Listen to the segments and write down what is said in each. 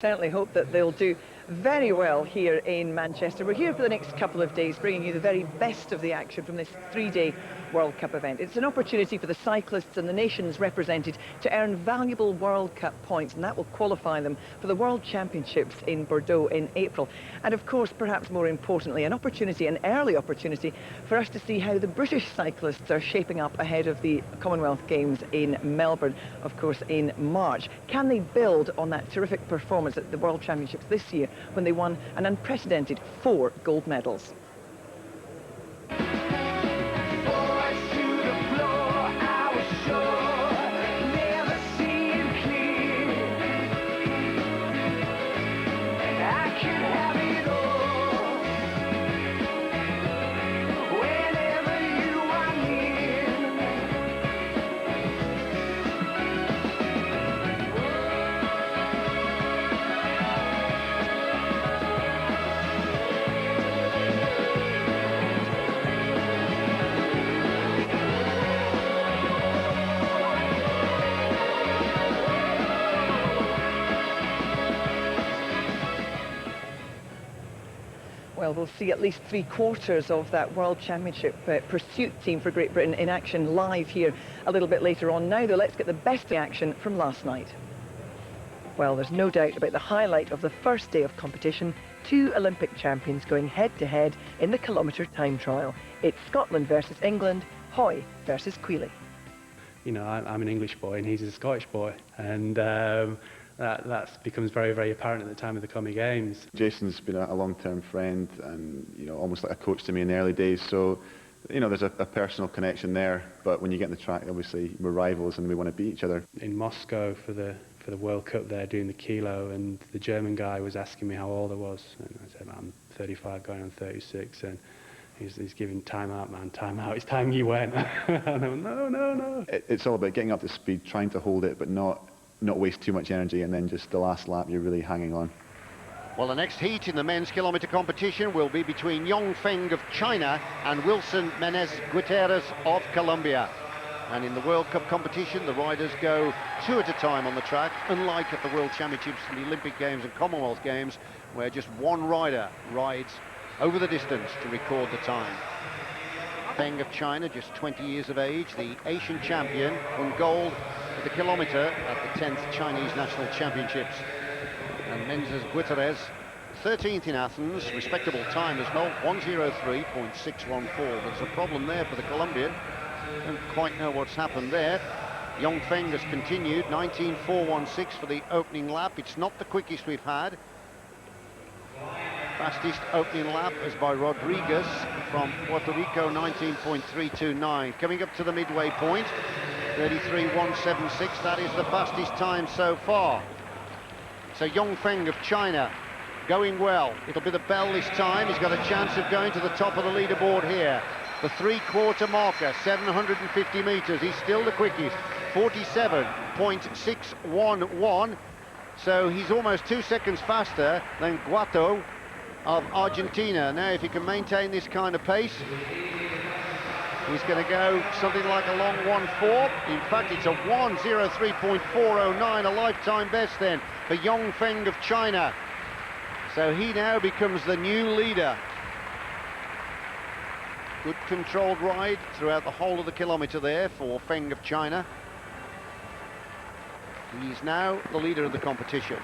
Certainly hope that they'll do very well here in Manchester. We're here for the next couple of days, bringing you the very best of the action from this three-day World Cup event. It's an opportunity for the cyclists and the nations represented to earn valuable World Cup points, and that will qualify them for the World Championships in Bordeaux in April. And of course, perhaps more importantly, an early opportunity for us to see how the British cyclists are shaping up ahead of the Commonwealth Games in Melbourne, of course, in March. Can they build on that terrific performance at the World Championships this year, when they won an unprecedented 4 gold medals? Well, we'll see at least 3/4 of that World Championship pursuit team for Great Britain in action live here a little bit later on. Now, though, let's get the best action from last night. Well, there's no doubt about the highlight of the first day of competition. 2 Olympic champions going head-to-head in the kilometre time trial. It's Scotland versus England, Hoy versus Queally. You know, I'm an English boy and he's a Scottish boy, and that becomes very, very apparent at the time of the Commie Games. Jason's been a long-term friend and, you know, almost like a coach to me in the early days, so, you know, there's a personal connection there, but when you get in the track, obviously we're rivals and we want to beat each other. In Moscow for the World Cup there, doing the kilo, and the German guy was asking me how old I was, and I said, I'm 35 going on 36, and he's giving time out, man, time out, it's time you went. And I went, no. It's all about getting up to speed, trying to hold it, but not waste too much energy, and then just the last lap you're really hanging on. Well, the next heat in the men's kilometre competition will be between Yongfeng of China and Wilson Menez Gutierrez of Colombia. And in the World Cup competition, the riders go 2 at a time on the track, unlike at the World Championships and the Olympic Games and Commonwealth Games, where just one rider rides over the distance to record the time. Feng of China, just 20 years of age, the Asian champion, won gold at the kilometre at the 10th Chinese National Championships. And Menez Gutierrez, 13th in Athens, respectable time as well, 1:03.614. There's a problem there for the Colombian. Don't quite know what's happened there. Yongfeng has continued, 19.416 for the opening lap. It's not the quickest we've had. Fastest opening lap is by Rodriguez from Puerto Rico, 19.329. Coming up to the midway point, 33.176. That is the fastest time so far. So Yongfeng of China going well. It'll be the bell this time. He's got a chance of going to the top of the leaderboard here. The 3/4 marker, 750 metres. He's still the quickest, 47.611. So he's almost 2 seconds faster than Guato of Argentina. Now, if he can maintain this kind of pace, he's going to go something like a long 1:4. In fact, it's a 1:03.409, a lifetime best then for Yongfeng of China. So he now becomes the new leader. Good controlled ride throughout the whole of the kilometre there for Feng of China. He's now the leader of the competition.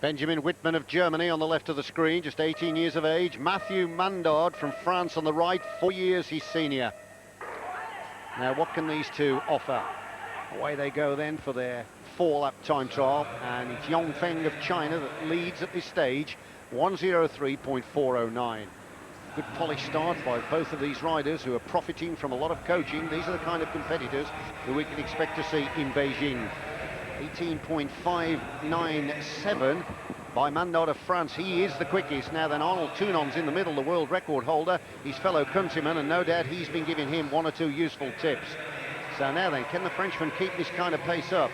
Benjamin Wittmann of Germany on the left of the screen, just 18 years of age. Matthew Mandard from France on the right, 4 years his senior. Now, what can these two offer? Away they go then for their 4-lap time trial, and it's Yongfeng of China that leads at this stage, 1:03.409. Good polished start by both of these riders who are profiting from a lot of coaching. These are the kind of competitors who we can expect to see in Beijing. 18.597 by Mandard of France. He is the quickest. Now then, Arnold Tounon's in the middle, the world record holder, his fellow countryman, and no doubt he's been giving him 1 or 2 useful tips. So now then, can the Frenchman keep this kind of pace up?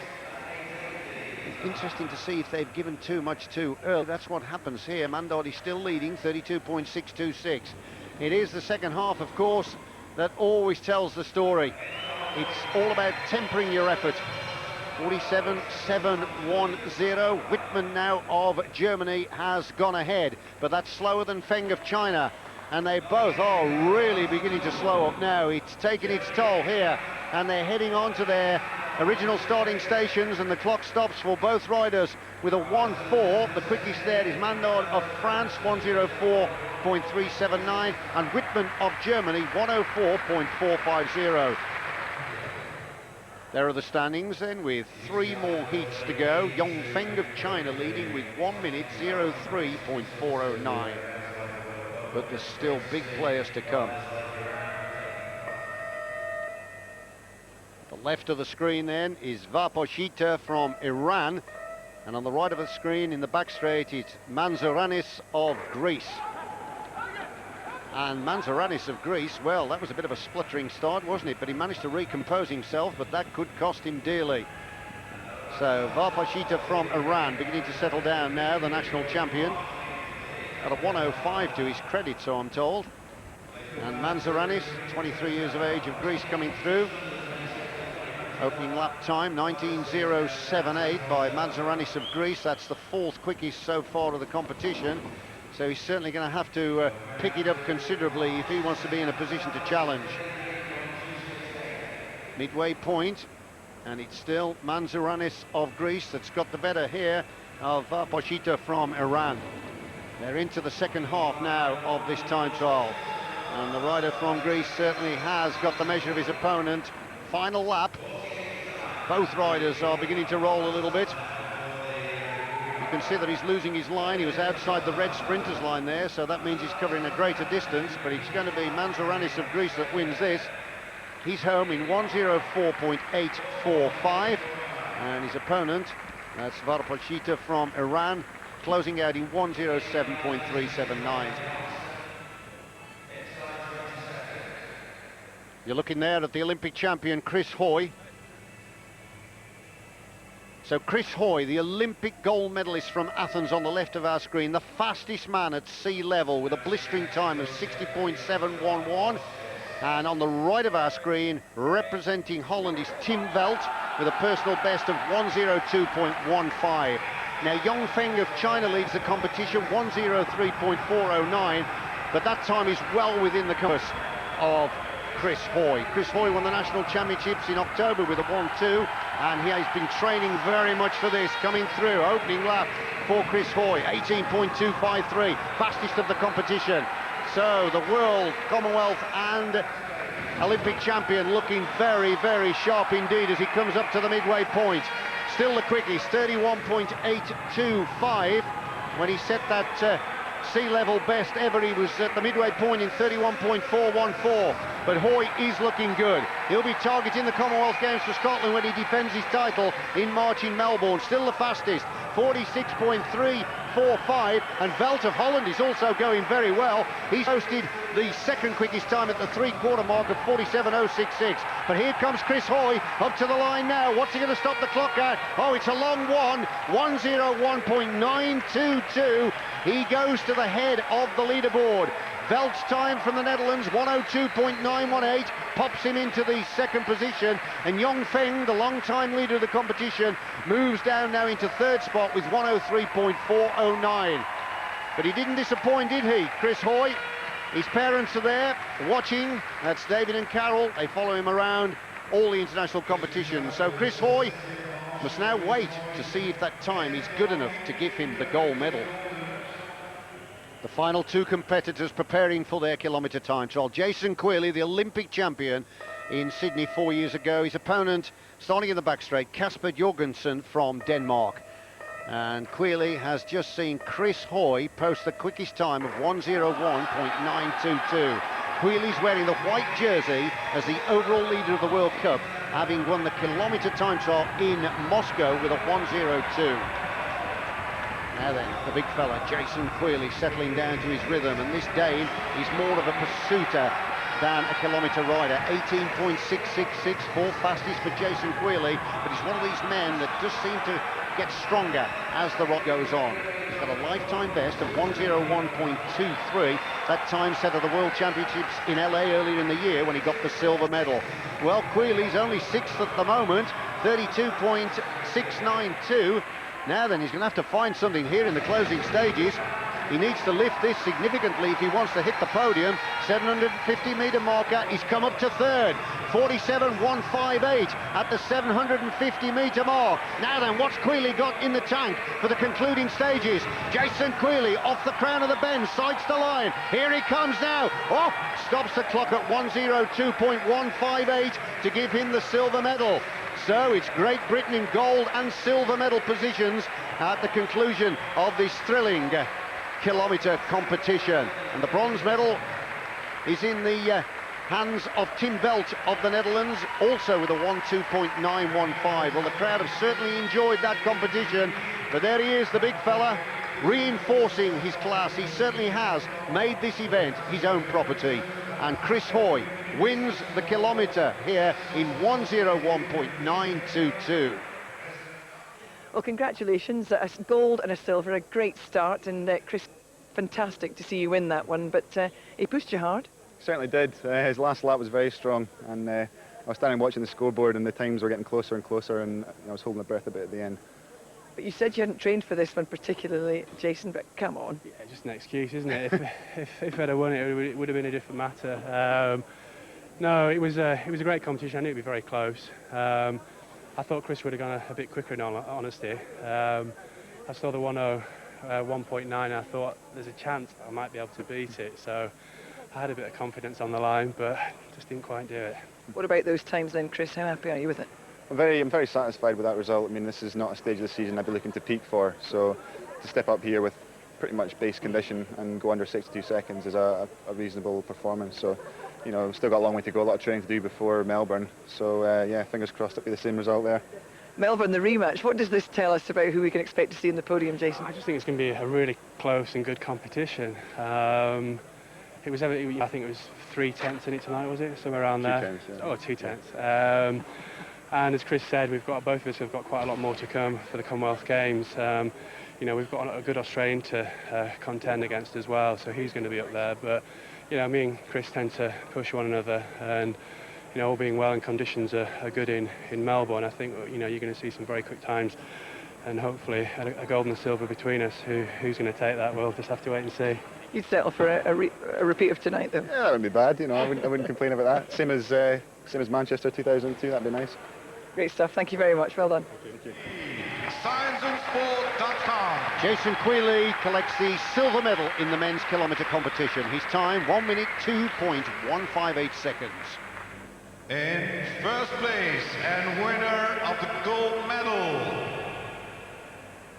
It's interesting to see if they've given too much too early. That's what happens here. Mandard is still leading, 32.626. It is the second half, of course, that always tells the story. It's all about tempering your effort. 47.710. Whitman now of Germany has gone ahead, but that's slower than Feng of China, and they both are really beginning to slow up now. It's taken its toll here, and they're heading on to their original starting stations, and the clock stops for both riders with a 1:04. The quickest there is Mandon of France, 1:04.379, and Whitman of Germany, 1:04.450. There are the standings then, with 3 more heats to go. Yongfeng of China leading with 1:03.409. But there's still big players to come. The left of the screen then is Vaposhita from Iran, and on the right of the screen in the back straight it's Manzouranis of Greece. And Manzouranis of Greece, well, that was a bit of a spluttering start, wasn't it? But he managed to recompose himself, but that could cost him dearly. So Vaposhita from Iran beginning to settle down now, the national champion. At a 1:05 to his credit, so I'm told. And Manzouranis, 23 years of age, of Greece, coming through. Opening lap time, 19:078 by Manzouranis of Greece. That's the 4th quickest so far of the competition. So he's certainly going to have to pick it up considerably if he wants to be in a position to challenge. Midway point, and it's still Manzouranis of Greece that's got the better here of Vaposhita from Iran. They're into the second half now of this time trial, and the rider from Greece certainly has got the measure of his opponent. Final lap. Both riders are beginning to roll a little bit. You can see that he's losing his line. He was outside the red sprinters line there, so that means he's covering a greater distance, but it's going to be Manzouranis of Greece that wins this. He's home in 1:04.845, and his opponent, that's Vaposhita from Iran, closing out in 1:07.379. You're looking there at the Olympic champion Chris Hoy. So Chris Hoy, the Olympic gold medalist from Athens on the left of our screen, the fastest man at sea level with a blistering time of 60.711. And on the right of our screen, representing Holland, is Tim Velt with a personal best of 1:02.15. Now Yongfeng of China leads the competition, 1:03.409, but that time is well within the compass of Chris Hoy. Chris Hoy won the national championships in October with a 1:2, and he has been training very much for this. Coming through, opening lap for Chris Hoy, 18.253, fastest of the competition. So the world, Commonwealth and Olympic champion looking very, very sharp indeed as he comes up to the midway point. Still the quickest, 31.825. When he set that sea level best ever, he was at the midway point in 31.414. But Hoy is looking good. He'll be targeting the Commonwealth Games for Scotland when he defends his title in March in Melbourne. Still the fastest, 46.345, and Velt of Holland is also going very well. He's posted the second quickest time at the 3/4 mark of 47.066. But here comes Chris Hoy up to the line now. What's he going to stop the clock at? Oh, it's a long one, 1:01.922. He goes to the head of the leaderboard. Velt's time from the Netherlands, 1:02.918, pops him into the second position, and Yongfeng, the long-time leader of the competition, moves down now into third spot with 1:03.409. But he didn't disappoint, did he, Chris Hoy? His parents are there watching. That's David and Carol. They follow him around all the international competitions. So Chris Hoy must now wait to see if that time is good enough to give him the gold medal. The final 2 competitors preparing for their kilometre time trial. Jason Queally, the Olympic champion in Sydney 4 years ago. His opponent, starting in the back straight, Kasper Jorgensen from Denmark. And Queally has just seen Chris Hoy post the quickest time of 1:01.922. Queally's wearing the white jersey as the overall leader of the World Cup, having won the kilometre time trial in Moscow with a 1:02. Now then, the big fella, Jason Queally, settling down to his rhythm, and this Dane is more of a pursuiter than a kilometre rider. 18.666, 4th fastest for Jason Queally, but he's one of these men that does seem to get stronger as the rot goes on. He's got a lifetime best of 1:01.23, that time set at the World Championships in LA earlier in the year when he got the silver medal. Well, Queally's only 6th at the moment, 32.692. Now then, he's going to have to find something here in the closing stages. He needs to lift this significantly if he wants to hit the podium. 750-metre marker, he's come up to third. 47.158 at the 750-metre mark. Now then, what's Queally got in the tank for the concluding stages? Jason Queally off the crown of the bend, sights the line. Here he comes now. Oh, stops the clock at 102.158 to give him the silver medal. So it's Great Britain in gold and silver medal positions at the conclusion of this thrilling kilometre competition. And the bronze medal is in the hands of Tim Belt of the Netherlands, also with a 1:2.915. Well, the crowd have certainly enjoyed that competition, but there he is, the big fella, reinforcing his class. He certainly has made this event his own property. And Chris Hoy wins the kilometre here in 1:01.922. Well, congratulations, a gold and a silver, a great start, and Chris, fantastic to see you win that one, but he pushed you hard. Certainly did. His last lap was very strong, and I was standing watching the scoreboard, and the times were getting closer and closer, and I was holding my breath a bit at the end. But you said you hadn't trained for this one particularly, Jason, but come on. Yeah, just an excuse, isn't it? if I'd have won it would have been a different matter. No, it was a great competition. I knew it'd be very close. I thought Chris would have gone a bit quicker in all honesty. I saw the 1:01.9. I thought there's a chance I might be able to beat it. So I had a bit of confidence on the line, but just didn't quite do it. What about those times then, Chris? How happy are you with it? I'm very satisfied with that result. I mean, this is not a stage of the season I'd be looking to peak for, so to step up here with pretty much base condition and go under 62 seconds is a reasonable performance. So, you know, we've still got a long way to go, a lot of training to do before Melbourne. So, yeah, fingers crossed it'll be the same result there. Melbourne, the rematch, what does this tell us about who we can expect to see in the podium, Jason? I just think it's going to be a really close and good competition. I think it was 3/10 in it tonight, was it? Somewhere around there. 2/10, yeah. Oh, 2/10. And as Chris said, both of us have got quite a lot more to come for the Commonwealth Games. You know, we've got a good Australian to contend against as well, so he's going to be up there. But, you know, me and Chris tend to push one another, and, you know, all being well and conditions are good in Melbourne, I think, you know, you're going to see some very quick times, and hopefully a gold and a silver between us. Who's going to take that? We'll just have to wait and see. You'd settle for a repeat of tonight, though? Yeah, that wouldn't be bad, you know, I wouldn't complain about that. Same as Manchester 2002, that'd be nice. Great stuff, thank you very much, well done. Thank you. ScienceandSport.com. Jason Queally collects the silver medal in the men's kilometre competition. His time, 1:02.158 seconds. In first place and winner of the gold medal,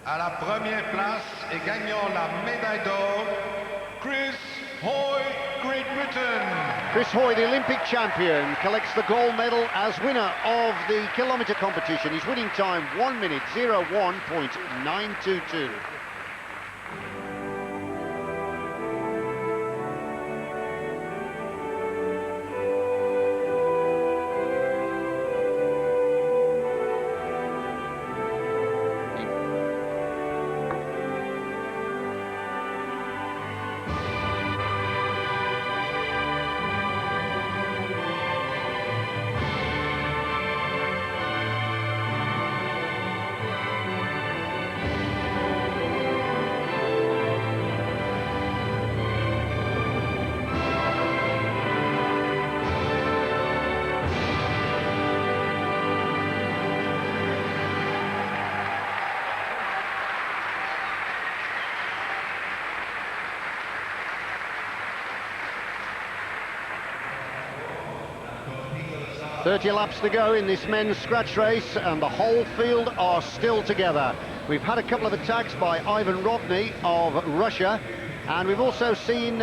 à la première place et gagnant la médaille d'or, Chris Hoy, Great Britain. Chris Hoy, the Olympic champion, collects the gold medal as winner of the kilometre competition. His winning time, 1:01.922. .30 laps to go in this men's scratch race, and the whole field are still together. We've had a couple of attacks by Ivan Rodney of Russia, and we've also seen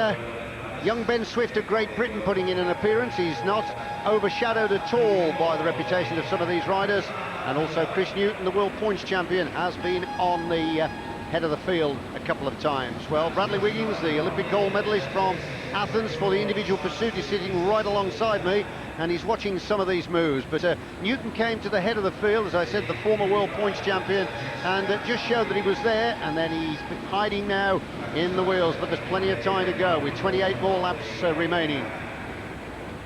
young Ben Swift of Great Britain putting in an appearance. He's not overshadowed at all by the reputation of some of these riders, and also Chris Newton, the world points champion, has been on the head of the field a couple of times. Well, Bradley Wiggins, the Olympic gold medalist from Athens for the individual pursuit, is sitting right alongside me, and he's watching some of these moves. But Newton came to the head of the field, as I said, the former world points champion, and just showed that he was there, and then he's hiding now in the wheels. But there's plenty of time to go with 28 more laps remaining.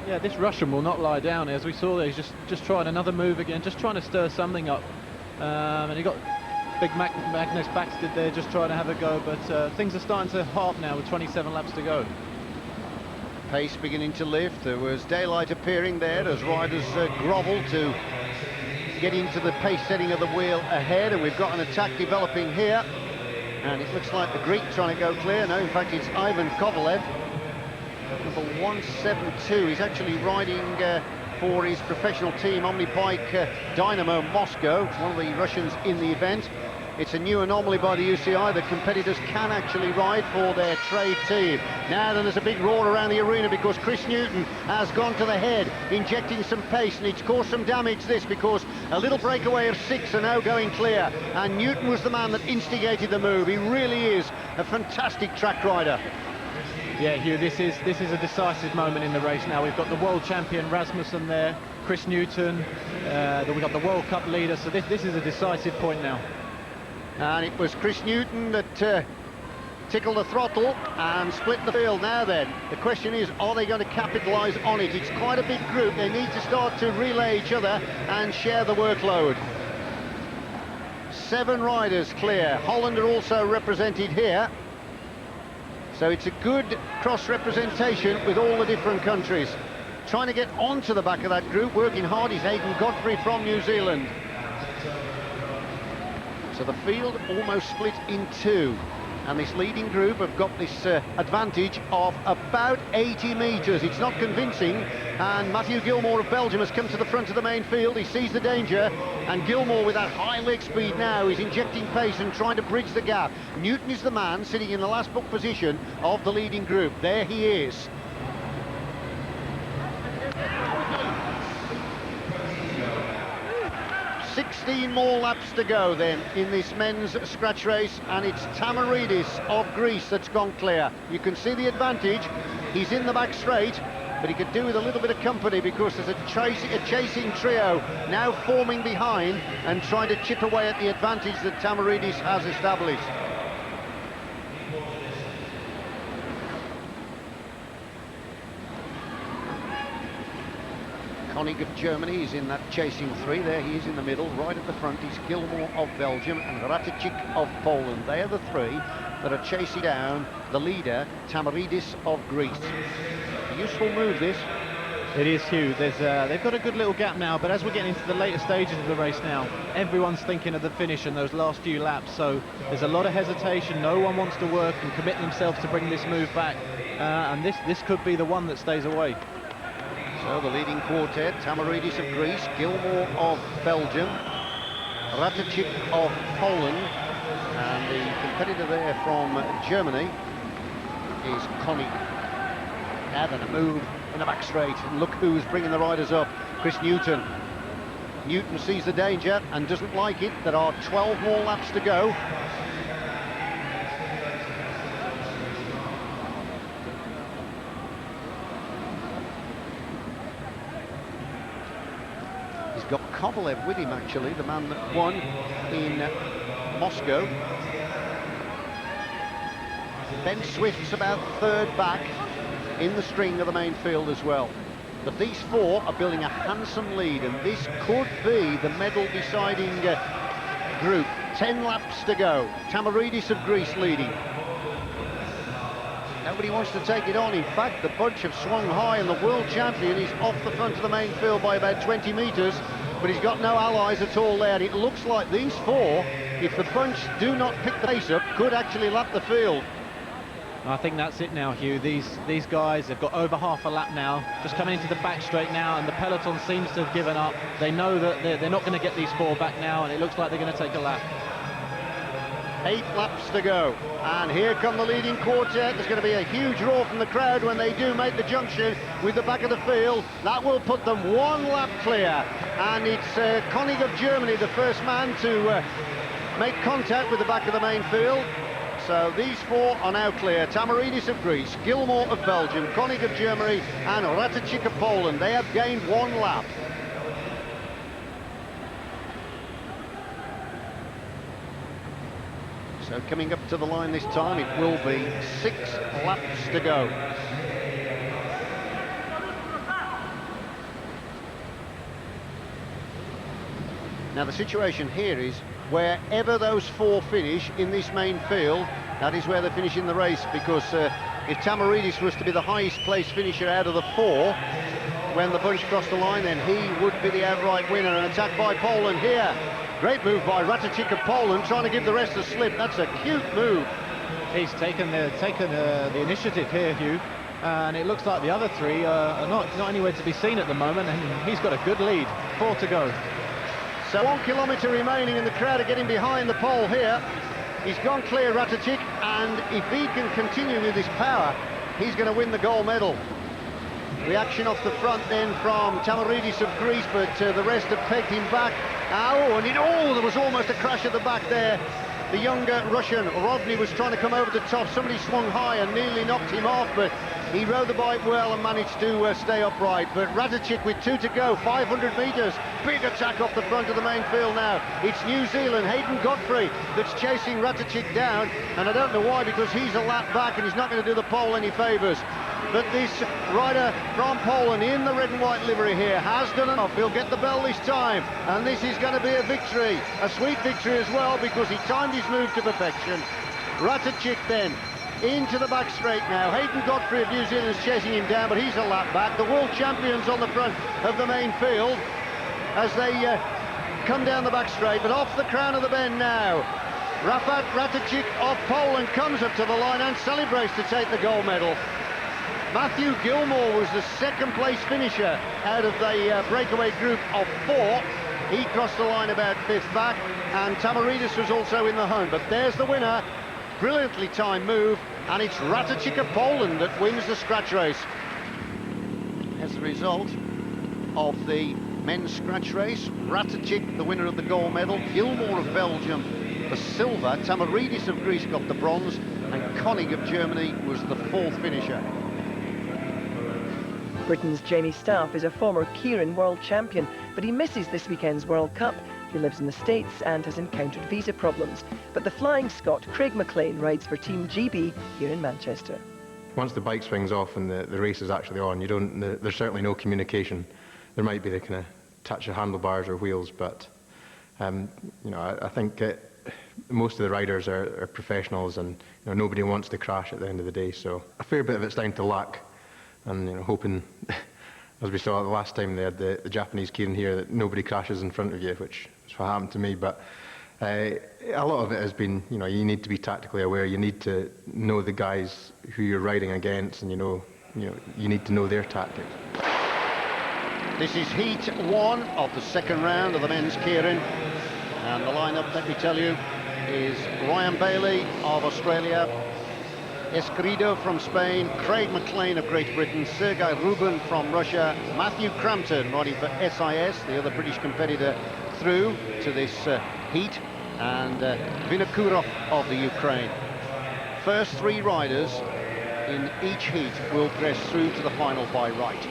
Yeah, this Russian will not lie down. As we saw there, he's just trying another move again, just trying to stir something up. And he got big Magnus Baxted there, just trying to have a go, but things are starting to half now with 27 laps to go. Pace beginning to lift. There was daylight appearing there as riders grovel to get into the pace setting of the wheel ahead, and we've got an attack developing here. And it looks like the Greek trying to go clear. No, in fact, it's Ivan Kovalev, number 172. He's actually riding for his professional team, Omnibike Dynamo Moscow, one of the Russians in the event. It's a new anomaly by the UCI that competitors can actually ride for their trade team. Now then, there's a big roar around the arena because Chris Newton has gone to the head, injecting some pace, and it's caused some damage, this, because a little breakaway of 6 are now going clear, and Newton was the man that instigated the move. He really is a fantastic track rider. Yeah, Hugh, this is a decisive moment in the race now. We've got the world champion Rasmussen there, Chris Newton, we've got the World Cup leader, so this is a decisive point now. And it was Chris Newton that tickled the throttle and split the field. Now then, the question is, are they going to capitalise on it? It's quite a big group. They need to start to relay each other and share the workload. 7 riders clear. Holland are also represented here. So it's a good cross-representation with all the different countries. Trying to get onto the back of that group, working hard, is Aidan Godfrey from New Zealand. So the field almost split in 2, and this leading group have got this advantage of about 80 metres. It's not convincing, and Matthew Gilmore of Belgium has come to the front of the main field. He sees the danger, and Gilmore, with that high leg speed now, is injecting pace and trying to bridge the gap. Newton is the man sitting in the last book position of the leading group. There he is. Sixteen more laps to go then in this men's scratch race, and it's Tamaridis of Greece that's gone clear. You can see the advantage. He's in the back straight, but he could do with a little bit of company because there's a chasing trio now forming behind and trying to chip away at the advantage that Tamaridis has established. Koenig of Germany is in that chasing 3. There he is in the middle. Right at the front is Gilmore of Belgium and Ratajczyk of Poland. They are the 3 that are chasing down the leader, Tamaridis of Greece. A useful move, this. It is, Hugh. They've got a good little gap now, but as we're getting into the later stages of the race now, everyone's thinking of the finish and those last few laps, so there's a lot of hesitation. No one wants to work and commit themselves to bring this move back, and this could be the one that stays away. So the leading quartet, Tamaridis of Greece, Gilmore of Belgium, Ratajczyk of Poland, and the competitor there from Germany is Koenig. Now then, a move in the back straight, and look who's bringing the riders up, Chris Newton. Newton sees the danger and doesn't like it. There are 12 more laps to go. Got Kovalev with him, actually, the man that won in Moscow. Ben Swift's about 3rd back in the string of the main field as well. But these 4 are building a handsome lead, and this could be the medal deciding group. 10 laps to go. Tamaridis of Greece leading. Nobody wants to take it on. In fact, the bunch have swung high, and the world champion is off the front of the main field by about 20 metres, but he's got no allies at all there. It looks like these 4, if the bunch do not pick the pace up, could actually lap the field. I think that's it now, Hugh. These guys have got over half a lap now, just coming into the back straight now, and the peloton seems to have given up. They know that they're not going to get these 4 back now, and it looks like they're going to take a lap. 8 laps to go, and here come the leading quartet. There's going to be a huge roar from the crowd when they do make the junction with the back of the field. That will put them 1 lap clear, and it's Koenig of Germany, the first man to make contact with the back of the main field. So these 4 are now clear. Tamaridis of Greece, Gilmore of Belgium, Koenig of Germany, and Ratajczyk of Poland. They have gained 1 lap. So coming up to the line this time, it will be 6 laps to go. Now the situation here is wherever those four finish in this main field, that is where they finish in the race, because if Tamaridis was to be the highest placed finisher out of the four when the bunch crossed the line, then he would be the outright winner. An attack by Poland here. Great move by Ratajczyk of Poland, trying to give the rest a slip. That's a cute move. He's taken the initiative here, Hugh, and it looks like the other three are not anywhere to be seen at the moment, and he's got a good lead. 4 to go. So 1 kilometre remaining, and the crowd are getting behind the pole here. He's gone clear, Ratajczyk, and if he can continue with his power, he's going to win the gold medal. Reaction off the front then from Tamaridis of Greece, but the rest have pegged him back. There was almost a crash at the back there. The younger Russian, Rodney, was trying to come over the top. Somebody swung high and nearly knocked him off, but he rode the bike well and managed to stay upright. But Ratajczyk with 2 to go, 500 metres. Big attack off the front of the main field now. It's New Zealand, Hayden Godfrey, that's chasing Ratajczyk down. And I don't know why, because he's a lap back and he's not going to do the pole any favours. But this rider from Poland in the red and white livery here has done enough. He'll get the bell this time, and this is going to be a victory, a sweet victory as well, because he timed his move to perfection. Ratajczyk then into the back straight now. Hayden Godfrey of New Zealand is chasing him down, but he's a lap back. The world champions on the front of the main field as they come down the back straight, but off the crown of the bend now. Rafał Ratajczyk of Poland comes up to the line and celebrates to take the gold medal. Matthew Gilmore was the second place finisher out of the breakaway group of 4. He crossed the line about 5th back, and Tamaridis was also in the hunt. But there's the winner, brilliantly timed move, and it's Ratajczyk of Poland that wins the scratch race. As the result of the men's scratch race, Ratajczyk, the winner of the gold medal, Gilmore of Belgium, the silver, Tamaridis of Greece got the bronze, and Koenig of Germany was the 4th finisher. Britain's Jamie Staff is a former Keirin world champion, but he misses this weekend's World Cup. He lives in the States and has encountered visa problems. But the flying Scot Craig McLean rides for Team GB here in Manchester. Once the bike swings off and the race is actually on, there's certainly no communication. There might be the kind of touch of handlebars or wheels, but I think most of the riders are professionals, and nobody wants to crash at the end of the day. So a fair bit of it's down to luck. And hoping, as we saw the last time they had the Japanese Keirin here, that nobody crashes in front of you, which is what happened to me. But a lot of it has been, you need to be tactically aware. You need to know the guys who you're riding against, and you need to know their tactics. This is heat 1 of the second round of the men's Keirin, and the lineup, let me tell you, is Ryan Bailey of Australia, Escrido from Spain, Craig McLean of Great Britain, Sergei Rubin from Russia, Matthew Crampton riding for SIS, the other British competitor through to this heat, and Vinokurov of the Ukraine. First 3 riders in each heat will progress through to the final by right.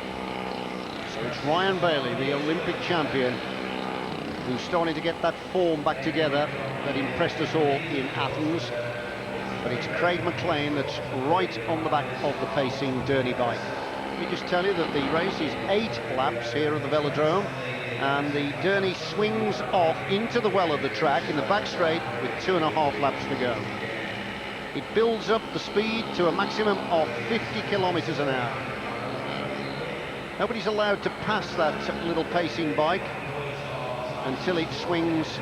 So it's Ryan Bailey, the Olympic champion, who's starting to get that form back together that impressed us all in Athens. But it's Craig McLean that's right on the back of the pacing Derny bike. Let me just tell you that the race is 8 laps here at the velodrome, and the Derny swings off into the well of the track in the back straight with 2.5 laps to go. It builds up the speed to a maximum of 50 kilometers an hour. Nobody's allowed to pass that little pacing bike until it swings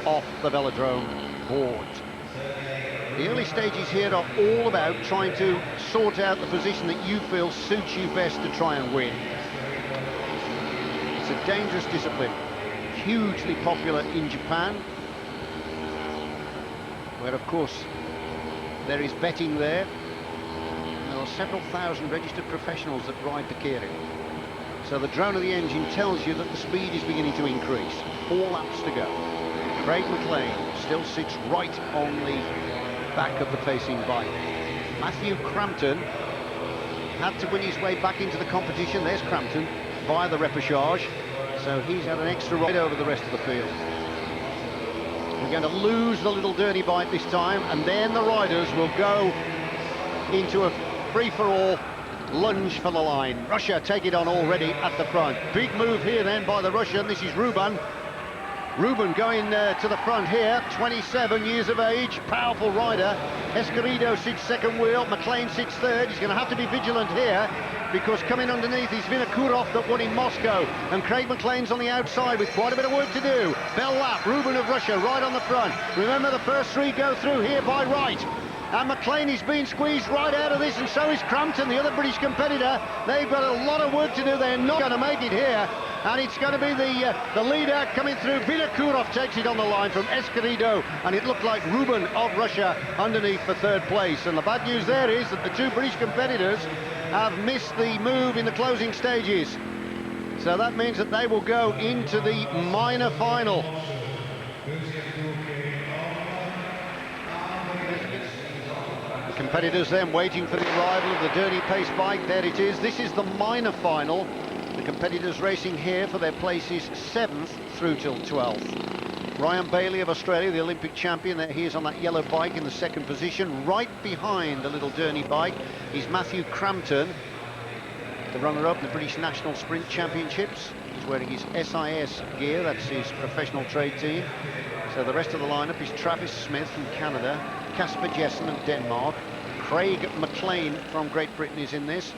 off the velodrome board. The early stages here are all about trying to sort out the position that you feel suits you best to try and win. It's a dangerous discipline, hugely popular in Japan, where of course there is betting there. There are several thousand registered professionals that ride the Keirin. So the drone of the engine tells you that the speed is beginning to increase. 4 laps to go. Craig McLean still sits right on the back of the pacing bike. Matthew Crampton had to win his way back into the competition. There's Crampton via the repechage, so he's had an extra ride over the rest of the field. We're going to lose the little Derny bike this time, and then the riders will go into a free-for-all lunge for the line. Russia take it on already at the front. Big move here then by the Russian. This is Ruban. Ruben going to the front here, 27 years of age, powerful rider. Esquerido sits second wheel, McLean sits third. He's going to have to be vigilant here because coming underneath is Vinokurov that won in Moscow, and Craig McLean's on the outside with quite a bit of work to do. Bell lap, Ruben of Russia right on the front. Remember, the first three go through here by right. And McLean is being squeezed right out of this, and so is Crampton, the other British competitor. They've got a lot of work to do. They're not going to make it here. And it's going to be the leader coming through. Vinokurov takes it on the line from Esquerido, and it looked like Ruben of Russia underneath for third place. And the bad news there is that the two British competitors have missed the move in the closing stages. So that means that they will go into the minor final. Competitors then waiting for the arrival of the Dirty Pace bike. There it is. This is the minor final. The competitors racing here for their places 7th through till 12th. Ryan Bailey of Australia, the Olympic champion, there he is on that yellow bike in the second position. Right behind the little Dirty bike is Matthew Crampton, the runner-up in the British National Sprint Championships. He's wearing his SIS gear, that's his professional trade team. So the rest of the lineup is Travis Smith from Canada, Casper Jessen of Denmark, Craig McLean from Great Britain is in this,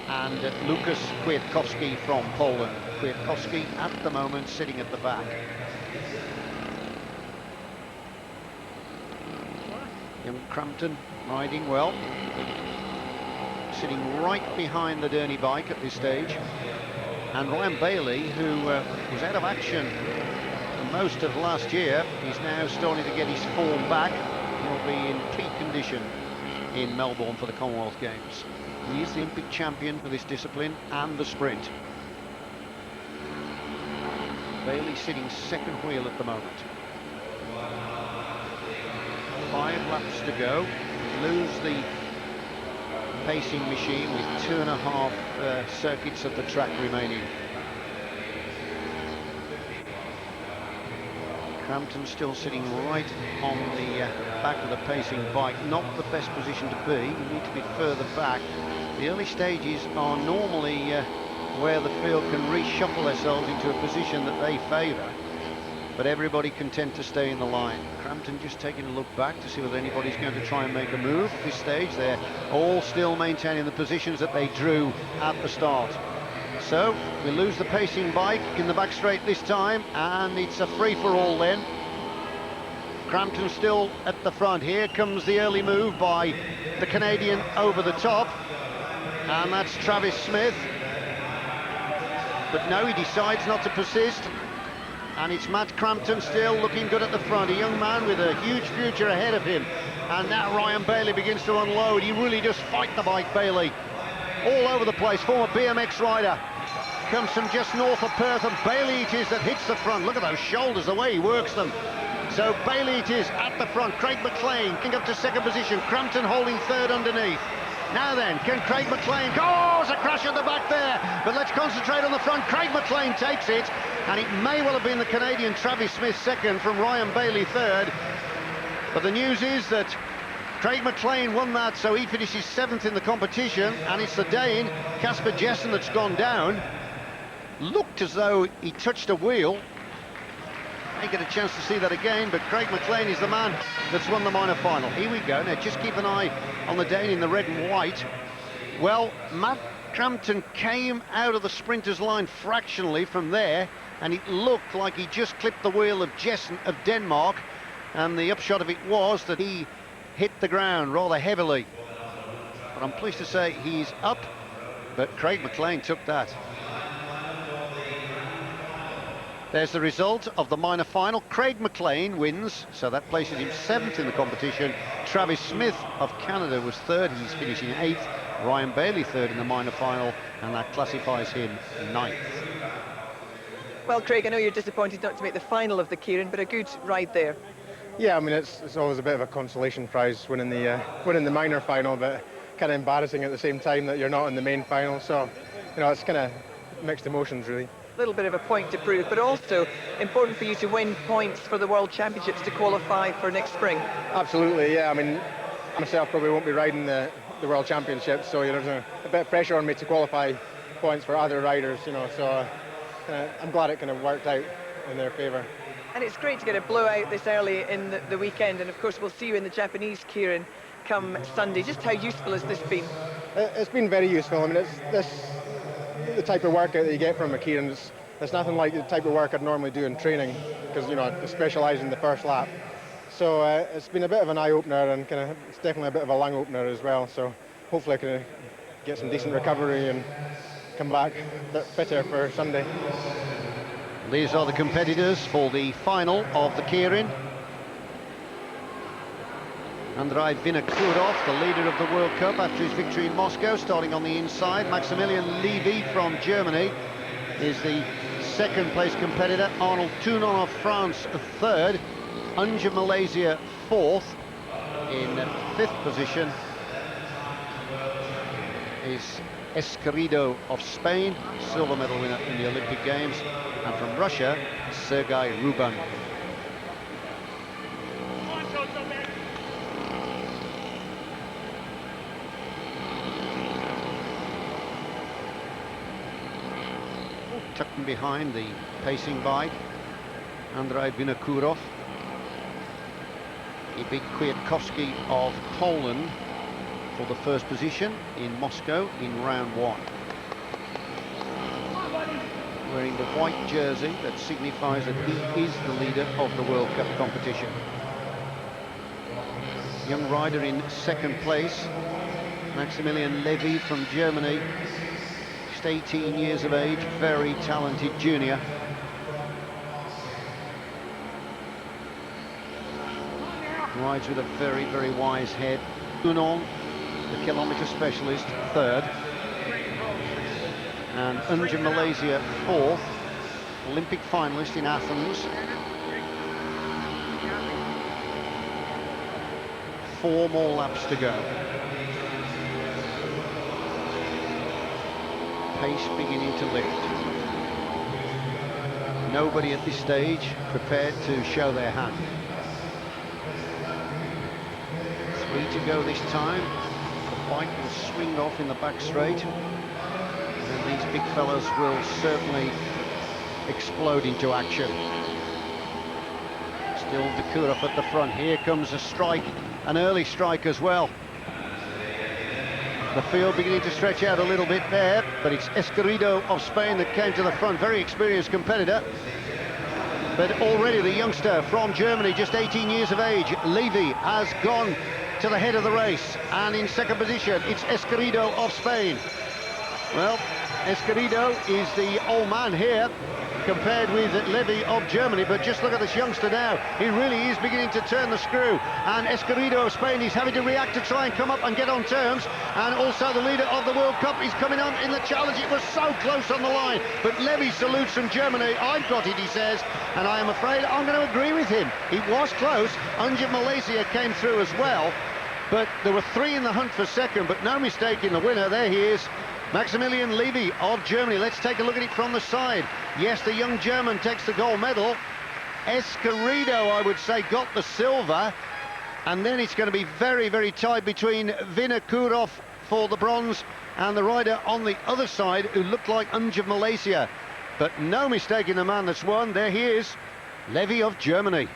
and Lukas Kwiatkowski from Poland. Kwiatkowski at the moment sitting at the back. Young Crampton riding well, sitting right behind the Dirty bike at this stage. And Ryan Bailey, who was out of action for most of last year, he's now starting to get his form back. He'll be in peak condition in Melbourne for the Commonwealth Games. He is the Olympic champion for this discipline and the sprint. Bailey sitting second wheel at the moment. 5 laps to go. Lose the pacing machine with 2.5 circuits of the track remaining. Crampton still sitting right on the back of the pacing bike, not the best position to be. You need to be further back. The early stages are normally where the field can reshuffle themselves into a position that they favour, but everybody content to stay in the line. Crampton just taking a look back to see whether anybody's going to try and make a move at this stage. They're all still maintaining the positions that they drew at the start. So we lose the pacing bike in the back straight this time, and it's a free-for-all then. Crampton still at the front. Here comes the early move by the Canadian over the top, and that's Travis Smith. But no, he decides not to persist, and it's Matt Crampton still looking good at the front, a young man with a huge future ahead of him. And now Ryan Bailey begins to unload. He really does fight the bike, Bailey. All over the place, former BMX rider. Comes from just north of Perth, and Bailey it is that hits the front. Look at those shoulders, the way he works them. So Bailey it is at the front. Craig McLean getting up to second position. Crampton holding third underneath. Now then, can Craig McLean... Oh, there's a crash at the back there. But let's concentrate on the front. Craig McLean takes it, and it may well have been the Canadian Travis Smith second from Ryan Bailey third. But the news is that Craig McLean won that, so he finishes 7th in the competition, and it's the Dane, Casper Jessen, that's gone down. Looked as though he touched a wheel. May get a chance to see that again, but Craig McLean is the man that's won the minor final. Here we go. Now just keep an eye on the Dane in the red and white. Well, Matt Crampton came out of the sprinters line fractionally from there, and it looked like he just clipped the wheel of Jessen of Denmark, and the upshot of it was that he hit the ground rather heavily. But I'm pleased to say he's up, but Craig McLean took that. There's the result of the minor final. Craig McLean wins, so that places him 7th in the competition. Travis Smith of Canada was 3rd, he's finishing 8th. Ryan Bailey 3rd in the minor final, and that classifies him 9th. Well, Craig, I know you're disappointed not to make the final of the Keirin, but a good ride there. Yeah, I mean, it's always a bit of a consolation prize winning the minor final, but kind of embarrassing at the same time that you're not in the main final. So, you know, it's kind of mixed emotions, really. A little bit of a point to prove, but also important for you to win points for the World Championships to qualify for next spring. Absolutely, yeah. I mean, myself probably won't be riding the World Championships, so there's a bit of pressure on me to qualify points for other riders, you know. So I'm glad it kind of worked out in their favour. And it's great to get a blowout this early in the weekend, and of course we'll see you in the Japanese Kieran come Sunday. Just how useful has this been? It's been very useful. I mean, the type of workout that you get from a Kieran. It's nothing like the type of work I'd normally do in training, because, you know, I specialise in the first lap. So it's been a bit of an eye-opener, and it's definitely a bit of a lung opener as well. So hopefully I can get some decent recovery and come back a bit fitter for Sunday. These are the competitors for the final of the Keirin. Andrei Vinokurov, the leader of the World Cup after his victory in Moscow, starting on the inside. Maximilian Levy from Germany is the second-place competitor. Arnold Tounon of France, third. Anja Malaysia, fourth. In fifth position is Esquerido of Spain, silver medal winner in the Olympic Games. And from Russia, Sergei Ruban. Tucked behind the pacing bike, Andrei Vinokurov. He beat Kwiatkowski of Poland for the first position in Moscow in round one. Wearing the white jersey that signifies that he is the leader of the World Cup competition. Young rider in second place, Maximilian Levy from Germany, just 18 years of age, very talented junior. Rides with a very, very wise head. Tounon, the kilometre specialist, third. And Anja Malaysia, fourth. Olympic finalist in Athens. 4 more laps to go. Pace beginning to lift. Nobody at this stage prepared to show their hand. 3 to go this time. The bike will swing off in the back straight. And these big fellas will certainly explode into action. Still Vinokurov at the front. Here comes a strike, an early strike as well. The field beginning to stretch out a little bit there, but it's Esquerido of Spain that came to the front, very experienced competitor. But already the youngster from Germany, just 18 years of age, Levy, has gone to the head of the race. And in second position, it's Esquerido of Spain. Well, Esquerido is the old man here, compared with Levy of Germany, but just look at this youngster now. He really is beginning to turn the screw, and Esquerido of Spain is having to react to try and come up and get on terms. And also the leader of the World Cup is coming on in the challenge. It was so close on the line, but Levy salutes from Germany. I've got it, he says, and I am afraid I'm going to agree with him. It was close. Anja Malaysia came through as well, but there were 3 in the hunt for second, but no mistake in the winner. There he is, Maximilian Levy of Germany. Let's take a look at it from the side. Yes, the young German takes the gold medal. Esquerido, I would say, got the silver. And then it's going to be very, very tight between Vinokurov for the bronze and the rider on the other side, who looked like Anja Malaysia. But no mistake in the man that's won. There he is, Levy of Germany.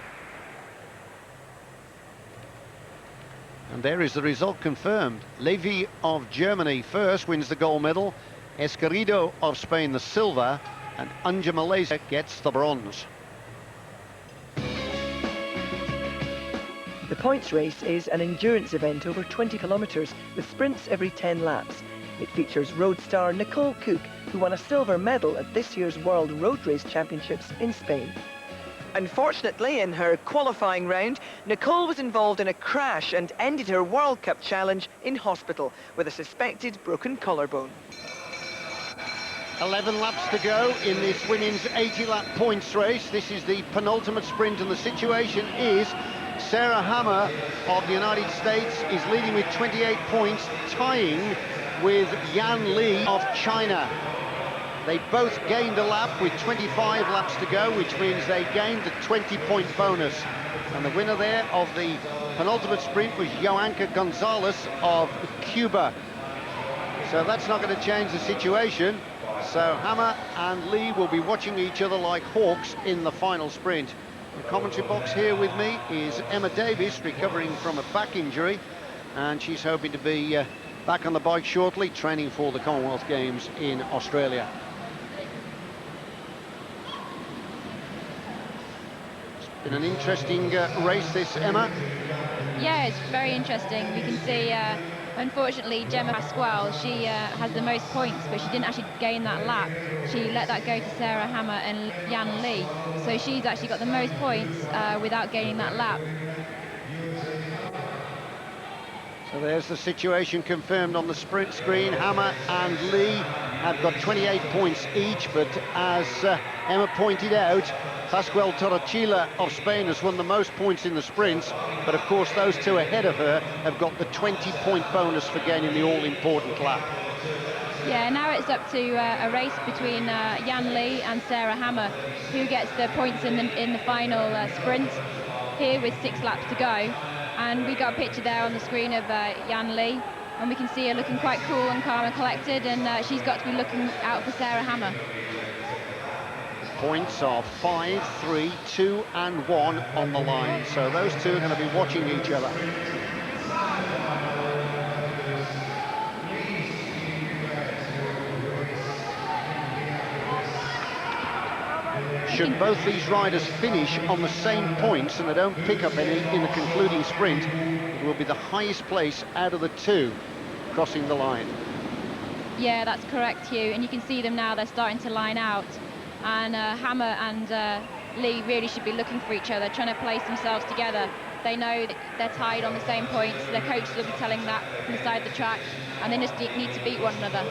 And there is the result confirmed. Levy of Germany first wins the gold medal, Esquerido of Spain the silver, and Anja Malaysia gets the bronze. The points race is an endurance event over 20 kilometres with sprints every 10 laps. It features road star Nicole Cook, who won a silver medal at this year's World Road Race Championships in Spain. Unfortunately, in her qualifying round, Nicole was involved in a crash and ended her World Cup challenge in hospital with a suspected broken collarbone. 11 laps to go in this women's 80-lap points race. This is the penultimate sprint, and the situation is Sarah Hammer of the United States is leading with 28 points, tying with Yan Li of China. They both gained a lap with 25 laps to go, which means they gained a 20-point bonus. And the winner there of the penultimate sprint was Joanca Gonzalez of Cuba. So that's not going to change the situation. So Hammer and Lee will be watching each other like hawks in the final sprint. The commentary box here with me is Emma Davis, recovering from a back injury, and she's hoping to be back on the bike shortly, training for the Commonwealth Games in Australia. It's been an interesting race, this, Emma. Yeah, it's very interesting. We can see, unfortunately, Gemma Pasquale, she has the most points, but she didn't actually gain that lap. She let that go to Sarah Hammer and Yan Li. So she's actually got the most points without gaining that lap. So there's the situation confirmed on the sprint screen. Hammer and Lee have got 28 points each, but as Emma pointed out, Pascual Torrecilla of Spain has won the most points in the sprints, but of course those two ahead of her have got the 20-point bonus for gaining the all-important lap. Yeah, now it's up to a race between Yan Li and Sarah Hammer, who gets the points in the final sprint here with 6 laps to go. And we got a picture there on the screen of Yan Li, and we can see her looking quite cool and calm and collected, and she's got to be looking out for Sarah Hammer. Points are 5, 3, 2 and 1 on the line, so those two are going to be watching each other. Should both these riders finish on the same points and they don't pick up any in the concluding sprint, it will be the highest place out of the two crossing the line. Yeah, that's correct, Hugh, and you can see them now, they're starting to line out, and Hammer and Lee really should be looking for each other, trying to place themselves together. They know that they're tied on the same points, their coaches will be telling that from the side of the track, and they just need to beat one another.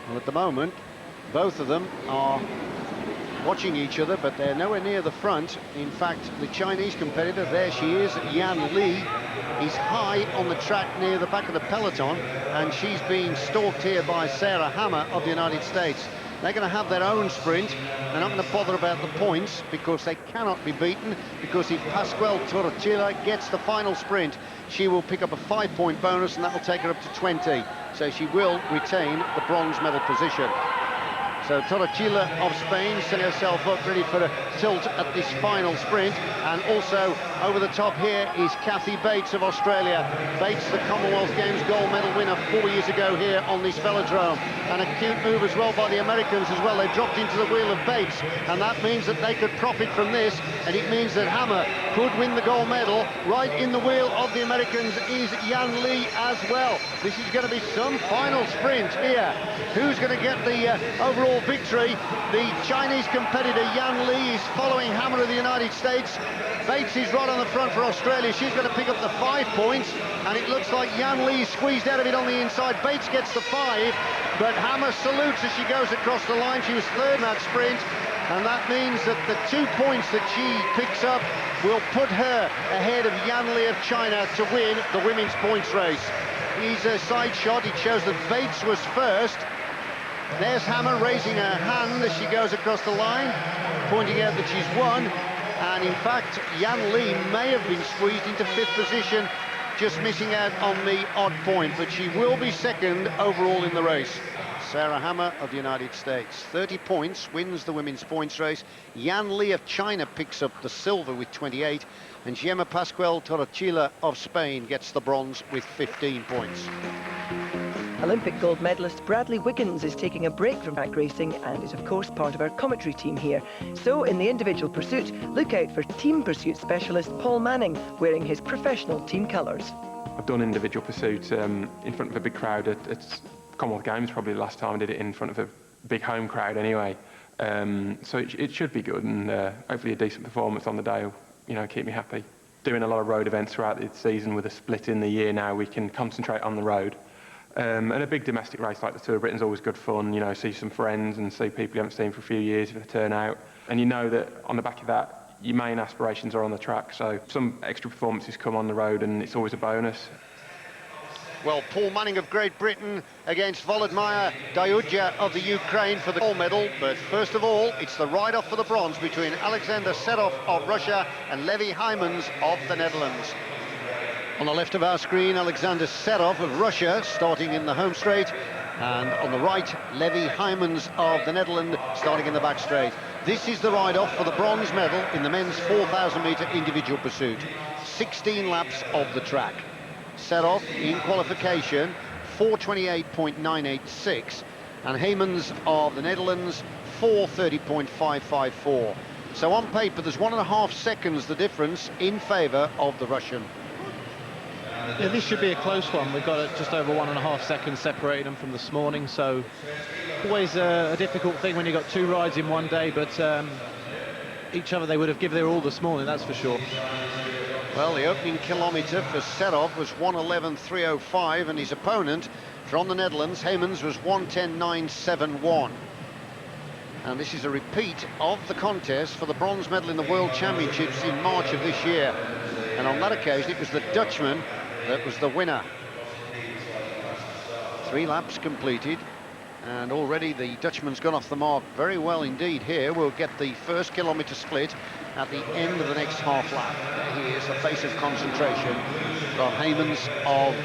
Well, at the moment, both of them are watching each other, but they're nowhere near the front. In fact, the Chinese competitor, there she is, Yan Li, is high on the track near the back of the peloton, and she's being stalked here by Sarah Hammer of the United States. They're going to have their own sprint. They're not going to bother about the points because they cannot be beaten, because if Pascual Torrecilla gets the final sprint, she will pick up a 5-point bonus, and that will take her up to 20. So she will retain the bronze medal position. So Torrecilla of Spain setting herself up ready for a tilt at this final sprint. And also over the top here is Kathy Bates of Australia. Bates, the Commonwealth Games gold medal winner 4 years ago here on this velodrome. And a cute move as well by the Americans as well. They dropped into the wheel of Bates, and that means that they could profit from this, and it means that Hammer could win the gold medal. Right in the wheel of the Americans is Yan Li as well. This is going to be some final sprint here. Who's going to get the overall victory? The Chinese competitor Yan Li is following Hammer of the United States. Bates is right on the front for Australia. She's going to pick up the 5 points, and it looks like Yan Li squeezed out of it on the inside. Bates gets the 5, but Hammer salutes as she goes across the line. She was third in that sprint, and that means that the 2 points that she picks up will put her ahead of Yan Li of China to win the women's points race. Here's a side shot. It shows that Bates was first. There's Hammer raising her hand as she goes across the line, pointing out that she's won. And in fact, Yan Li may have been squeezed into 5th position, just missing out on the odd point, but she will be second overall in the race. Sarah Hammer of the United States, 30 points, wins the women's points race. Yan Li of China picks up the silver with 28, and Gemma Pascual Torrecilla of Spain gets the bronze with 15 points. Olympic gold medalist Bradley Wiggins is taking a break from track racing and is of course part of our commentary team here. So in the individual pursuit, look out for team pursuit specialist Paul Manning wearing his professional team colours. I've done individual pursuit in front of a big crowd at Commonwealth Games, probably the last time I did it in front of a big home crowd anyway. So it should be good, and hopefully a decent performance on the day will, you know, keep me happy. Doing a lot of road events throughout the season with a split in the year now, we can concentrate on the road. And a big domestic race like the Tour of Britain's always good fun, you know, see some friends and see people you haven't seen for a few years if they turn out. And you know that on the back of that, your main aspirations are on the track, so some extra performances come on the road and it's always a bonus. Well, Paul Manning of Great Britain against Volodymyr Dayudja of the Ukraine for the gold medal. But first of all, it's the ride-off for the bronze between Alexander Serov of Russia and Levi Heimans of the Netherlands. On the left of our screen, Alexander Serov of Russia starting in the home straight, and on the right, Levi Heimans of the Netherlands starting in the back straight. This is the ride-off for the bronze medal in the men's 4,000-metre individual pursuit. 16 laps of the track. Serov in qualification, 4:28.986, and Heymans of the Netherlands, 4:30.554. So on paper, there's 1.5 seconds the difference in favour of the Russian. Yeah, this should be a close one. We've got just over 1.5 seconds separating them from this morning, so always a difficult thing when you've got 2 rides in one day, but each other they would have given their all this morning, that's for sure. Well, the opening kilometre for Serov was 1:11.305, and his opponent from the Netherlands, Heymans, was 1:10.971. And this is a repeat of the contest for the bronze medal in the World Championships in March of this year. And on that occasion, it was the Dutchman that was the winner. 3 laps completed, and already the Dutchman's gone off the mark very well indeed here. We'll get the first kilometre split at the end of the next half lap. There he is, a face of concentration from Heymans of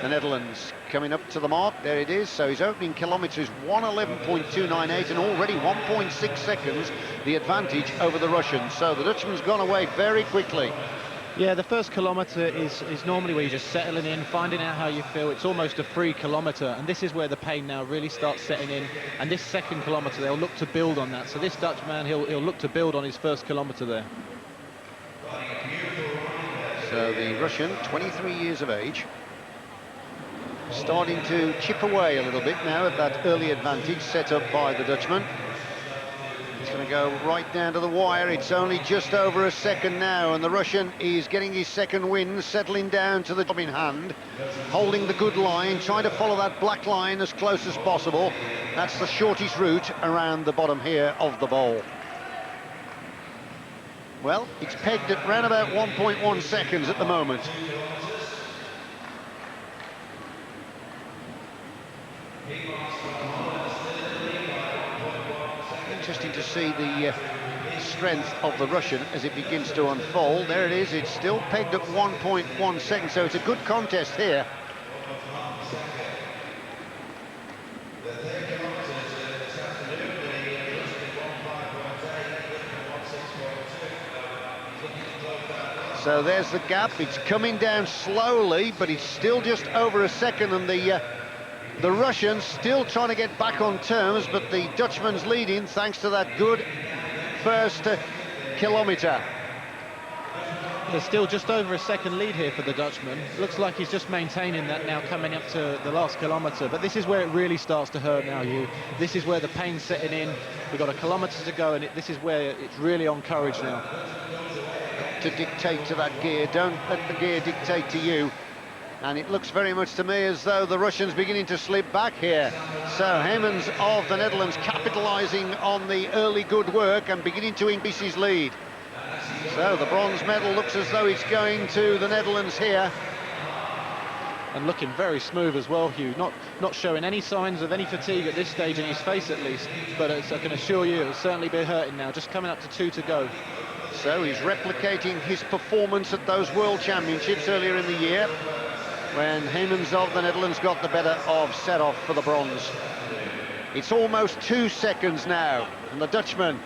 the Netherlands. Coming up to the mark, there it is. So his opening kilometre is 1:11.298, and already 1.6 seconds the advantage over the Russians. So the Dutchman's gone away very quickly. Yeah, the first kilometre is normally where you're just settling in, finding out how you feel. It's almost a free kilometre, and this is where the pain now really starts setting in. And this second kilometre, they'll look to build on that. So this Dutchman, he'll look to build on his first kilometre there. So the Russian, 23 years of age, starting to chip away a little bit now at that early advantage set up by the Dutchman. He's going to go right down to the wire. It's only just over a second now, and the Russian is getting his second win, settling down to the job in hand, holding the good line, trying to follow that black line as close as possible. That's the shortest route around the bottom here of the bowl. Well, it's pegged at around about 1.1 seconds at the moment. Interesting to see the strength of the Russian as it begins to unfold. There it is, it's still pegged at 1.1 seconds, so it's a good contest here. So there's the gap. It's coming down slowly, but it's still just over a second, and the Russians still trying to get back on terms, but the Dutchman's leading thanks to that good first kilometre. There's still just over a second lead here for the Dutchman. Looks like he's just maintaining that now coming up to the last kilometre, but this is where it really starts to hurt now, Hugh. This is where the pain's setting in. We've got a kilometre to go, and this is where it's really on courage now. To dictate to that gear, don't let the gear dictate to you. And it looks very much to me as though the Russians beginning to slip back here. So Heymans of the Netherlands capitalising on the early good work and beginning to increase his lead. So the bronze medal looks as though it's going to the Netherlands here. And looking very smooth as well, Hugh. Not showing any signs of any fatigue at this stage in his face at least. But I can assure you it'll certainly be hurting now, just coming up to 2 to go. So he's replicating his performance at those World Championships earlier in the year, when Heymans of the Netherlands got the better of Serov for the bronze. It's almost 2 seconds now, and the Dutchman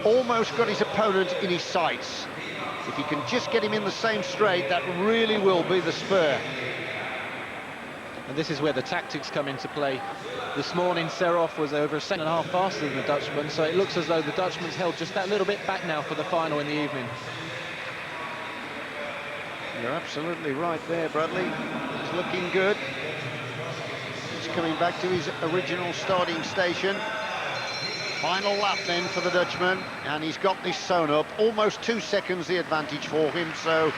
almost got his opponent in his sights. If he can just get him in the same straight, that really will be the spur. And this is where the tactics come into play. This morning, Serov was over a second and a half faster than the Dutchman, so it looks as though the Dutchman's held just that little bit back now for the final in the evening. You're absolutely right there, Bradley. It's looking good. He's coming back to his original starting station. Final lap then for the Dutchman, and he's got this sewn up. Almost 2 seconds the advantage for him, so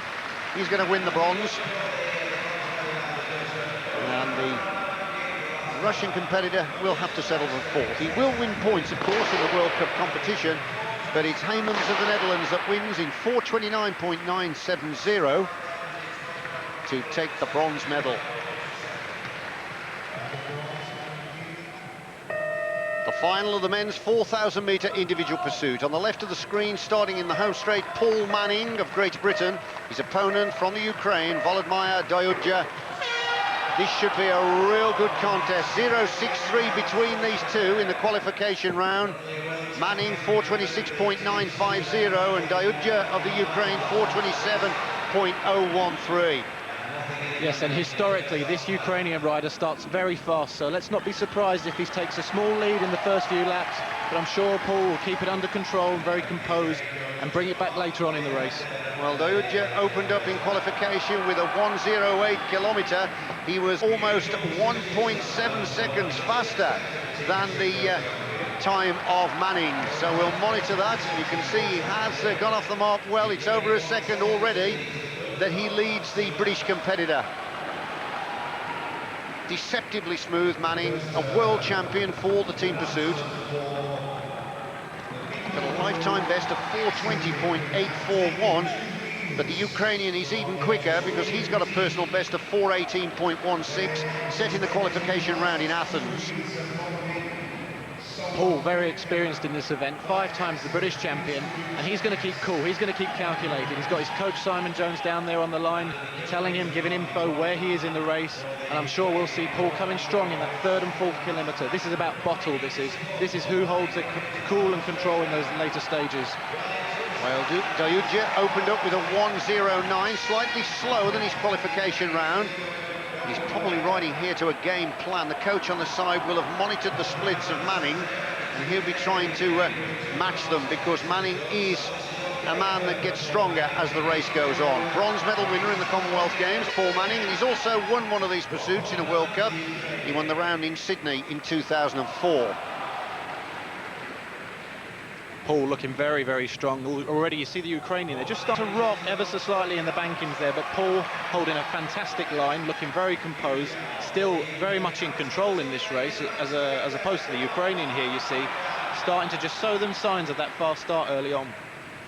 he's going to win the bronze. And the Russian competitor will have to settle for 4th. He will win points, of course, in the World Cup competition, but it's Heymans of the Netherlands that wins in 4:29.970 to take the bronze medal. The final of the men's 4,000-metre individual pursuit. On the left of the screen, starting in the home straight, Paul Manning of Great Britain. His opponent from the Ukraine, Volodymyr Doyudja. This should be a real good contest. 0.63 between these two in the qualification round. Manning 4:26.950 and Dayudja of the Ukraine 4:27.013. Yes, and historically, this Ukrainian rider starts very fast, so let's not be surprised if he takes a small lead in the first few laps, but I'm sure Paul will keep it under control, very composed, and bring it back later on in the race. Well, Dayudja opened up in qualification with a 1:08 kilometre. He was almost 1.7 seconds faster than the time of Manning, so we'll monitor that. You can see he has gone off the mark well. It's over a second already that he leads the British competitor. Deceptively smooth, Manning, a world champion for the team pursuit. Got a lifetime best of 4:20.841, but the Ukrainian is even quicker because he's got a personal best of 4:18.16, set in the qualification round in Athens. Paul, very experienced in this event, 5 times the British champion, and he's going to keep cool, he's going to keep calculating. He's got his coach Simon Jones down there on the line, telling him, giving info where he is in the race, and I'm sure we'll see Paul coming strong in that 3rd and 4th kilometre. This is about bottle, this is who holds it cool and control in those later stages. Well, Dayudja opened up with a 1:09, slightly slower than his qualification round. He's probably riding here to a game plan. The coach on the side will have monitored the splits of Manning, and he'll be trying to match them, because Manning is a man that gets stronger as the race goes on. Bronze medal winner in the Commonwealth Games, Paul Manning, and he's also won one of these pursuits in a World Cup. He won the round in Sydney in 2004. Paul looking very, very strong. Already you see the Ukrainian, they just start to rock ever so slightly in the bankings there, but Paul holding a fantastic line, looking very composed, still very much in control in this race, as opposed to the Ukrainian here, you see, starting to just show them signs of that fast start early on.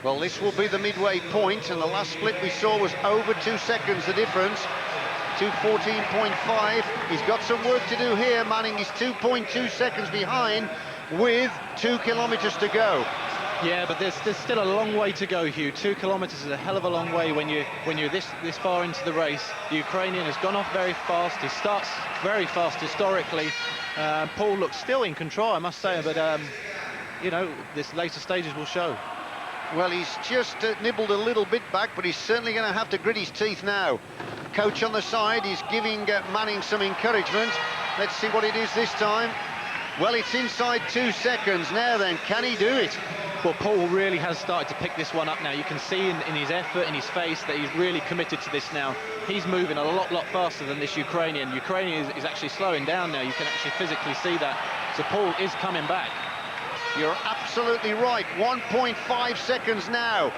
Well, this will be the midway point, and the last split we saw was over 2 seconds, the difference. 2:14.5. He's got some work to do here. Manning is 2.2 seconds behind with 2 kilometres to go. Yeah, but there's still a long way to go, Hugh. 2 kilometres is a hell of a long way when you're this far into the race. The Ukrainian has gone off very fast. He starts very fast historically. Paul looks still in control, I must say, but you know, this later stages will show. Well, he's just nibbled a little bit back, but he's certainly going to have to grit his teeth now. Coach on the side is giving Manning some encouragement. Let's see what it is this time. Well, it's inside 2 seconds. Now then, can he do it? Well, Paul really has started to pick this one up now. You can see in his effort, in his face, that he's really committed to this now. He's moving a lot faster than this Ukrainian. Ukrainian is actually slowing down now. You can actually physically see that. So Paul is coming back. You're absolutely right. 1.5 seconds now.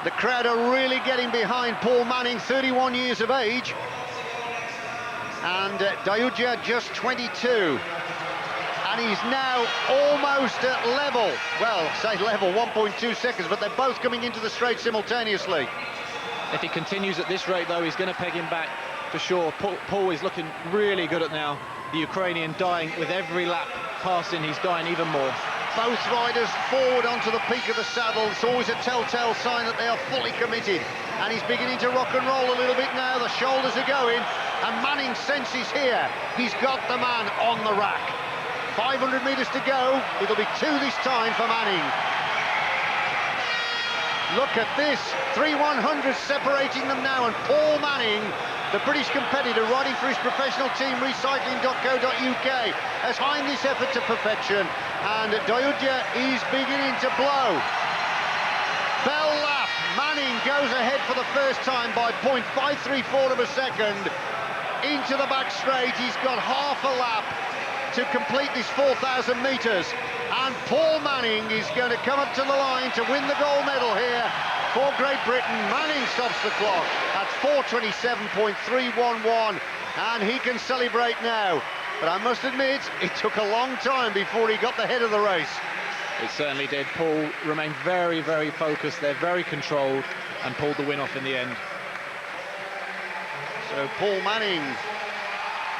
The crowd are really getting behind Paul Manning, 31 years of age. And Dayudja just 22. And he's now almost at level. Well, say level, 1.2 seconds, but they're both coming into the straight simultaneously. If he continues at this rate, though, he's going to peg him back for sure. Paul is looking really good at now. The Ukrainian dying with every lap passing, he's dying even more. Both riders forward onto the peak of the saddle. It's always a telltale sign that they are fully committed. And he's beginning to rock and roll a little bit now. The shoulders are going, and Manning senses here he's got the man on the rack. 500 metres to go. It'll be 2 this time for Manning. Look at this, 3/100 separating them now, and Paul Manning, the British competitor riding for his professional team recycling.co.uk, has timed this effort to perfection, and Dayudja is beginning to blow. Bell lap, Manning goes ahead for the first time by 0.534 of a second into the back straight. He's got half a lap to complete this 4,000 metres, and Paul Manning is going to come up to the line to win the gold medal here for Great Britain. Manning stops the clock at 4:27.311, and he can celebrate now. But I must admit, it took a long time before he got the head of the race. It certainly did. Paul remained very, very focused. They're very controlled and pulled the win off in the end. So Paul Manning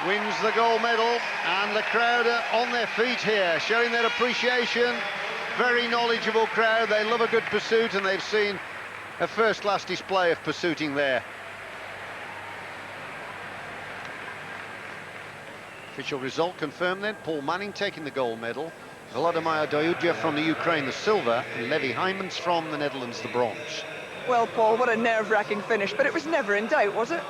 wins the gold medal, and the crowd are on their feet here, showing their appreciation. Very knowledgeable crowd. They love a good pursuit, and they've seen a first-class display of pursuiting there. Official result confirmed then. Paul Manning taking the gold medal. Vladimir Doudja from the Ukraine, the silver, and Levi Heymans from the Netherlands, the bronze. Well, Paul, what a nerve-wracking finish, but it was never in doubt, was it?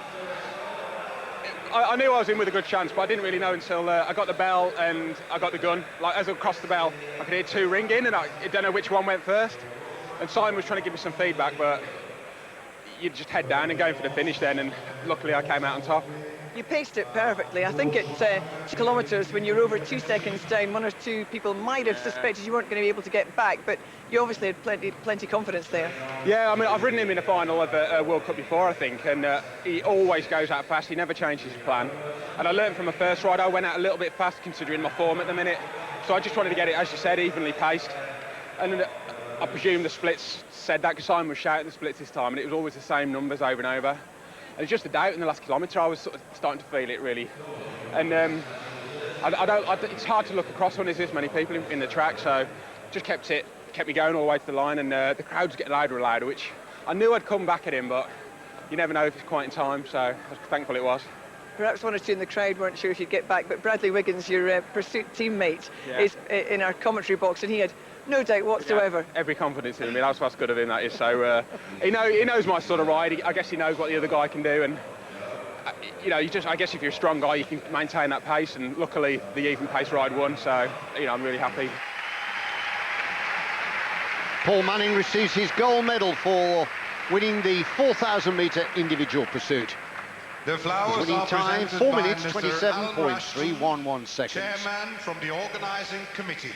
I knew I was in with a good chance, but I didn't really know until I got the bell and I got the gun. Like, as I crossed the bell, I could hear two ringing, and I don't know which one went first. And Simon was trying to give me some feedback, but you just head down and go for the finish then, and luckily I came out on top. You paced it perfectly. I think at 2 kilometres, when you're over 2 seconds down, one or two people might have suspected you weren't going to be able to get back, but you obviously had plenty confidence there. Yeah, I mean, I've ridden him in a final of a World Cup before, I think, and he always goes out fast. He never changes his plan. And I learned from my first ride, I went out a little bit fast considering my form at the minute. So I just wanted to get it, as you said, evenly paced. And I presume the splits said that, because Simon was shouting the splits this time, and it was always the same numbers over and over. And it's just a doubt in the last kilometre. I was sort of starting to feel it, really. And it's hard to look across when there's this many people in the track, so just kept me going all the way to the line, and the crowd's getting louder and louder, which I knew I'd come back at him, but you never know if it's quite in time, so I was thankful it was. Perhaps one or two in the crowd weren't sure if you'd get back, but Bradley Wiggins, your pursuit teammate, is in our commentary box, and he had no doubt whatsoever. Yeah, every confidence in him. That's what's good of him, that is. So he knows my sort of ride. I guess he knows what the other guy can do, and you know, I guess if you're a strong guy, you can maintain that pace. And luckily, the even pace ride won. So I'm really happy. Paul Manning receives his gold medal for winning the 4,000-metre individual pursuit. The flowers winning are time, presented 4 by minutes, Mr. 27.311 seconds. Chairman from the organising committee.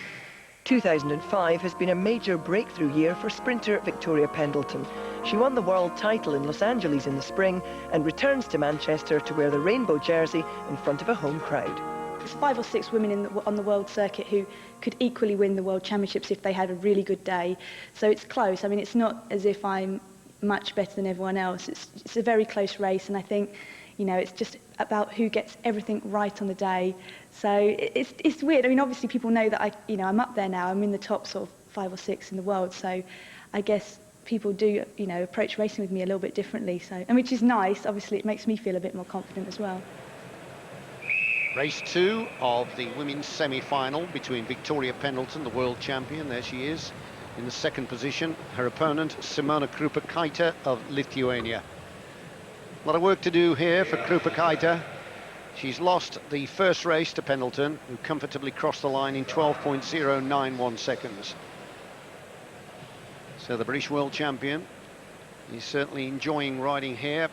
2005 has been a major breakthrough year for sprinter Victoria Pendleton. She won the world title in Los Angeles in the spring and returns to Manchester to wear the rainbow jersey in front of a home crowd. There's 5 or 6 women on the world circuit who could equally win the world championships if they had a really good day. So it's close. I mean, it's not as if I'm much better than everyone else. It's a very close race, and I think, it's just about who gets everything right on the day. So it's weird. I mean, obviously people know that I'm up there now. I'm in the top sort of 5 or 6 in the world. So I guess people do, approach racing with me a little bit differently. So, and which is nice. Obviously, it makes me feel a bit more confident as well. Race 2 of the women's semi-final between Victoria Pendleton, the world champion, there she is, in the second position. Her opponent, Simona Krupa-Kaita of Lithuania. A lot of work to do here for Krupa-Kaita. She's lost the first race to Pendleton, who comfortably crossed the line in 12.091 seconds. So the British world champion is certainly enjoying riding here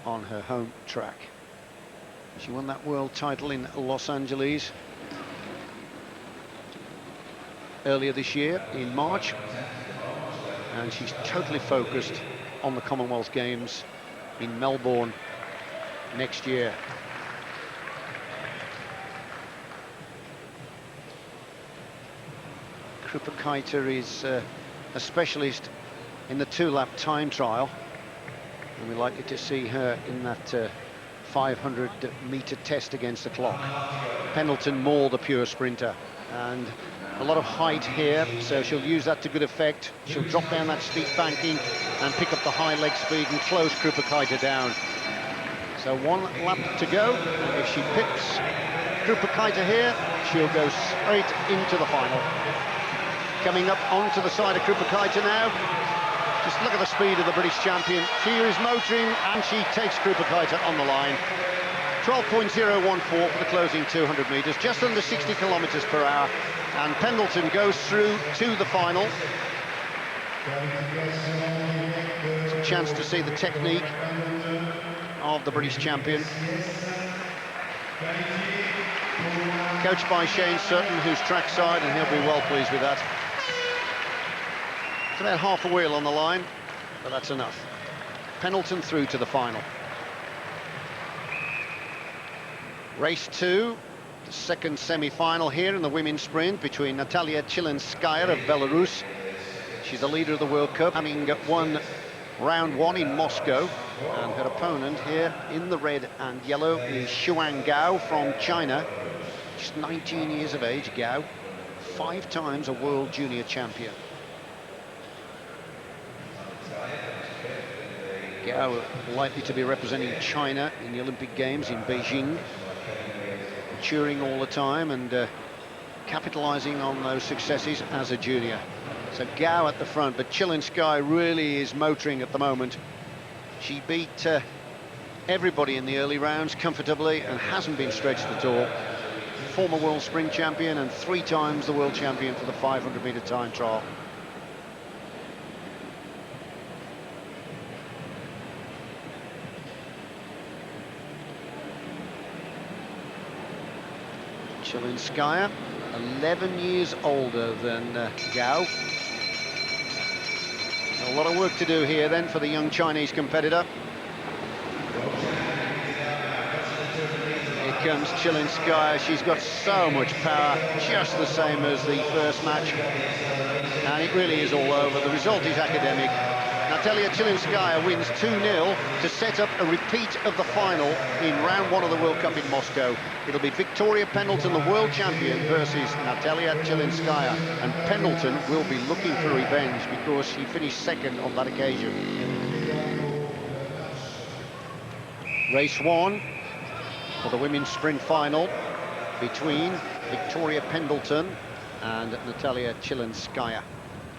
on her home track. She won that world title in Los Angeles earlier this year in March, and she's totally focused on the Commonwealth Games in Melbourne next year. Krupa-Kaita is a specialist in the 2-lap time trial, and we're likely to see her in that 500-metre test against the clock. Pendleton more the pure sprinter, and a lot of height here, so she'll use that to good effect. She'll drop down that steep banking and pick up the high leg speed and close Krupa-Kaita down. So 1 lap to go. If she picks Krupa-Kaita here, she'll go straight into the final. Coming up onto the side of Krupa-Kaita now. Just look at the speed of the British champion. She is motoring, and she takes Krupa-Kaita on the line. 12.014 for the closing 200 metres, just under 60 kilometres per hour. And Pendleton goes through to the final. It's a chance to see the technique of the British champion. Coached by Shane Sutton, who's trackside, and he'll be well pleased with that. It's about half a wheel on the line, but that's enough. Pendleton through to the final. Race 2, the second semi-final here in the women's sprint between Natalia Chilenskaya of Belarus. She's the leader of the World Cup, having won round 1 in Moscow. And her opponent here in the red and yellow is Xuan Gao from China. She's 19 years of age, Gao, 5 times a world junior champion. Gao likely to be representing China in the Olympic Games in Beijing. maturing all the time and capitalising on those successes as a junior. So Gao at the front, but Chilinskaya really is motoring at the moment. She beat everybody in the early rounds comfortably and hasn't been stretched at all. Former world sprint champion and 3 times the world champion for the 500-metre time trial. Chilinskaya, 11 years older than Gao. A lot of work to do here then for the young Chinese competitor. Here comes Chilinskaya. She's got so much power, just the same as the first match. And it really is all over. The result is academic. Natalia Chilinskaya wins 2-0 to set up a repeat of the final in round 1 of the World Cup in Moscow. It'll be Victoria Pendleton, the world champion, versus Natalia Chilinskaya. And Pendleton will be looking for revenge because she finished second on that occasion. Race 1 for the women's sprint final between Victoria Pendleton and Natalia Chilinskaya.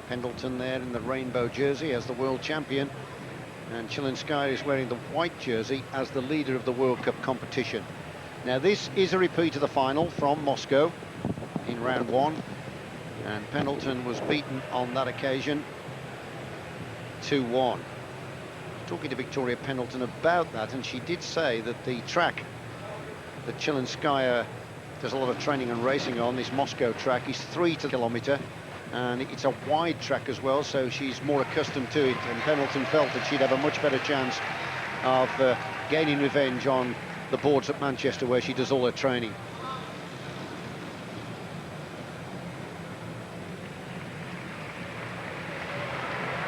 Pendleton there in the rainbow jersey as the world champion, and Chilinskaya is wearing the white jersey as the leader of the World Cup competition. Now this is a repeat of the final from Moscow in round 1, and Pendleton was beaten on that occasion 2-1. Talking to Victoria Pendleton about that, and she did say that the track that Chilinskaya does a lot of training and racing on, this Moscow track, is 3 kilometre, and it's a wide track as well, so she's more accustomed to it, and Pendleton felt that she'd have a much better chance of gaining revenge on the boards at Manchester, where she does all her training.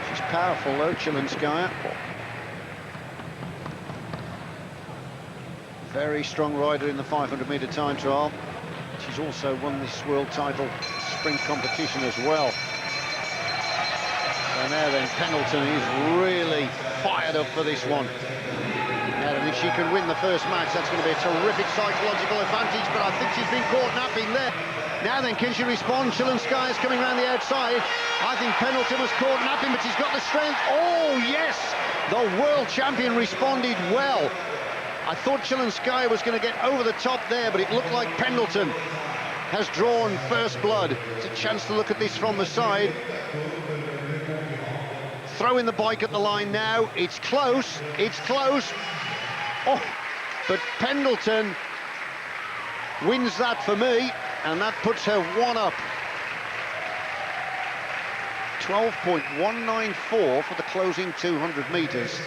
She's powerful though, Chilinskaya. Very strong rider in the 500-metre time trial. She's also won this world title sprint competition as well. So now then, Pendleton is really fired up for this one. And if she can win the first match, that's going to be a terrific psychological advantage, but I think she's been caught napping there. Now then, can she respond? Chilinskaya is coming around the outside. I think Pendleton was caught napping, but she's got the strength. Oh, yes! The world champion responded well. I thought Chilinskaya was going to get over the top there, but it looked like Pendleton has drawn first blood. It's a chance to look at this from the side. Throwing the bike at the line now. It's close. It's close. Oh, but Pendleton wins that for me, and that puts her 1 up. 12.194 for the closing 200 metres.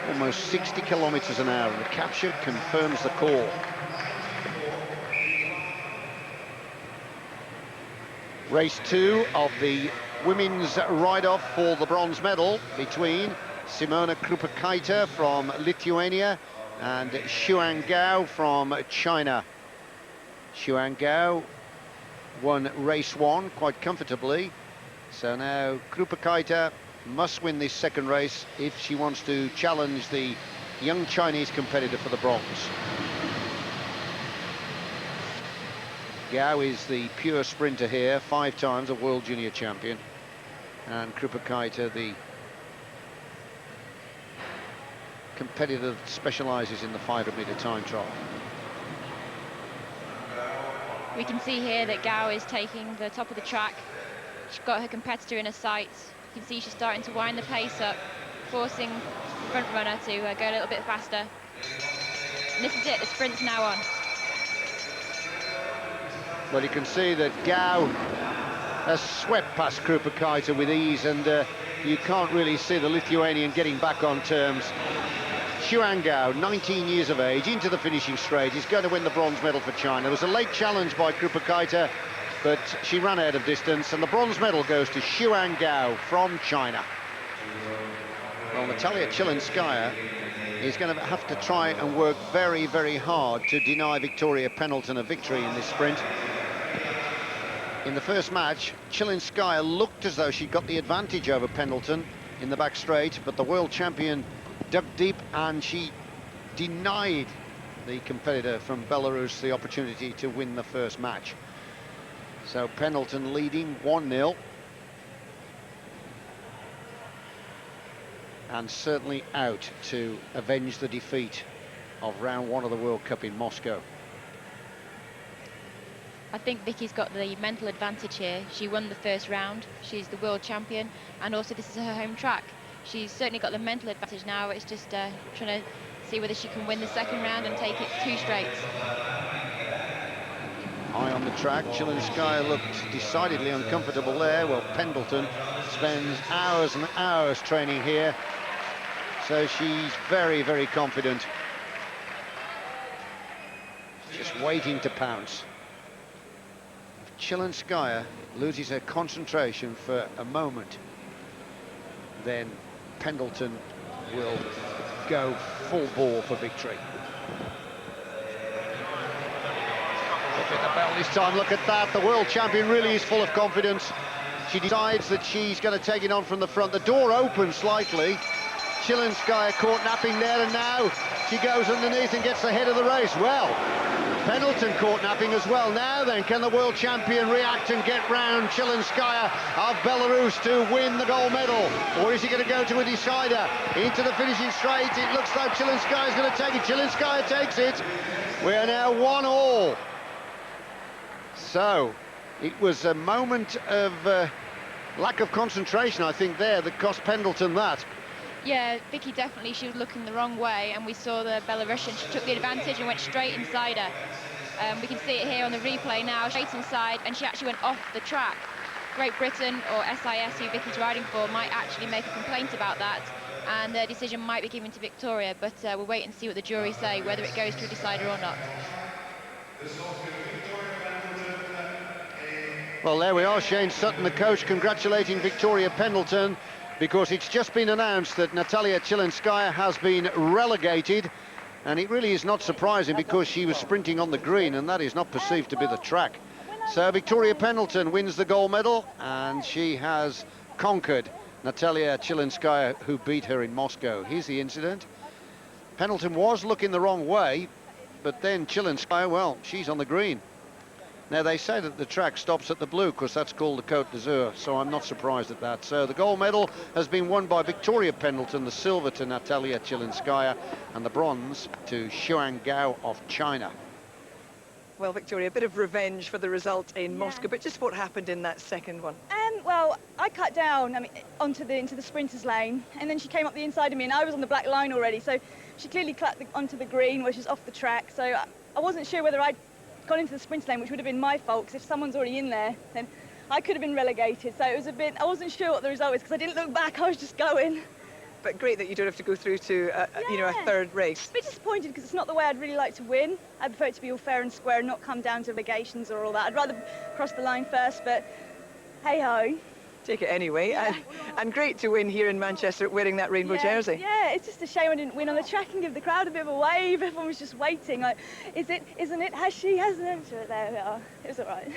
Almost 60 kilometres an hour, and the capture confirms the call. Race 2 of the women's ride-off for the bronze medal between Simona Krupakaita from Lithuania and Xuan Gao from China. Xuan Gao won race 1 quite comfortably, so now Krupakaita must win this second race if she wants to challenge the young Chinese competitor for the bronze. Gao is the pure sprinter here, 5 times a world junior champion, and Krupakaita the competitor that specialises in the 500-metre time trial. We can see here that Gao is taking the top of the track. She's got her competitor in her sights. You can see she's starting to wind the pace up, forcing the front runner to go a little bit faster. And this is it, the sprint's now on. Well, you can see that Gao has swept past Krupakaita with ease, and you can't really see the Lithuanian getting back on terms. Xuan Gao, 19 years of age, into the finishing straight, is going to win the bronze medal for China. There was a late challenge by Krupakaita, but she ran out of distance, and the bronze medal goes to Xuan Gao from China. Well, Natalia Chilinskaya is going to have to try and work very, very hard to deny Victoria Pendleton a victory in this sprint. In the first match, Chilinskaya looked as though she got the advantage over Pendleton in the back straight, but the world champion dug deep and she denied the competitor from Belarus the opportunity to win the first match. So Pendleton leading 1-0. And certainly out to avenge the defeat of round 1 of the World Cup in Moscow. I think Vicky's got the mental advantage here. She won the first round, she's the world champion, and also this is her home track. She's certainly got the mental advantage now. It's just trying to see whether she can win the second round and take it 2 straights. High on the track, Chilinskaya looked decidedly uncomfortable there. Well, Pendleton spends hours and hours training here, so she's very, very confident. Just waiting to pounce. If Chilinskaya loses her concentration for a moment, then Pendleton will go full bore for victory. Look at the bell this time, look at that. The world champion really is full of confidence. She decides that she's going to take it on from the front. The door opens slightly. Chilinskaya caught napping there, and now she goes underneath and gets the head of the race. Well, Pendleton caught napping as well. Now then, can the world champion react and get round Chilinskaya of Belarus to win the gold medal? Or is he going to go to a decider? Into the finishing straight, it looks like Chilinskaya is going to take it. Chilinskaya takes it. We are now 1-1. So, it was a moment of lack of concentration, I think, there that cost Pendleton that. Yeah, Vicky definitely, she was looking the wrong way, and we saw the Belarusian, she took the advantage and went straight inside her. We can see it here on the replay now, straight inside, and she actually went off the track. Great Britain, or SIS, who Vicky's riding for, might actually make a complaint about that, and the decision might be given to Victoria, but we'll wait and see what the jury say, whether it goes to a decider or not. Well, there we are, Shane Sutton, the coach, congratulating Victoria Pendleton, because it's just been announced that Natalia Chilinskaya has been relegated, and it really is not surprising because she was sprinting on the green, and that is not perceived to be the track. So Victoria Pendleton wins the gold medal, and she has conquered Natalia Chilinskaya, who beat her in Moscow. Here's the incident. Pendleton was looking the wrong way, but then Chilinskaya, well, she's on the green. Now, they say that the track stops at the blue because that's called the Côte d'Azur, so I'm not surprised at that. So the gold medal has been won by Victoria Pendleton, the silver to Natalia Chilinskaya, and the bronze to Xuan Gao of China. Well, Victoria, a bit of revenge for the result in Moscow, but just what happened in that second one? Well, I cut down, into the sprinters lane, and then she came up the inside of me, and I was on the black line already, so she clearly cut onto the green, which is off the track, so I wasn't sure whether I'd gone into the sprint lane, which would have been my fault, because if someone's already in there, then I could have been relegated. So it was a bit, I wasn't sure what the result was, because I didn't look back, I was just going. But great that you don't have to go through to, a third race. A bit disappointed, because it's not the way I'd really like to win. I'd prefer it to be all fair and square and not come down to relegations or all that. I'd rather cross the line first, but hey-ho. Take it anyway, and great to win here in Manchester wearing that rainbow jersey. Yeah, it's just a shame I didn't win on the track and give the crowd a bit of a wave. Everyone was just waiting, like, is it, isn't it, has she, hasn't it? There we are, it was all right.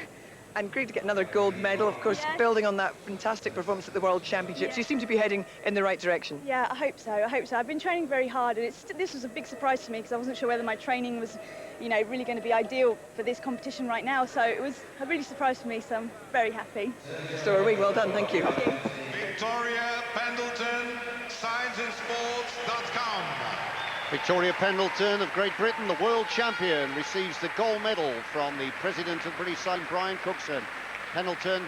And great to get another gold medal, of course, building on that fantastic performance at the World Championships. You seem to be heading in the right direction. Yeah, I hope so, I've been training very hard, and this was a big surprise to me, because I wasn't sure whether my training was, really going to be ideal for this competition right now, so it was a really surprise for me, so I'm very happy. So are we. Well done, thank you. Thank you. Victoria Pendleton, scienceandsports.com. Victoria Pendleton of Great Britain, the world champion, receives the gold medal from the president of British Cycling, Brian Cookson. Pendleton,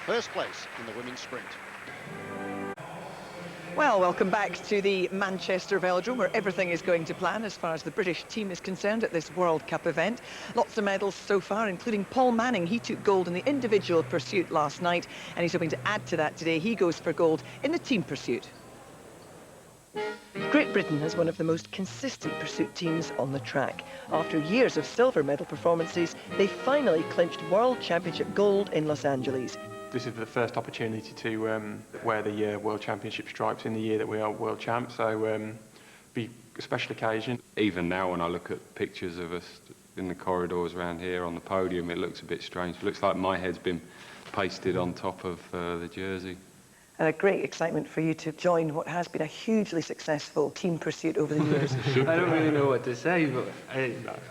first place in the women's sprint. Well, welcome back to the Manchester Velodrome, where everything is going to plan as far as the British team is concerned at this World Cup event. Lots of medals so far, including Paul Manning. He took gold in the individual pursuit last night, and he's hoping to add to that today. He goes for gold in the team pursuit. Great Britain has one of the most consistent pursuit teams on the track. After years of silver medal performances, they finally clinched World Championship gold in Los Angeles. This is the first opportunity to wear the World Championship stripes in the year that we are World Champs, so be a special occasion. Even now when I look at pictures of us in the corridors around here on the podium, it looks a bit strange. It looks like my head's been pasted on top of the jersey. and a great excitement for you to join what has been a hugely successful team pursuit over the years. I don't really know what to say, but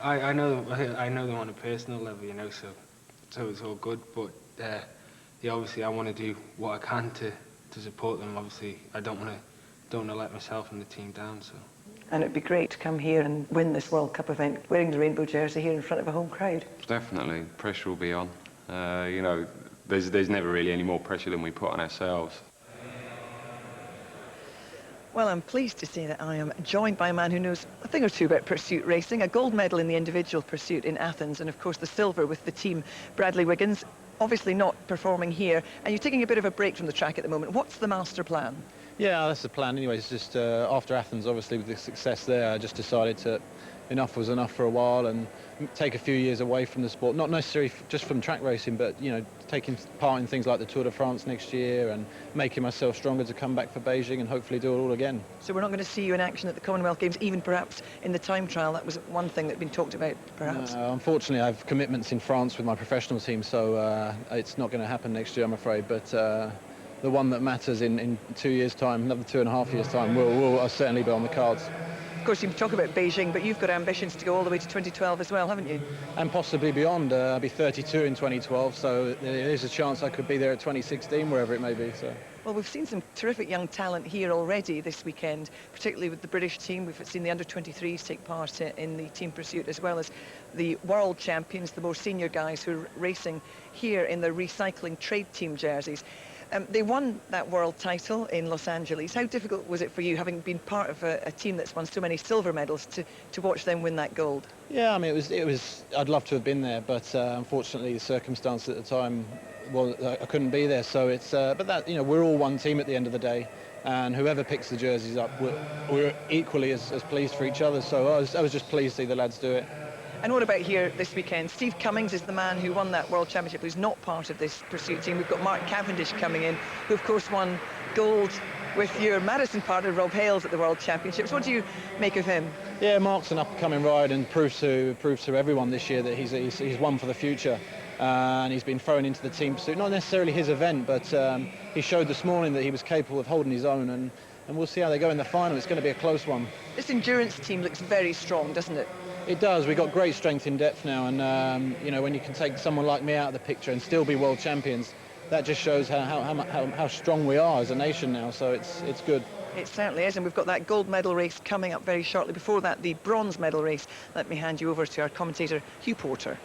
I know them on a personal level, you know, so it's all good. But yeah, obviously I want to do what I can to support them. Obviously, I don't want to let myself and the team down. So. And it'd be great to come here and win this World Cup event wearing the rainbow jersey here in front of a home crowd. Definitely, pressure will be on. You know, there's never really any more pressure than we put on ourselves. Well, I'm pleased to say that I am joined by a man who knows a thing or two about pursuit racing, a gold medal in the individual pursuit in Athens, and of course the silver with the team, Bradley Wiggins, obviously not performing here, and you're taking a bit of a break from the track at the moment. What's the master plan? Yeah, that's the plan anyway. It's just after Athens, obviously with the success there, I just decided to enough was enough for a while and take a few years away from the sport, not necessarily just from track racing, but you know, taking part in things like the Tour de France next year and making myself stronger to come back for Beijing and hopefully do it all again. So we're not going to see you in action at the Commonwealth Games, even perhaps in the time trial. That was one thing that had been talked about, perhaps. No, unfortunately, I have commitments in France with my professional team, so it's not going to happen next year, I'm afraid. But the one that matters in 2 years' time, another 2.5 years' time, will certainly be on the cards. Of course, you talk about Beijing, but you've got ambitions to go all the way to 2012 as well, haven't you? And possibly beyond. I'll be 32 in 2012, so there is a chance I could be there at 2016, wherever it may be. So. Well, we've seen some terrific young talent here already this weekend, particularly with the British team. We've seen the under-23s take part in the team pursuit, as well as the world champions, the more senior guys who are racing here in the recycling trade team jerseys. They won that world title in Los Angeles. How difficult was it for you, having been part of a team that's won so many silver medals, to watch them win that gold? Yeah, I mean, it was. I'd love to have been there, but unfortunately, the circumstance at the time, well, I couldn't be there. So it's. But that, you know, we're all one team at the end of the day, and whoever picks the jerseys up, we're equally as pleased for each other. So I was just pleased to see the lads do it. And what about here this weekend? Steve Cummings is the man who won that World Championship, who's not part of this pursuit team. We've got Mark Cavendish coming in, who of course won gold with your Madison partner, Rob Hales, at the World Championships. What do you make of him? Yeah, Mark's an up-and-coming rider and proves to everyone this year that he's one for the future. And he's been thrown into the team pursuit. Not necessarily his event, but he showed this morning that he was capable of holding his own, and we'll see how they go in the final. It's going to be a close one. This endurance team looks very strong, doesn't it? It does. We've got great strength in depth now, and you know, when you can take someone like me out of the picture and still be world champions, that just shows how strong we are as a nation now. So it's good. It certainly is, and we've got that gold medal race coming up very shortly. Before that, the bronze medal race. Let me hand you over to our commentator, Hugh Porter.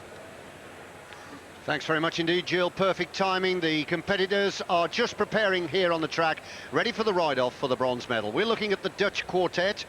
Thanks very much indeed, Jill. Perfect timing. The competitors are just preparing here on the track, ready for the ride-off for the bronze medal. We're looking at the Dutch quartet,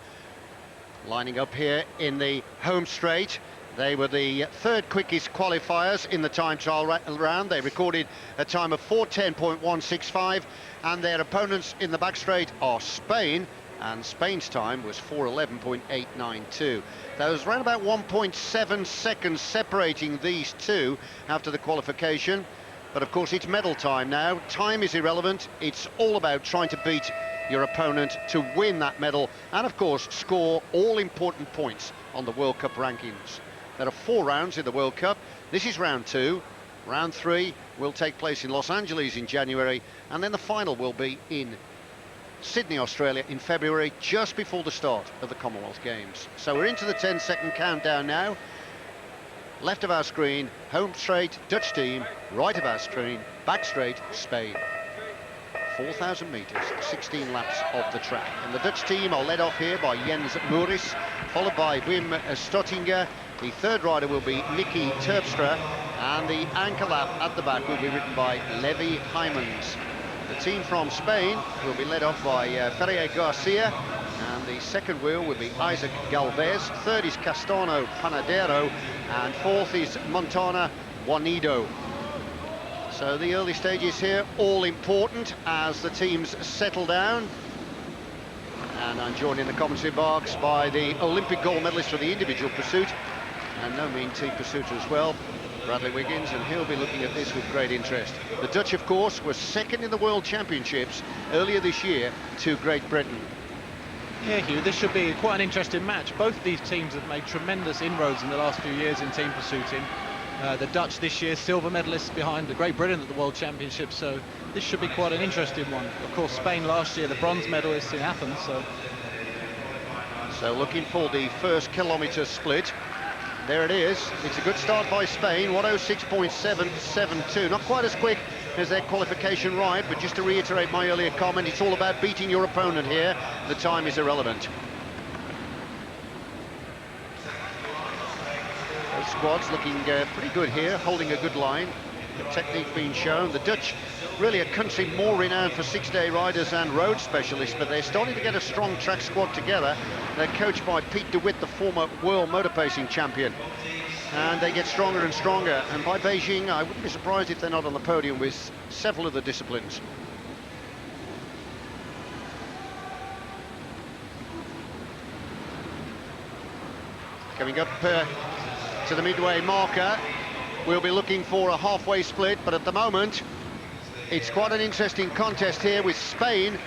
lining up here in the home straight. They were the third quickest qualifiers in the time trial round. They recorded a time of 4:10.165, and their opponents in the back straight are Spain, and Spain's time was 4:11.892. There was around about 1.7 seconds separating these two after the qualification, but of course it's medal time now. Time is irrelevant. It's all about trying to beat your opponent to win that medal, and of course score all important points on the World Cup rankings. There are 4 rounds in the World Cup. This is round 2. Round 3 will take place in Los Angeles in January, and then the final will be in Sydney, Australia in February, just before the start of the Commonwealth Games. So we're into the 10-second countdown now. Left of our screen, home straight, Dutch team. Right of our screen, back straight, Spain. 4,000 metres, 16 laps of the track. And the Dutch team are led off here by Jens Muris, followed by Wim Stottinger. The third rider will be Nicky Terpstra, and the anchor lap at the back will be ridden by Levi Heimans. The team from Spain will be led off by Ferrer Garcia, and the second wheel will be Isaac Galvez. Third is Castano Panadero, and fourth is Montana Juanido. So the early stages here, all important as the teams settle down. And I'm joined in the commentary box by the Olympic gold medalist for the individual pursuit, and no mean team pursuiter as well, Bradley Wiggins, and he'll be looking at this with great interest. The Dutch, of course, were second in the World Championships earlier this year to Great Britain. Yeah, Hugh, this should be quite an interesting match. Both of these teams have made tremendous inroads in the last few years in team pursuiting. The Dutch this year, silver medalists behind the Great Britain at the World Championships, so this should be quite an interesting one. Of course, Spain last year, the bronze medalists in Athens, So looking for the first kilometre split. There it is. It's a good start by Spain, 106.772. Not quite as quick as their qualification ride, but just to reiterate my earlier comment, it's all about beating your opponent here. The time is irrelevant. Those squads looking pretty good here, holding a good line. Good technique being shown. The Dutch, really a country more renowned for six-day riders and road specialists, but they're starting to get a strong track squad together. They're coached by Pete de Wit, the former world motor pacing champion. And they get stronger and stronger. And by Beijing, I wouldn't be surprised if they're not on the podium with several of the disciplines. Coming up to the midway marker, we'll be looking for a halfway split, but at the moment, it's quite an interesting contest here with Spain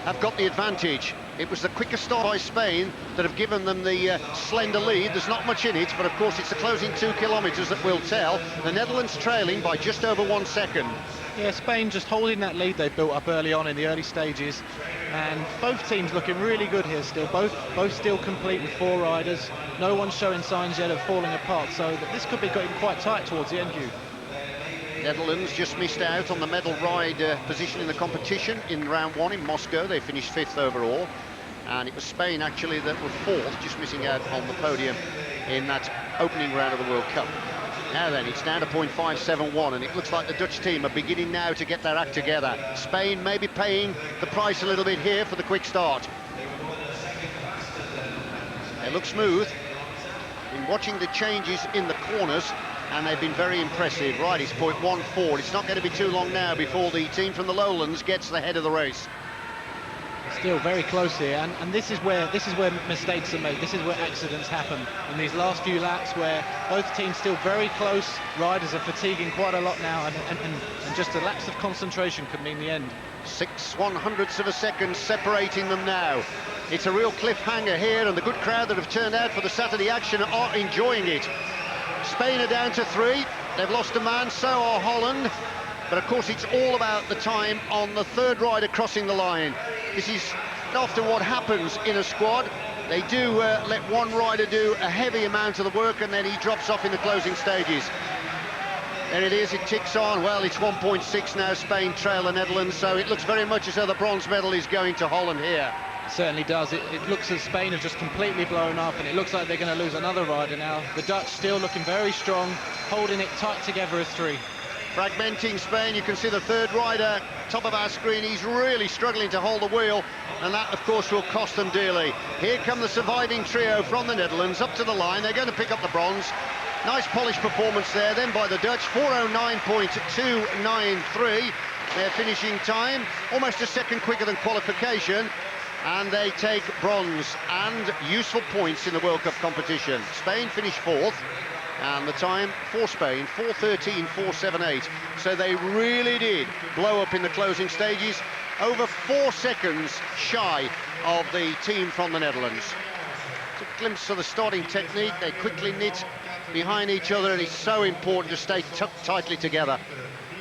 have got the advantage. It was the quicker start by Spain that have given them the slender lead. There's not much in it, but of course it's the closing 2 kilometres that will tell. The Netherlands trailing by just over 1 second. Yeah, Spain just holding that lead they built up early on in the early stages, and both teams looking really good here still. Both still complete with 4 riders. No one's showing signs yet of falling apart, so that this could be getting quite tight towards the end, Hugh. Netherlands just missed out on the medal ride position in the competition in round 1 in Moscow. They finished 5th overall, and it was Spain actually that were 4th, just missing out on the podium in that opening round of the World Cup. Now then, it's down to 0.571, and it looks like the Dutch team are beginning now to get their act together. Spain may be paying the price a little bit here for the quick start. They look smooth. In watching the changes in the corners, and they've been very impressive. Right, it's 0.14. It's not going to be too long now before the team from the lowlands gets the head of the race. Still very close here, and this is where mistakes are made. This is where accidents happen in these last few laps, where both teams still very close. Riders are fatiguing quite a lot now, and just a lapse of concentration could mean the end. 6/100ths of a second separating them now. It's a real cliffhanger here, and the good crowd that have turned out for the Saturday action are enjoying it. Spain are down to 3. They've lost a man, so are Holland. But of course, it's all about the time on the third rider crossing the line. This is often what happens in a squad. They do let one rider do a heavy amount of the work, and then he drops off in the closing stages. There it is, it ticks on. Well, it's 1.6 now. Spain trail the Netherlands, so it looks very much as though the bronze medal is going to Holland here. It certainly does. It looks as Spain have just completely blown up, and it looks like they're going to lose another rider now. The Dutch still looking very strong, holding it tight together as 3. Fragmenting Spain, you can see the third rider, top of our screen. He's really struggling to hold the wheel, and that, of course, will cost them dearly. Here come the surviving trio from the Netherlands, up to the line. They're going to pick up the bronze. Nice polished performance there, then by the Dutch, 4:09.293. Their finishing time, almost a second quicker than qualification, and they take bronze and useful points in the World Cup competition. Spain finished 4th. And the time for Spain, 4:13.478. So they really did blow up in the closing stages, over 4 seconds shy of the team from the Netherlands. Took a glimpse of the starting technique. They quickly knit behind each other, and it's so important to stay tucked tightly together.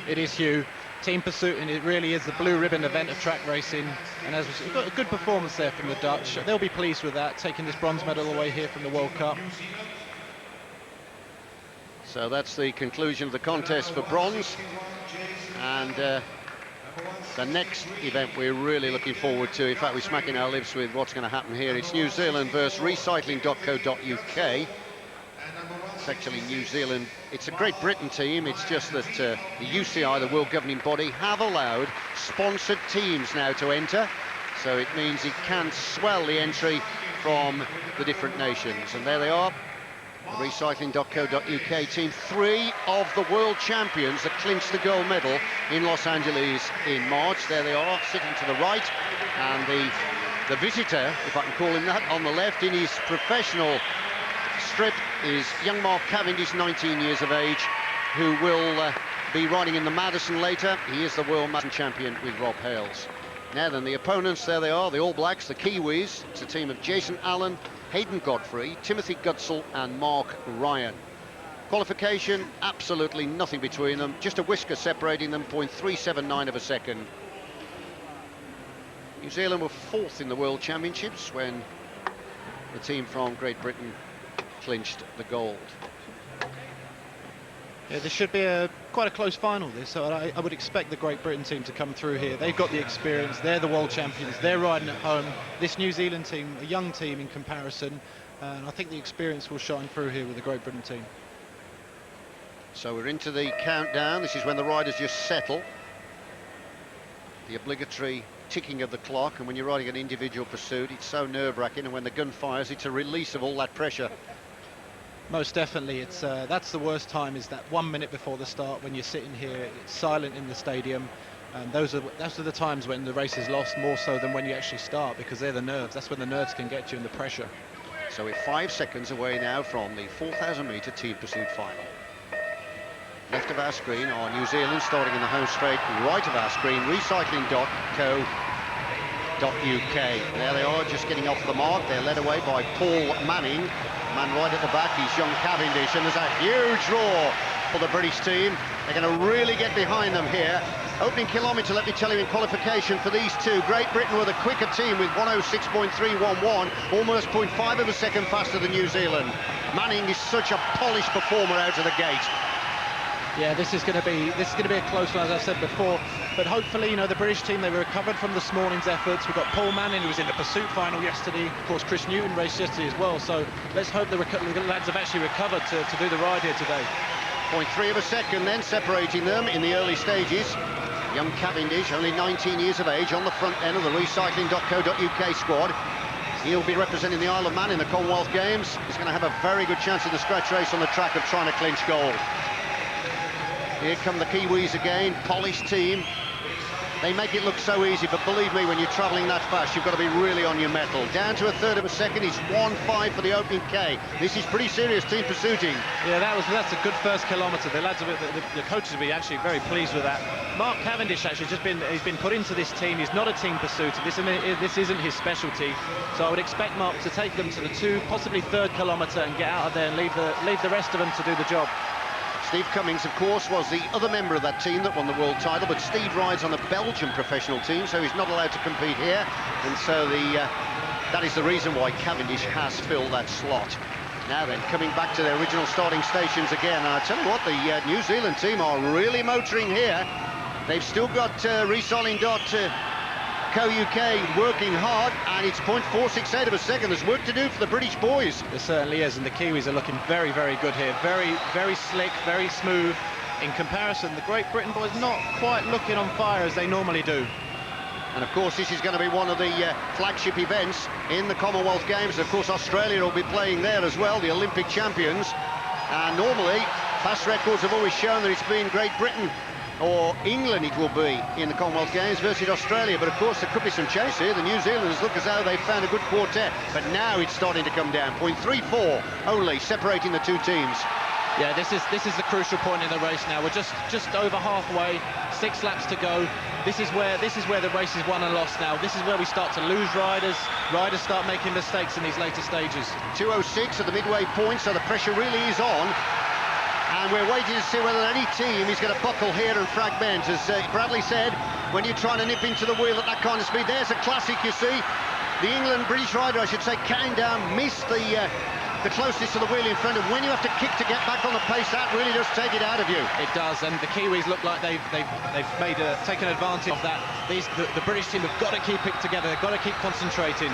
It is, Hugh. Team pursuit, and it really is the blue ribbon event of track racing. And as we've got a good performance there from the Dutch. They'll be pleased with that, taking this bronze medal away here from the World Cup. So that's the conclusion of the contest for bronze. And the next event we're really looking forward to, in fact we're smacking our lips with what's going to happen here. It's New Zealand versus recycling.co.uk. It's actually New Zealand. It's a Great Britain team. It's just that the UCI, the world governing body, have allowed sponsored teams now to enter. So it means it can swell the entry from the different nations. And there they are. The recycling.co.uk team, 3 of the world champions that clinched the gold medal in Los Angeles in March. There they are, sitting to the right, and the visitor, if I can call him that, on the left in his professional strip is young Mark Cavendish, 19 years of age, who will be riding in the Madison later. He is the world Madison champion with Rob Hales. Now then, the opponents, there they are, the All Blacks, the Kiwis. It's a team of Jason Allen, Hayden Godfrey, Timothy Gutzel and Mark Ryan. Qualification, absolutely nothing between them, just a whisker separating them, 0.379 of a second. New Zealand were 4th in the World Championships when the team from Great Britain clinched the gold. Yeah, this should be quite a close final, this, so I would expect the Great Britain team to come through here. They've got the experience, they're the world champions, they're riding at home. This New Zealand team, a young team in comparison, and I think the experience will shine through here with the Great Britain team. So we're into the countdown. This is when the riders just settle. The obligatory ticking of the clock, and when you're riding an individual pursuit, it's so nerve-wracking, and when the gun fires, it's a release of all that pressure. Most definitely, it's that's the worst time, is that 1 minute before the start when you're sitting here, it's silent in the stadium, and those are the times when the race is lost more so than when you actually start, because they're the nerves. That's when the nerves can get you and the pressure. So we're 5 seconds away now from the 4,000-metre team pursuit final. Left of our screen are New Zealand starting in the home straight, right of our screen recycling.co.uk. There they are, just getting off the mark. They're led away by Paul Manning. Man right at the back, he's young Cavendish, and there's a huge roar for the British team. They're going to really get behind them here. Opening kilometre, let me tell you, in qualification for these two, Great Britain were the quicker team with 106.311, almost 0.5 of a second faster than New Zealand. Manning is such a polished performer out of the gate. Yeah, this is going to be a close one, as I said before. But hopefully, you know, the British team, they were recovered from this morning's efforts. We've got Paul Manning, who was in the pursuit final yesterday. Of course, Chris Newton raced yesterday as well. So let's hope the lads have actually recovered to do the ride here today. 0.3 of a second then separating them in the early stages. Young Cavendish, only 19 years of age, on the front end of the recycling.co.uk squad. He'll be representing the Isle of Man in the Commonwealth Games. He's going to have a very good chance in the scratch race on the track of trying to clinch gold. Here come the Kiwis again, polished team. They make it look so easy, but believe me, when you're travelling that fast, you've got to be really on your mettle. Down to a third of a second, it's 1.5 for the opening K. This is pretty serious team pursuiting. Yeah, that's a good first kilometre. The lads, the coaches will be actually very pleased with that. Mark Cavendish actually he's been put into this team. He's not a team pursuiter. This isn't his specialty. So I would expect Mark to take them to the 2, possibly 3rd kilometre and get out of there and leave the rest of them to do the job. Steve Cummings, of course, was the other member of that team that won the world title, but Steve rides on a Belgian professional team, so he's not allowed to compete here, and so that is the reason why Cavendish has filled that slot. Now then, coming back to their original starting stations again, and I tell you what, the New Zealand team are really motoring here. They've still got recycling.co.uk working hard, and it's 0.468 of a second. There's work to do for the British boys. There certainly is, and the Kiwis are looking very, very good here. Very, very slick, very smooth. In comparison, the Great Britain boys not quite looking on fire as they normally do. And of course, this is going to be one of the flagship events in the Commonwealth Games. Of course, Australia will be playing there as well, the Olympic champions. And normally, past records have always shown that it's been Great Britain or England, it will be, in the Commonwealth Games versus Australia. But of course, there could be some chase here. The New Zealanders look as though they've found a good quartet, but now it's starting to come down. 0.34 only separating the two teams. Yeah, this is the crucial point in the race now. We're just over halfway, 6 laps to go. This is where the race is won and lost now. This is where we start to lose riders. Riders start making mistakes in these later stages. 2:06 at the midway point, so the pressure really is on. And we're waiting to see whether any team is going to buckle here and fragment. As Bradley said, when you're trying to nip into the wheel at that kind of speed, there's a classic, you see. The British rider, I should say, counting down, missed the closest to the wheel in front, and when you have to kick to get back on the pace, that really does take it out of you. It does, and the Kiwis look like they've taken advantage of that. The British team have got to keep it together. They've got to keep concentrating.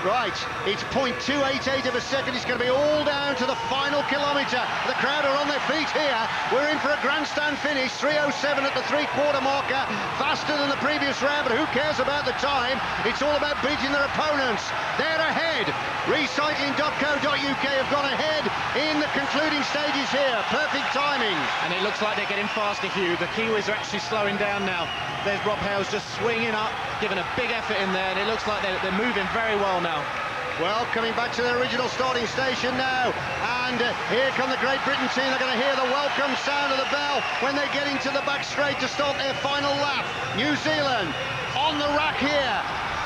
Right, it's 0.288 of a second. It's going to be all down to the final kilometre. The crowd are on their feet here. We're in for a grandstand finish. 3:07 at the 3/4 marker. Faster than the previous round, but who cares about the time? It's all about beating their opponents. They're ahead. Recycling.co.uk have gone ahead in the concluding stages here. Perfect timing. And it looks like they're getting faster, Hugh. The Kiwis are actually slowing down now. There's Rob Hales just swinging up, giving a big effort in there, and it looks like they're moving very well now. Well, coming back to their original starting station now, and here come the Great Britain team. They're going to hear the welcome sound of the bell when they get into the back straight to start their final lap. New Zealand on the rack here.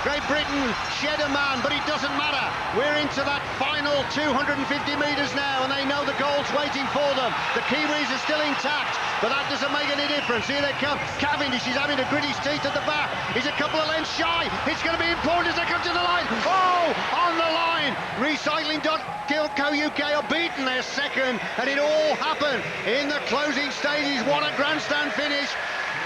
Great Britain shed a man, but it doesn't matter. We're into that final 250 metres now, and they know the goal's waiting for them. The Kiwis are still intact, but that doesn't make any difference. Here they come. Cavendish is having to grit his teeth at the back. He's a couple of lengths shy. It's going to be important as they come to the line. Oh, on the line. Recycling.co.uk are beaten their second, and it all happened in the closing stages. What a grandstand finish.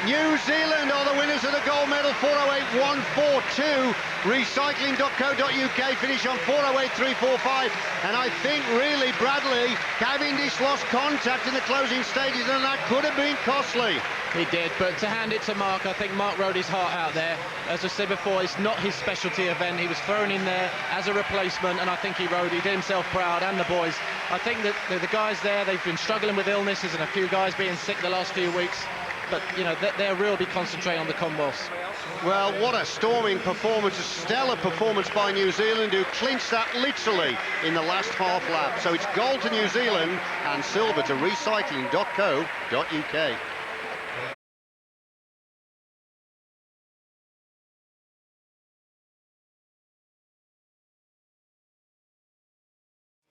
New Zealand are the winners of the gold medal, 4:08.142. Recycling.co.uk finish on 4:08.345. And I think really, Bradley, Cavendish lost contact in the closing stages, and that could have been costly. He did, but to hand it to Mark, I think Mark rode his heart out there. As I said before, it's not his specialty event. He was thrown in there as a replacement, and I think he did himself proud, and the boys. I think that the guys there, they've been struggling with illnesses and a few guys being sick the last few weeks. But, you know, they're really concentrating on the Commonwealths. Well, what a storming performance, a stellar performance by New Zealand, who clinched that literally in the last half lap. So it's gold to New Zealand and silver to recycling.co.uk.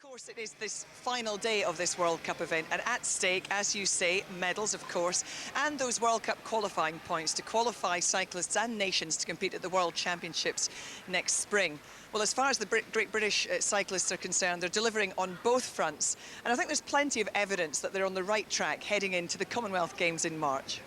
Of course, it is this final day of this World Cup event, and at stake, as you say, medals, of course, and those World Cup qualifying points to qualify cyclists and nations to compete at the World Championships next spring. Well, as far as the Great British cyclists are concerned, they're delivering on both fronts, and I think there's plenty of evidence that they're on the right track heading into the Commonwealth Games in March.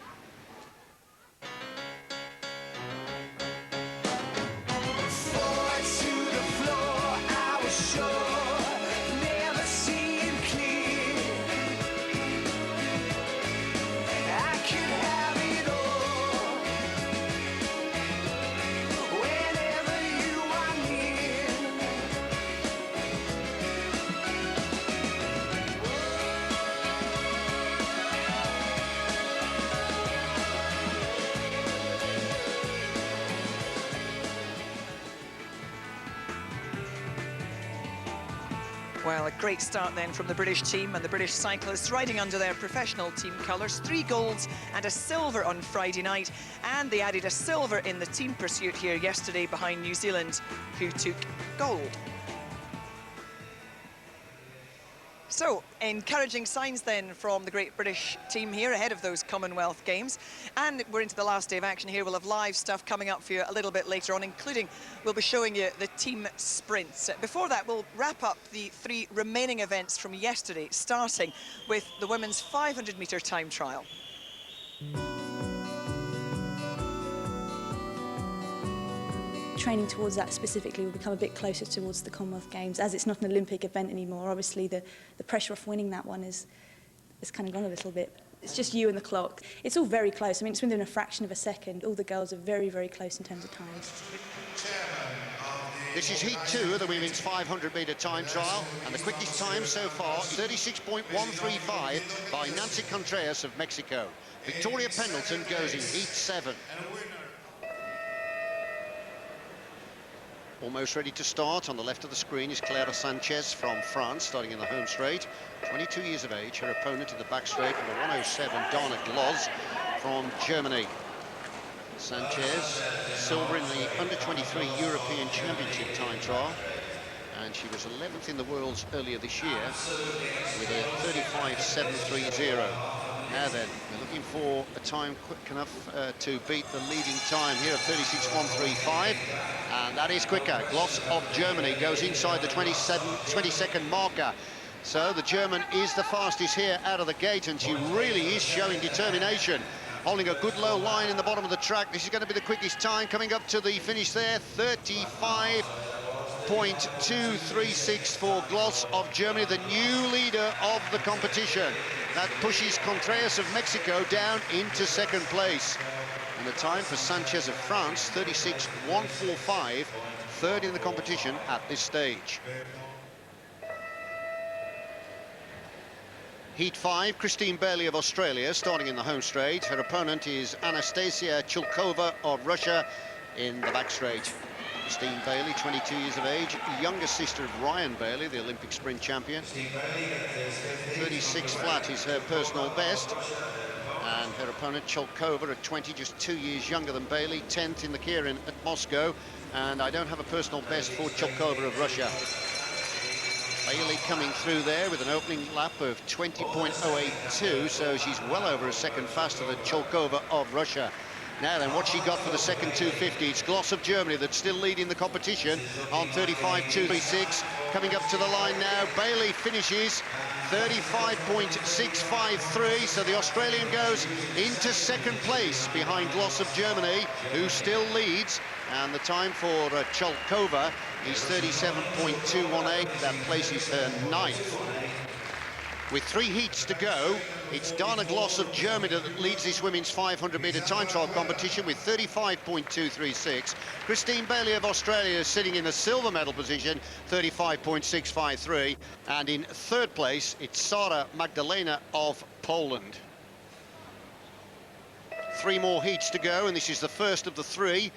Well, a great start then from the British team and the British cyclists riding under their professional team colours. 3 golds and a silver on Friday night, and they added a silver in the team pursuit here yesterday behind New Zealand, who took gold. So, encouraging signs then from the Great British team here ahead of those Commonwealth Games. And we're into the last day of action here. We'll have live stuff coming up for you a little bit later on, including we'll be showing you the team sprints. Before that, we'll wrap up the 3 remaining events from yesterday, starting with the women's 500-metre time trial. Training towards that specifically will become a bit closer towards the Commonwealth Games. As it's not an Olympic event anymore, obviously the pressure of winning that one has kind of gone a little bit. It's just you and the clock. It's all very close. I mean, it's within a fraction of a second. All the girls are very, very close in terms of times. This is heat 2 of the women's 500-metre time trial, and the quickest time so far, 36.135 by Nancy Contreras of Mexico. Victoria Pendleton goes in heat 7. Almost ready to start. On the left of the screen is Clara Sanchez from France, starting in the home straight. 22 years of age. Her opponent in the back straight, number 107, Dana Gloss from Germany. Sanchez, silver in the under-23 European Championship time trial. And she was 11th in the Worlds earlier this year with a 35.730. Now then, we're looking for a time quick enough to beat the leading time here of 36.135, and that is quicker. Gloss of Germany goes inside the 20-second marker. So the German is the fastest here out of the gate, and she really is showing determination. Holding a good low line in the bottom of the track. This is going to be the quickest time coming up to the finish there, 35.236 for Gloss of Germany, the new leader of the competition. That pushes Contreras of Mexico down into second place. And the time for Sanchez of France, 36.145, third in the competition at this stage. Heat 5, Christine Bailey of Australia, starting in the home straight. Her opponent is Anastasia Chulkova of Russia in the back straight. Christine Bailey, 22 years of age, younger sister of Ryan Bailey, the Olympic sprint champion. 36 flat is her personal best. And her opponent, Chulkova, at 20, just 2 years younger than Bailey, 10th in the Keirin at Moscow. and I don't have a personal best for Cholkova of Russia. Bailey coming through there with an opening lap of 20.082, so she's well over a second faster than Cholkova of Russia. Now then, what she got for the second 250? It's Gloss of Germany that's still leading the competition on 35.236. Coming up to the line now, Bailey finishes 35.653, so the Australian goes into second place behind Gloss of Germany, who still leads, and the time for Cholkova is 37.218. That places her ninth. With 3 heats to go, it's Dana Gloss of Germany that leads this women's 500-metre time trial competition with 35.236. Christine Bailey of Australia is sitting in the silver medal position, 35.653. And in third place, it's Sara Magdalena of Poland. 3 more heats to go, and this is the first of the 3.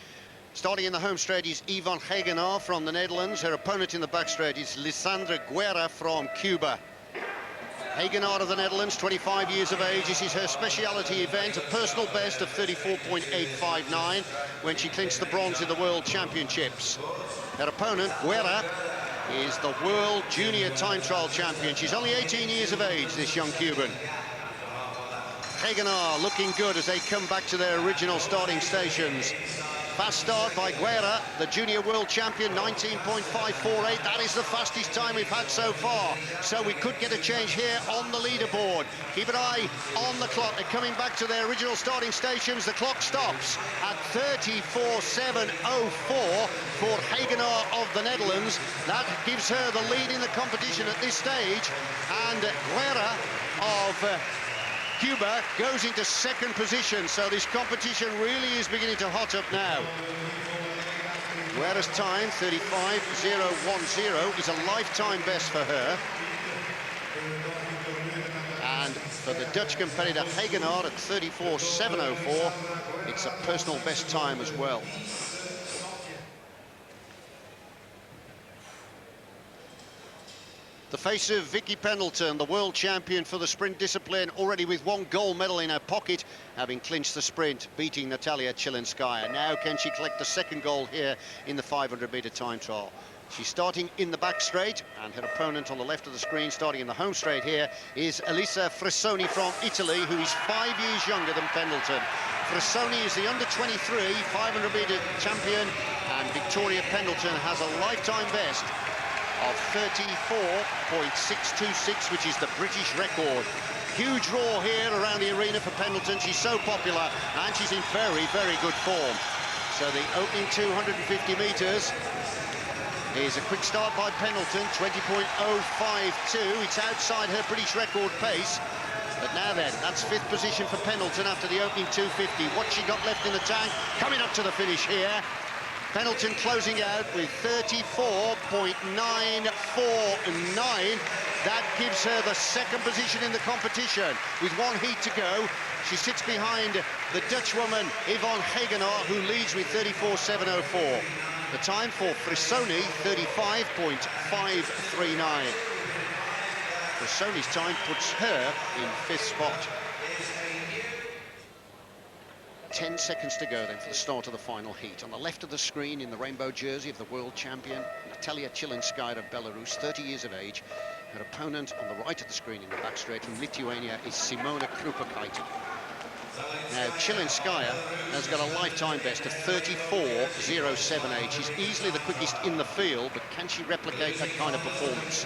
Starting in the home straight is Yvonne Hagenaar from the Netherlands. Her opponent in the back straight is Lisandra Guerra from Cuba. Hagenaar of the Netherlands, 25 years of age. This is her speciality event, a personal best of 34.859 when she clinched the bronze in the World Championships. Her opponent, Guerra, is the World Junior Time Trial Champion. She's only 18 years of age, this young Cuban. Hagenaar looking good as they come back to their original starting stations. Fast start by Guerra, the junior world champion, 19.548. That is the fastest time we've had so far. So we could get a change here on the leaderboard. Keep an eye on the clock. They're coming back to their original starting stations. The clock stops at 34.704 for Hagenaar of the Netherlands. That gives her the lead in the competition at this stage. And Guerra of Cuba goes into second position, so this competition really is beginning to hot up now. Guerra's time, 35.010, is a lifetime best for her. And for the Dutch competitor Hagenaar at 34.704, it's a personal best time as well. The face of Vicky Pendleton, the world champion for the sprint discipline, already with 1 gold medal in her pocket, having clinched the sprint, beating Natalia Chilinskaya. Now can she collect the second gold here in the 500-metre time trial? She's starting in the back straight, and her opponent on the left of the screen, starting in the home straight here, is Elisa Frissoni from Italy, who is 5 years younger than Pendleton. Frissoni is the under-23 500-metre champion, and Victoria Pendleton has a lifetime best of 34.626, which is the British record. Huge roar here around the arena for Pendleton. She's so popular, and she's in very, very good form. So the opening 250 metres is a quick start by Pendleton, 20.052. It's outside her British record pace. But now then, that's 5th position for Pendleton after the opening 250. What she got left in the tank, coming up to the finish here. Pendleton closing out with 34.949. That gives her the second position in the competition. With 1 heat to go, she sits behind the Dutch woman Yvonne Hagenaar, who leads with 34.704. The time for Frissoni, 35.539. Frissoni's time puts her in 5th spot. 10 seconds to go then for the start of the final heat. On the left of the screen, in the rainbow jersey of the world champion, Natalia Chilinskaya of Belarus, 30 years of age. Her opponent on the right of the screen in the back straight from Lithuania is Simona Krupakaite. Now, Chilinskaya has got a lifetime best of 34.078. She's easily the quickest in the field, but can she replicate that kind of performance?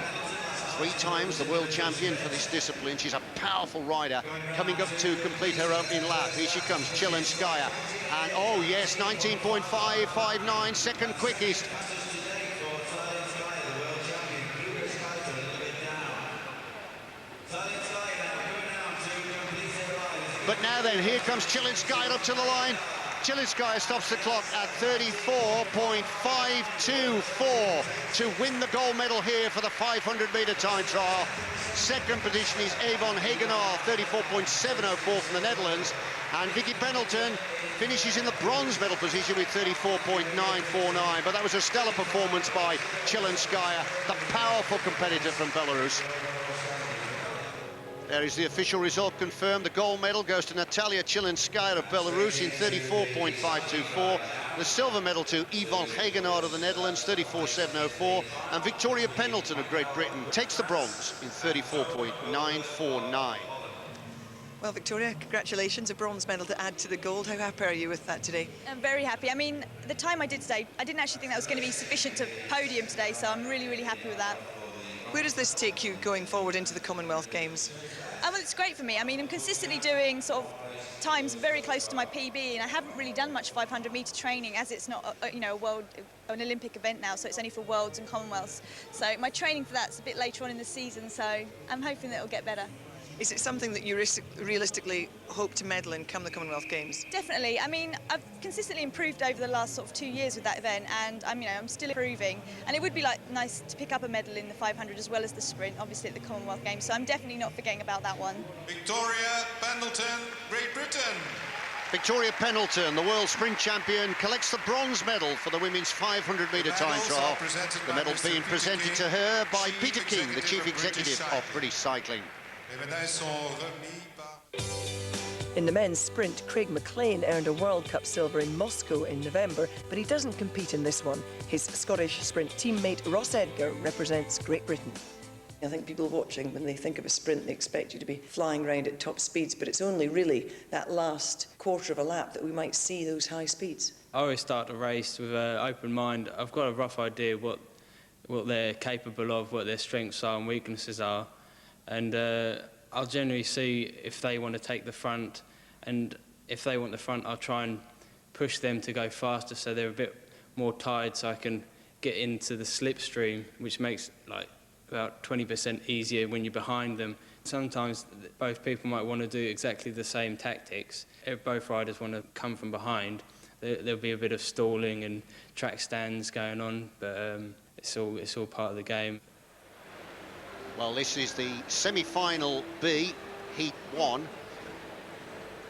3 times the world champion for this discipline. She's a powerful rider, coming up to complete her opening lap. Here she comes, Chilinskaya. And, oh yes, 19.559, second quickest. But now then, here comes Chilinskaya up to the line. Chilinskaya stops the clock at 34.524 to win the gold medal here for the 500-metre time trial. Second position is Yvonne Hagenaar, 34.704 from the Netherlands. And Vicky Pendleton finishes in the bronze medal position with 34.949. But that was a stellar performance by Chilinskaya, the powerful competitor from Belarus. There is the official result confirmed. The gold medal goes to Natalia Chilinskaya of Belarus in 34.524. The silver medal to Yvonne Hegenaar of the Netherlands, 34.704. And Victoria Pendleton of Great Britain takes the bronze in 34.949. Well, Victoria, congratulations, a bronze medal to add to the gold. How happy are you with that today? I'm very happy. I mean, the time I did today, I didn't actually think that was going to be sufficient to podium today, so I'm really, really happy with that. Where does this take you going forward into the Commonwealth Games? Well, it's great for me. I mean, I'm consistently doing sort of times very close to my PB, and I haven't really done much 500-metre training, as it's not, you know, an Olympic event now, so it's only for Worlds and Commonwealths. So my training for that's a bit later on in the season, so I'm hoping that it'll get better. Is it something that you realistically hope to medal in come the Commonwealth Games? Definitely. I mean, I've consistently improved over the last sort of 2 years with that event, and I'm still improving. And it would be nice to pick up a medal in the 500 as well as the sprint, obviously at the Commonwealth Games. So I'm definitely not forgetting about that one. Victoria Pendleton, Great Britain. Victoria Pendleton, the world sprint champion, collects the bronze medal for the women's 500-metre time trial. The medal being presented to her by Peter King, the chief executive of British Cycling. In the men's sprint, Craig McLean earned a World Cup silver in Moscow in November, but he doesn't compete in this one. His Scottish sprint teammate Ross Edgar represents Great Britain. I think people watching, when they think of a sprint, they expect you to be flying around at top speeds, but it's only really that last quarter of a lap that we might see those high speeds. I always start a race with an open mind. I've got a rough idea what they're capable of, what their strengths are and weaknesses are. And I'll generally see if they want to take the front, and if they want the front, I'll try and push them to go faster so they're a bit more tired, so I can get into the slipstream, which makes about 20% easier when you're behind them. Sometimes both people might want to do exactly the same tactics. If both riders want to come from behind, there'll be a bit of stalling and track stands going on, but it's all part of the game. Well, this is the semi-final B, Heat 1.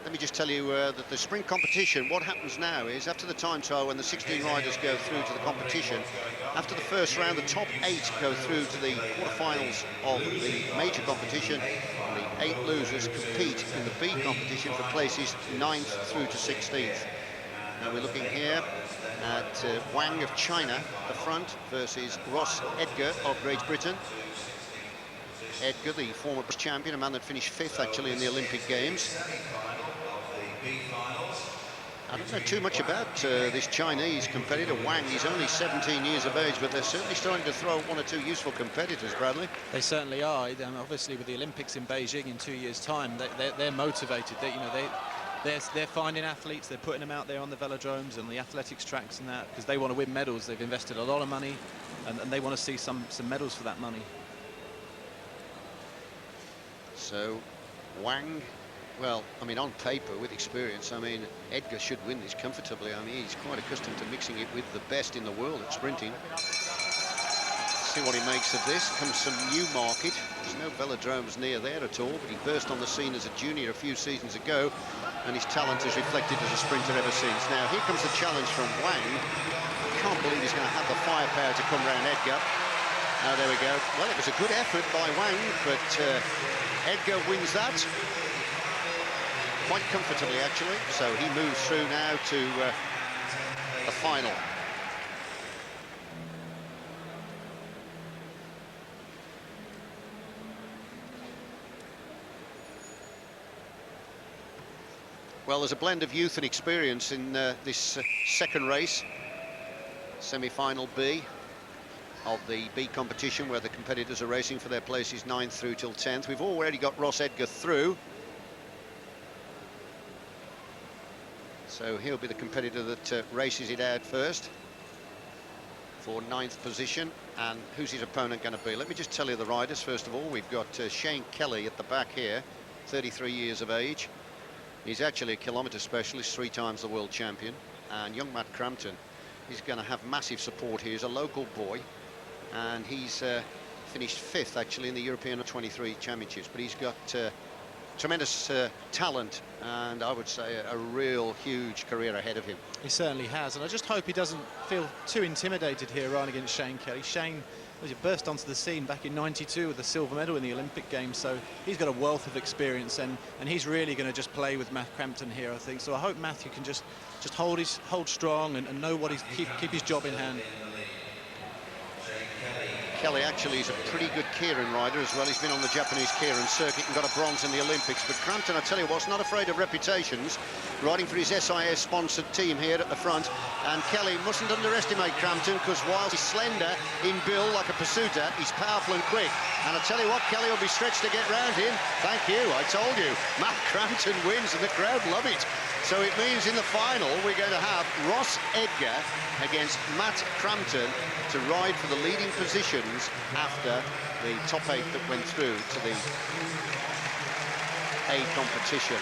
Let me just tell you that the sprint competition, what happens now is after the time trial, when the 16 riders go through to the competition, after the first round, the top 8 go through to the quarterfinals of the major competition, and the 8 losers compete in the B competition for places 9th through to 16th. Now we're looking here at Wang of China, the front, versus Ross Edgar of Great Britain. Edgar, the former champion, a man that finished 5th actually in the Olympic Games. I don't know too much about this Chinese competitor, Wang. He's only 17 years of age, but they're certainly starting to throw 1 or 2 useful competitors, Bradley. They certainly are. And obviously, with the Olympics in Beijing in 2 years' time, they're motivated. They're finding athletes, they're putting them out there on the velodromes and the athletics tracks and that, because they want to win medals. They've invested a lot of money, and they want to see some medals for that money. So, Wang, well, I mean, on paper, with experience, I mean, Edgar should win this comfortably. I mean, he's quite accustomed to mixing it with the best in the world at sprinting. See what he makes of this. Comes some Newmarket. There's no velodromes near there at all, but he burst on the scene as a junior a few seasons ago, and his talent has reflected as a sprinter ever since. Now, here comes the challenge from Wang. I can't believe he's going to have the firepower to come round Edgar. Now, there we go. Well, it was a good effort by Wang, but Edgar wins that quite comfortably, actually. So he moves through now to the final. Well, there's a blend of youth and experience in this second race, semi-final B of the B competition, where the competitors are racing for their places 9th through till 10th. We've already got Ross Edgar through, so he'll be the competitor that races it out first for 9th position. And who's his opponent going to be? Let me just tell you the riders. First of all, we've got Shane Kelly at the back here, 33 years of age. He's actually a kilometre specialist, 3 times the world champion. And young Matt Crampton, he's going to have massive support here. He's a local boy, and he's finished 5th actually in the European 23 championships, but he's got tremendous talent, and I would say a real huge career ahead of him. He certainly has, and I just hope he doesn't feel too intimidated here riding against Shane Kelly. Shane burst onto the scene back in '92 with a silver medal in the Olympic Games, so he's got a wealth of experience, and he's really going to just play with Matt Crampton here, I think. So I hope Matthew can just hold strong and know what keep his job in hand. Kelly actually is a pretty good keirin rider as well. He's been on the Japanese keirin circuit and got a bronze in the Olympics. But Crampton, I tell you what's not afraid of reputations, riding for his SIS-sponsored team here at the front. And Kelly mustn't underestimate Crampton, because while he's slender in build like a pursuiter, he's powerful and quick. And I tell you what, Kelly will be stretched to get round him. Thank you, I told you. Matt Crampton wins and the crowd love it. So it means in the final we're going to have Ross Edgar against Matt Crampton to ride for the leading positions after the top 8 that went through to the A competition.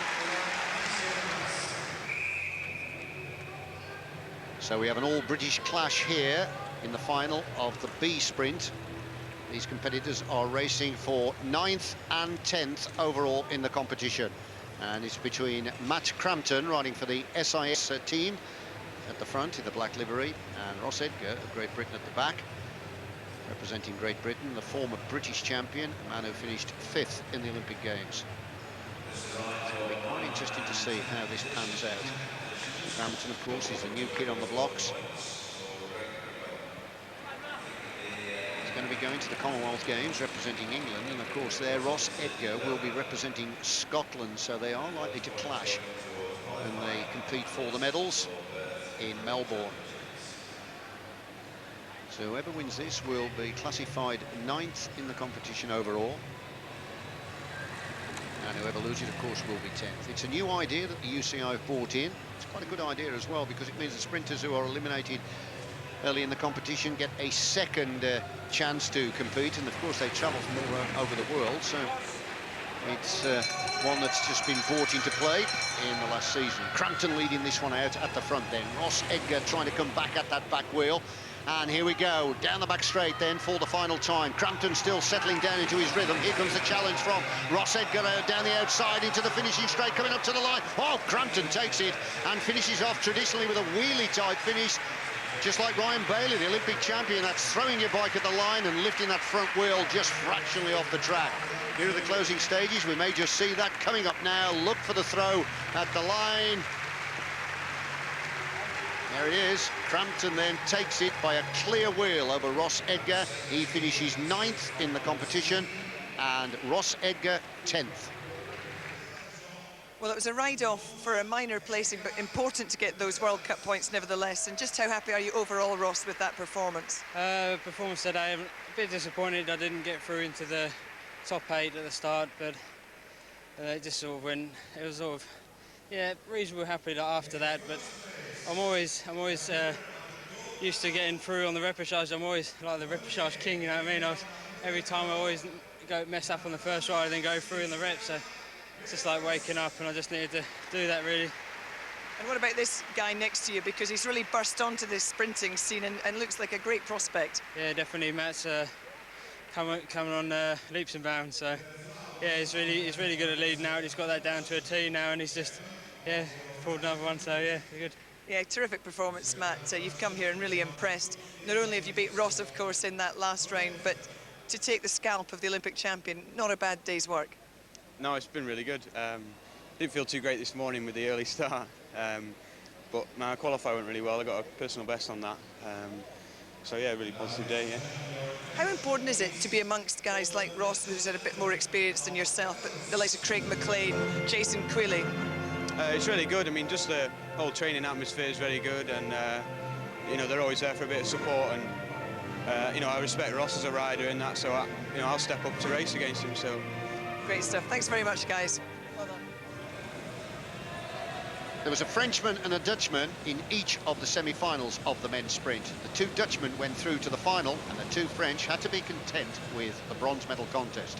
So we have an all-British clash here in the final of the B sprint. These competitors are racing for 9th and 10th overall in the competition. And it's between Matt Crampton riding for the SIS team at the front in the black livery, and Ross Edgar of Great Britain at the back, representing Great Britain, the former British champion, a man who finished 5th in the Olympic Games. So it'll be quite interesting to see how this pans out. Crampton, of course, is the new kid on the blocks. He's going to be going to the Commonwealth Games representing England, and of course there Ross Edgar will be representing Scotland, so they are likely to clash when they compete for the medals in Melbourne. So whoever wins this will be classified 9th in the competition overall, and whoever loses, of course, will be 10th. It's a new idea that the UCI have brought in. It's quite a good idea as well, because it means the sprinters who are eliminated early in the competition get a second chance to compete, and of course they travel from all over the world, so it's one that's just been brought into play in the last season. Crampton leading this one out at the front then. Ross Edgar trying to come back at that back wheel. And here we go, down the back straight then for the final time. Crampton still settling down into his rhythm. Here comes the challenge from Ross Edgar down the outside into the finishing straight, coming up to the line. Oh, Crampton takes it and finishes off traditionally with a wheelie-type finish. Just like Ryan Bailey, the Olympic champion, that's throwing your bike at the line and lifting that front wheel just fractionally off the track. Here are the closing stages. We may just see that coming up now. Look for the throw at the line. There it is. Crampton then takes it by a clear wheel over Ross Edgar. He finishes 9th in the competition, and Ross Edgar 10th. Well, it was a ride-off for a minor placing, but important to get those World Cup points nevertheless. And just how happy are you overall, Ross, with that performance? Performance today, I'm a bit disappointed I didn't get through into the top 8 at the start, but it just sort of went, it was sort of, yeah, reasonably happy after that, but I'm always used to getting through on the repechage. I'm always like the repechage king, you know what I mean? Every time I always mess up on the first ride and then go through in the rep, so it's just like waking up, and I just needed to do that, really. And what about this guy next to you? Because he's really burst onto this sprinting scene and looks like a great prospect. Yeah, definitely. Matt's coming on leaps and bounds, so yeah, he's really good at leading out. He's got that down to a T now, and he's just, yeah, pulled another one, so yeah, good. Yeah, terrific performance, Matt. You've come here and really impressed. Not only have you beat Ross, of course, in that last round, but to take the scalp of the Olympic champion, not a bad day's work. No, it's been really good. Didn't feel too great this morning with the early start, but my qualifier went really well. I got a personal best on that. So yeah, really positive day, yeah. How important is it to be amongst guys like Ross, who's had a bit more experience than yourself, but the likes of Craig McLean, Jason Quilly? It's really good. I mean, just the whole training atmosphere is very good, and you know, they're always there for a bit of support, and you know, I respect Ross as a rider in that, so I'll step up to race against him. So great stuff. Thanks very much, guys. Well done. There was a Frenchman and a Dutchman in each of the semi-finals of the men's sprint. The 2 Dutchmen went through to the final, and the 2 French had to be content with the bronze medal contest.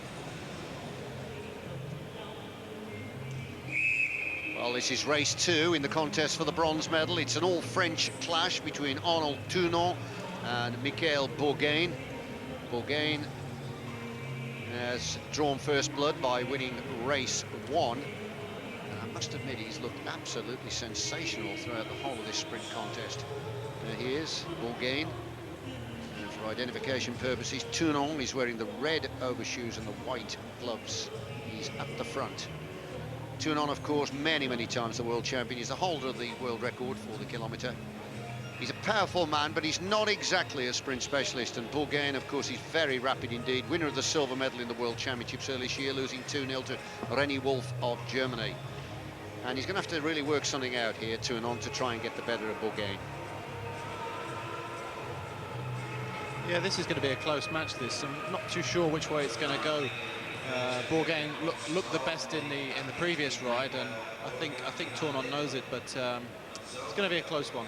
Well, this is race 2 in the contest for the bronze medal. It's an all-French clash between Arnold Tournon and Michael Bourgain. Bourgain has drawn first blood by winning race 1. And I must admit, he's looked absolutely sensational throughout the whole of this sprint contest. There he is, Bourgain. And for identification purposes, Tournon is wearing the red overshoes and the white gloves. He's at the front. Tournon, of course, many times the world champion. He's the holder of the world record for the kilometre. He's a powerful man, but he's not exactly a sprint specialist. And Bourgain, of course, he's very rapid indeed. Winner of the silver medal in the World Championships earlier this year, losing 2-0 to René Wolf of Germany. And he's going to have to really work something out here, Tournon, to try and get the better of Bourgain. Yeah, this is going to be a close match, this. I'm not too sure which way it's going to go. Bourgain looked the best in the previous ride, and I think Tournon knows it, but it's going to be a close one.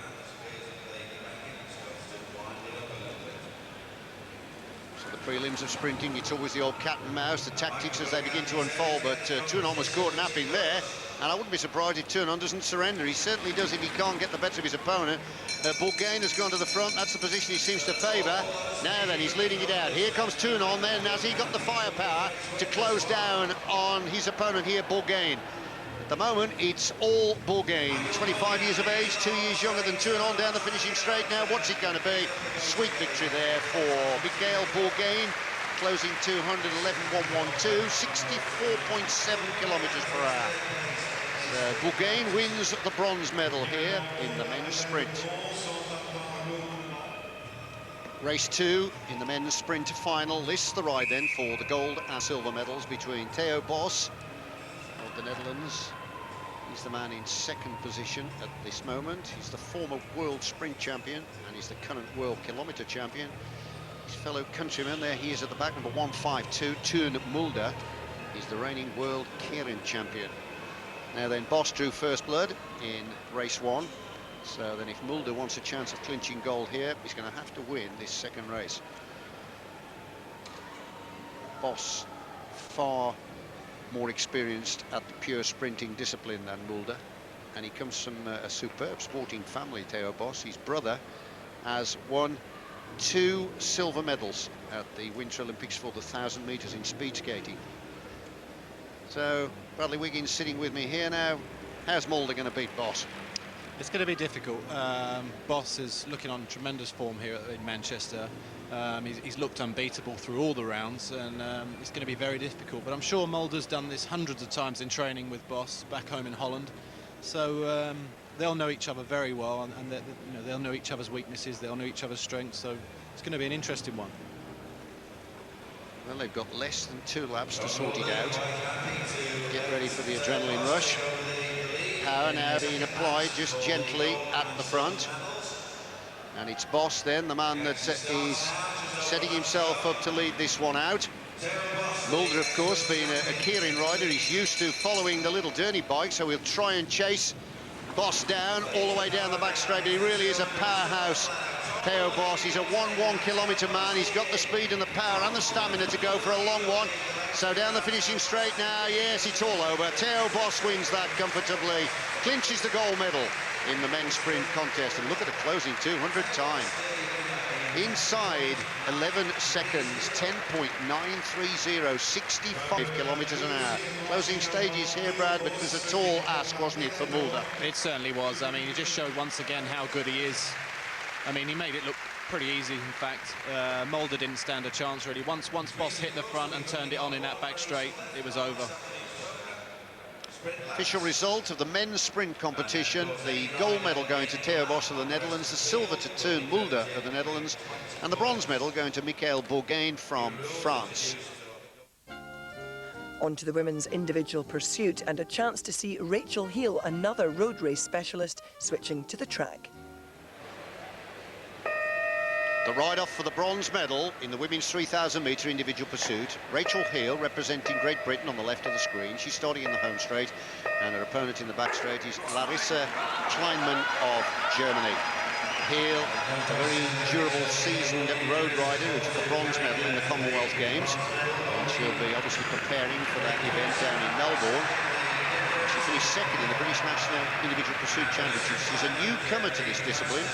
So the prelims of sprinting, it's always the old cat and mouse, the tactics as they begin to unfold, but Tournon was caught napping there, and I wouldn't be surprised if Tournon doesn't surrender. He certainly does if he can't get the better of his opponent. Bourgain has gone to the front. That's the position he seems to favour. Now then, he's leading it out. Here comes Tournon then. Has he got the firepower to close down on his opponent here, Bourgain? At the moment, it's all Bourgain. 25 years of age, 2 years younger than Tournon down the finishing straight now. What's it going to be? Sweet victory there for Mikhail Bourgain. Closing 211.112, 64.7 kilometres per hour. Bourgain wins the bronze medal here in the men's sprint. Race 2 in the men's sprint final. This is the ride then for the gold and silver medals between Theo Bos of the Netherlands. He's the man in second position at this moment. He's the former world sprint champion and he's the current world kilometre champion. His fellow countryman, there he is at the back, number 152, Toon Mulder. He's the reigning world keirin champion. Now then, Bos drew first blood in race 1. So then if Mulder wants a chance of clinching gold here, he's going to have to win this second race. Bos far more experienced at the pure sprinting discipline than Mulder. And he comes from a superb sporting family, Theo Bos. His brother has won 2 silver medals at the Winter Olympics for the 1,000 metres in speed skating. So Bradley Wiggins sitting with me here now. How's Mulder going to beat Bos? It's going to be difficult. Bos is looking on tremendous form here in Manchester. He's looked unbeatable through all the rounds, and it's going to be very difficult. But I'm sure Mulder's done this hundreds of times in training with Bos back home in Holland. So they'll know each other very well, and they'll know each other's weaknesses, they'll know each other's strengths. So it's going to be an interesting one. Well, they've got less than 2 laps to sort it out. Get ready for the adrenaline rush. Power now being applied just gently at the front. And it's Bos then, the man that is setting himself up to lead this one out. Mulder, of course, being a keirin rider, he's used to following the little Derny bike, so he'll try and chase Bos down all the way down the back straight. But he really is a powerhouse, Theo Bos. He's a 1 kilometre man. He's got the speed and the power and the stamina to go for a long one. So down the finishing straight now, yes, it's all over. Theo Bos wins that comfortably, clinches the gold medal in the men's sprint contest. And look at the closing 200 time. Inside 11 seconds, 10.930, 65 kilometres an hour. Closing stages here, Brad, but it was a tall ask, wasn't it, for Mulder? It certainly was. I mean, he just showed once again how good he is. I mean, he made it look pretty easy, in fact. Mulder didn't stand a chance, really. Once Bos hit the front and turned it on in that back straight, it was over. Official result of the men's sprint competition. The gold medal going to Theo Bos of the Netherlands, the silver to Toon Mulder of the Netherlands, and the bronze medal going to Mikhail Bourgain from France. On to the women's individual pursuit and a chance to see Rachel Heel, another road race specialist, switching to the track. The ride-off for the bronze medal in the women's 3,000 metre individual pursuit. Rachel Heel representing Great Britain on the left of the screen. She's starting in the home straight, and her opponent in the back straight is Larissa Kleinman of Germany. Heel, a very durable, seasoned road rider who took a bronze medal in the Commonwealth Games. And she'll be obviously preparing for that event down in Melbourne. She finished second in the British National Individual Pursuit Championships. She's a newcomer to this discipline,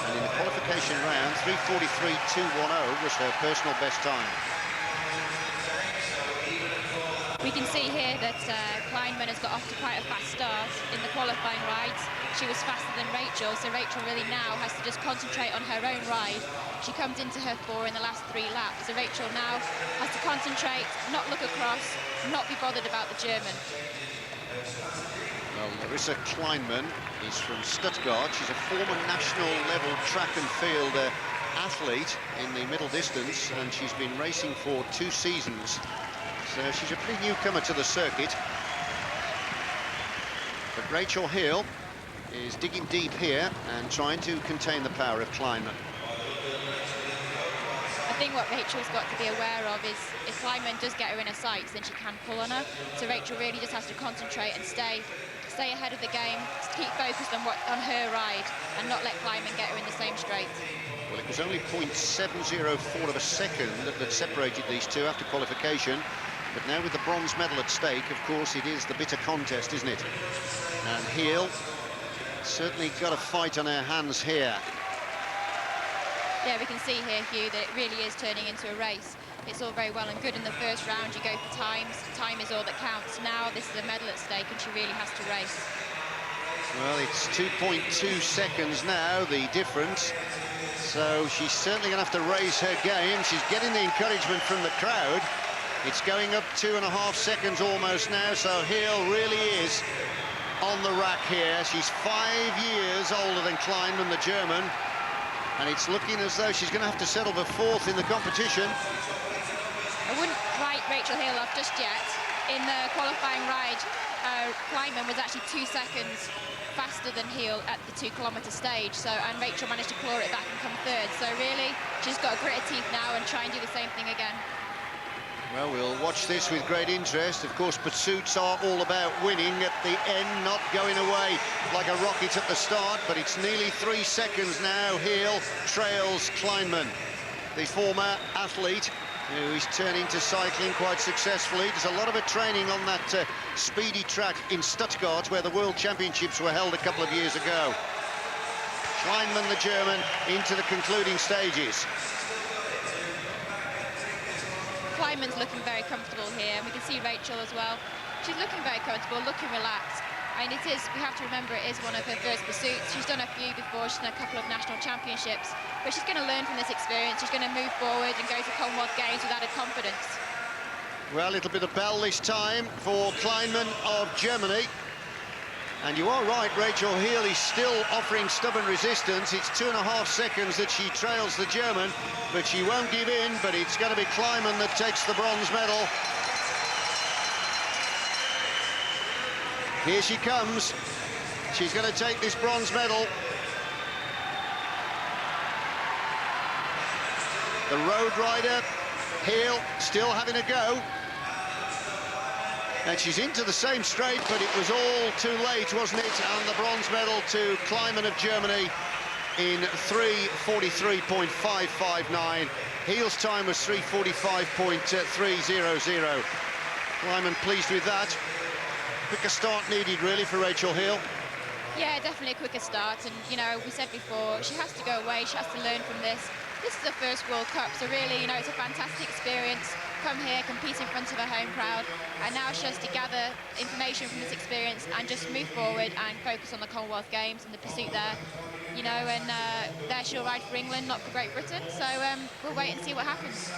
and in the qualification round, 3:43.210 was her personal best time. We can see here that Kleinman has got off to quite a fast start in the qualifying rides. She was faster than Rachel, so Rachel really now has to just concentrate on her own ride. She comes into her 4 in the last 3 laps, so Rachel now has to concentrate, not look across, not be bothered about the German. Well, Larissa Kleinman is from Stuttgart. She's a former national level track and field athlete in the middle distance, and she's been racing for 2 seasons. So she's a pretty newcomer to the circuit. But Rachel Hill is digging deep here and trying to contain the power of Kleinman. I think what Rachel's got to be aware of is if Kleinman does get her in her sights, then she can pull on her. So Rachel really just has to concentrate and stay ahead of the game, keep focused on her ride and not let Kleinman get her in the same straight. Well, it was only 0.704 of a second that separated these two after qualification. But now with the bronze medal at stake, of course, it is the bitter contest, isn't it? And Hill certainly got a fight on her hands here. Yeah, we can see here, Hugh, that it really is turning into a race. It's all very well and good in the first round, you go for times. Time is all that counts. Now this is a medal at stake and she really has to race. Well, it's 2.2 seconds now, the difference. So she's certainly going to have to raise her game. She's getting the encouragement from the crowd. It's going up 2.5 seconds almost now, so Hill really is on the rack here. She's 5 years older than Kleinman, the German, and it's looking as though she's going to have to settle for 4th in the competition. I wouldn't write Rachel Hill off just yet. In the qualifying ride, Kleinman was actually 2 seconds faster than Hill at the 2-kilometre stage, and Rachel managed to claw it back and come 3rd. So really, she's got to grit her teeth now and try and do the same thing again. Well, we'll watch this with great interest. Of course, pursuits are all about winning at the end, not going away like a rocket at the start, but it's nearly 3 seconds now. Hill trails Kleinman, the former athlete who is turning to cycling quite successfully. There's a lot of her training on that speedy track in Stuttgart, where the World Championships were held a couple of years ago. Kleinman, the German, into the concluding stages. Kleinman's looking very comfortable here, and we can see Rachel as well. She's looking very comfortable, looking relaxed. And it is, we have to remember, it is one of her first pursuits. She's done a few before, she's done a couple of national championships, but she's going to learn from this experience. She's going to move forward and go to Commonwealth Games with added confidence. Well, it'll be the bell this time for Kleinman of Germany. And you are right, Rachel Hill is still offering stubborn resistance. It's 2.5 seconds that she trails the German, but she won't give in. But it's going to be Kleinman that takes the bronze medal. Here she comes. She's going to take this bronze medal. The road rider, Hill, still having a go. And she's into the same straight, but it was all too late, wasn't it? And the bronze medal to Kleinman of Germany in 3:43.559. Hill's time was 3:45.300. Kleinman pleased with that. Quicker start needed, really, for Rachel Hill. Yeah, definitely a quicker start. And, you know, we said before, she has to go away, she has to learn from this. This is her first World Cup, so really, you know, it's a fantastic experience. Come here, compete in front of her home crowd, and now she has to gather information from this experience and just move forward and focus on the Commonwealth Games and the pursuit there. You know, and there she'll ride for England, not for Great Britain, so we'll wait and see what happens.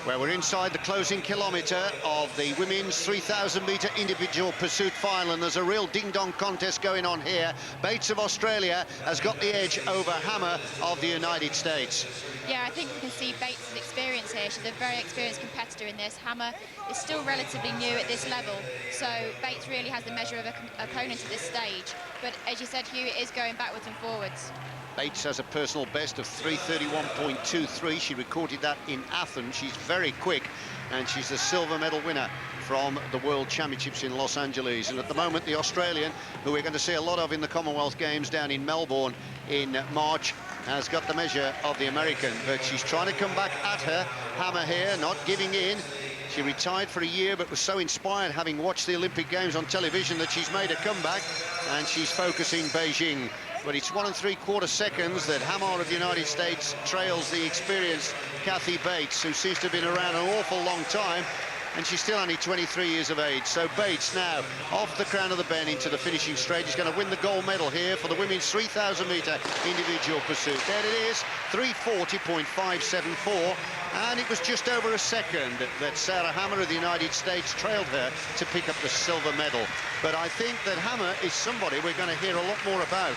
Well, we're inside the closing kilometre of the women's 3,000-metre individual pursuit final, and there's a real ding-dong contest going on here. Bates of Australia has got the edge over Hammer of the United States. Yeah, I think we can see Bates' experience here. She's a very experienced competitor in this. Hammer is still relatively new at this level, so Bates really has the measure of an opponent at this stage. But as you said, Hugh, it is going backwards and forwards. Bates has a personal best of 3:31.23. She recorded that in Athens. She's very quick, and she's the silver medal winner from the World Championships in Los Angeles. And at the moment, the Australian, who we're going to see a lot of in the Commonwealth Games down in Melbourne in March, has got the measure of the American. But she's trying to come back at her. Hammer here, not giving in. She retired for a year, but was so inspired having watched the Olympic Games on television that she's made a comeback, and she's focusing Beijing. But it's 1 3/4 seconds that Hammer of the United States trails the experienced Kathy Bates, who seems to have been around an awful long time. and she's still only 23 years of age. So Bates now off the crown of the bend into the finishing straight. He's going to win the gold medal here for the women's 3,000 metre individual pursuit. There it is, 3:40.574, and it was just over a second that Sarah Hammer of the United States trailed her to pick up the silver medal. But I think that Hammer is somebody we're going to hear a lot more about.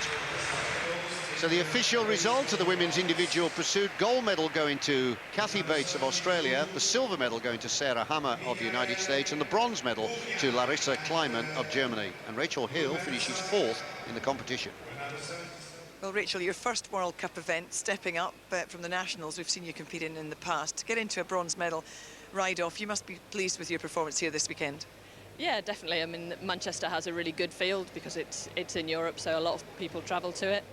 So the official result of the women's individual pursuit: gold medal going to Kathy Bates of Australia, the silver medal going to Sarah Hammer of the United States, and the bronze medal to Larissa Kleiman of Germany. And Rachel Hill finishes 4th in the competition. Well, Rachel, your first World Cup event, stepping up from the nationals we've seen you compete in the past. To get into a bronze medal ride-off, you must be pleased with your performance here this weekend. Yeah, definitely. I mean, Manchester has a really good field because it's in Europe, so a lot of people travel to it.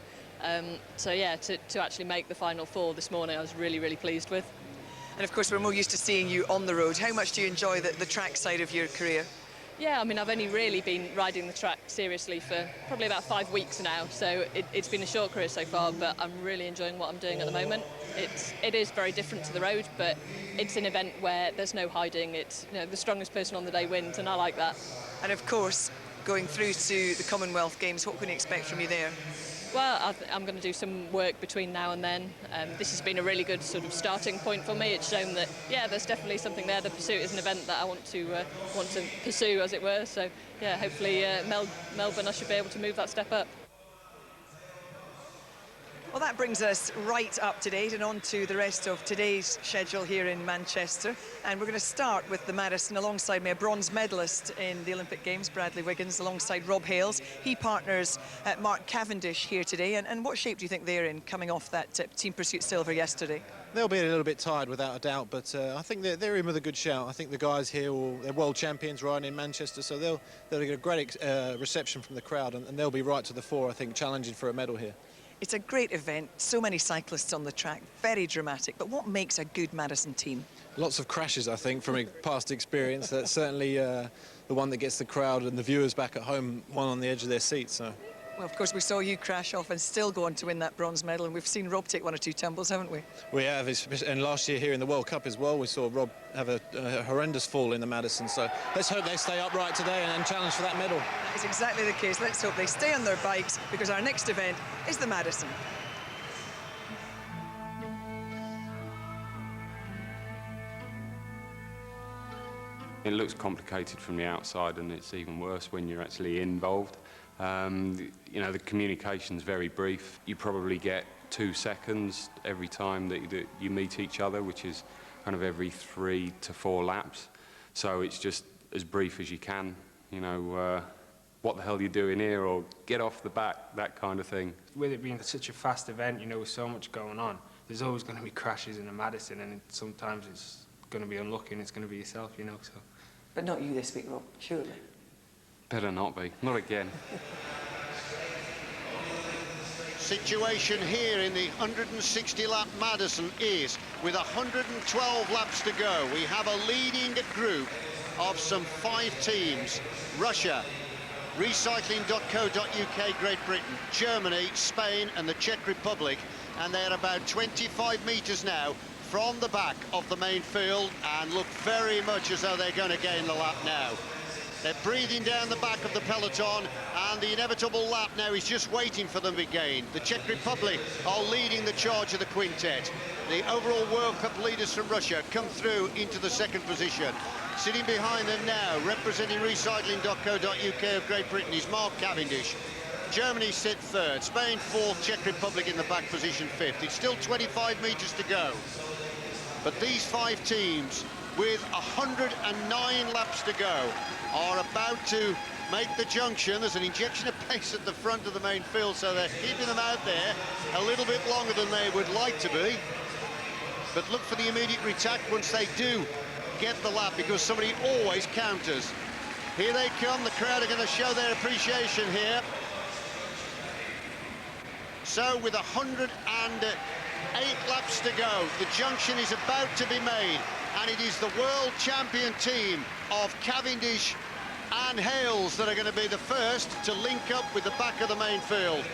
So yeah, to actually make the final 4 this morning, I was really, really pleased with. And of course, we're more used to seeing you on the road. How much do you enjoy the track side of your career? Yeah, I mean, I've only really been riding the track seriously for probably about 5 weeks now, so it's been a short career so far, but I'm really enjoying what I'm doing at the moment. It is very different to the road, but it's an event where there's no hiding. It's, you know, the strongest person on the day wins, and I like that. And of course, going through to the Commonwealth Games, what can we expect from you there? Well, I'm going to do some work between now and then. This has been a really good sort of starting point for me. It's shown that, yeah, there's definitely something there. The pursuit is an event that I want to pursue, as it were. So, yeah, hopefully Melbourne, I should be able to move that step up. Well, that brings us right up to date and on to the rest of today's schedule here in Manchester. And we're going to start with the Madison alongside me, a bronze medalist in the Olympic Games, Bradley Wiggins, alongside Rob Hales. He partners Mark Cavendish here today. And what shape do you think they're in, coming off that team pursuit silver yesterday? They'll be a little bit tired without a doubt, but I think they're in with a good shout. I think the guys here, they're world champions riding in Manchester, so they'll get a great reception from the crowd, and they'll be right to the fore, I think, challenging for a medal here. It's a great event, so many cyclists on the track, very dramatic. But what makes a good Madison team? Lots of crashes, I think, from past experience. That's certainly the one that gets the crowd and the viewers back at home, one on the edge of their seats. So. Well, of course, we saw you crash off and still go on to win that bronze medal, and we've seen Rob take 1 or 2 tumbles, haven't we? We have, and last year here in the World Cup as well, we saw Rob have a horrendous fall in the Madison, so let's hope they stay upright today and challenge for that medal. That is exactly the case. Let's hope they stay on their bikes, because our next event is the Madison. It looks complicated from the outside, and it's even worse when you're actually involved. You know, the communication's very brief. You probably get 2 seconds every time that you meet each other, which is kind of every 3 to 4 laps. So it's just as brief as you can. You know, what the hell are you doing here, or get off the back, that kind of thing. With it being such a fast event, you know, with so much going on, there's always going to be crashes in a Madison, and sometimes it's going to be unlucky and it's going to be yourself, you know. So. But not you this week, Rob, surely. Better not be. Not again. Situation here in the 160-lap Madison is, with 112 laps to go, we have a leading group of some 5 teams. Russia, Recycling.co.uk, Great Britain, Germany, Spain and the Czech Republic. And they're about 25 metres now from the back of the main field and look very much as though they're going to gain the lap now. They're breathing down the back of the peloton, and the inevitable lap now is just waiting for them to be gained. The Czech Republic are leading the charge of the quintet. The overall World Cup leaders from Russia come through into the 2nd position. Sitting behind them now, representing Recycling.co.uk of Great Britain, is Mark Cavendish. Germany sit 3rd, Spain 4th, Czech Republic in the back position 5th. It's still 25 metres to go. But these 5 teams, with 109 laps to go, are about to make the junction. There's an injection of pace at the front of the main field, so they're keeping them out there a little bit longer than they would like to be. But look for the immediate attack once they do get the lap, because somebody always counters. Here they come. The crowd are going to show their appreciation here. So with 108 laps to go, the junction is about to be made, and it is the world champion team of Cavendish and Hales that are going to be the first to link up with the back of the main field.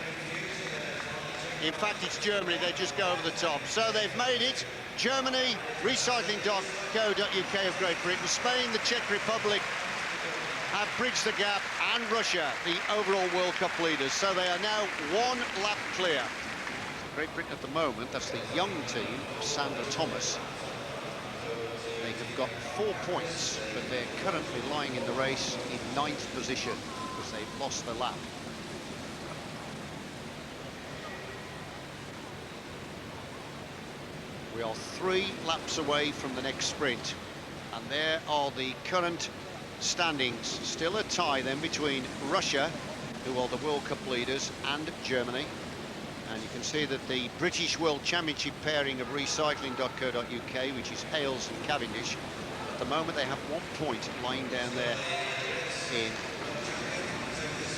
In fact, it's Germany, they just go over the top. So they've made it Germany, recycling.co.uk of Great Britain, Spain, the Czech Republic have bridged the gap, and Russia, the overall World Cup leaders. So they are now 1 lap clear. Great Britain at the moment, that's the young team of Sandra Thomas. They have got 4 points, but they're currently lying in the race in 9th position because they've lost the lap. We are 3 laps away from the next sprint, and there are the current standings. Still a tie then between Russia, who are the World Cup leaders, and Germany. And you can see that the British World Championship pairing of recycling.co.uk, which is Hales and Cavendish, at the moment they have 1 point lying down there in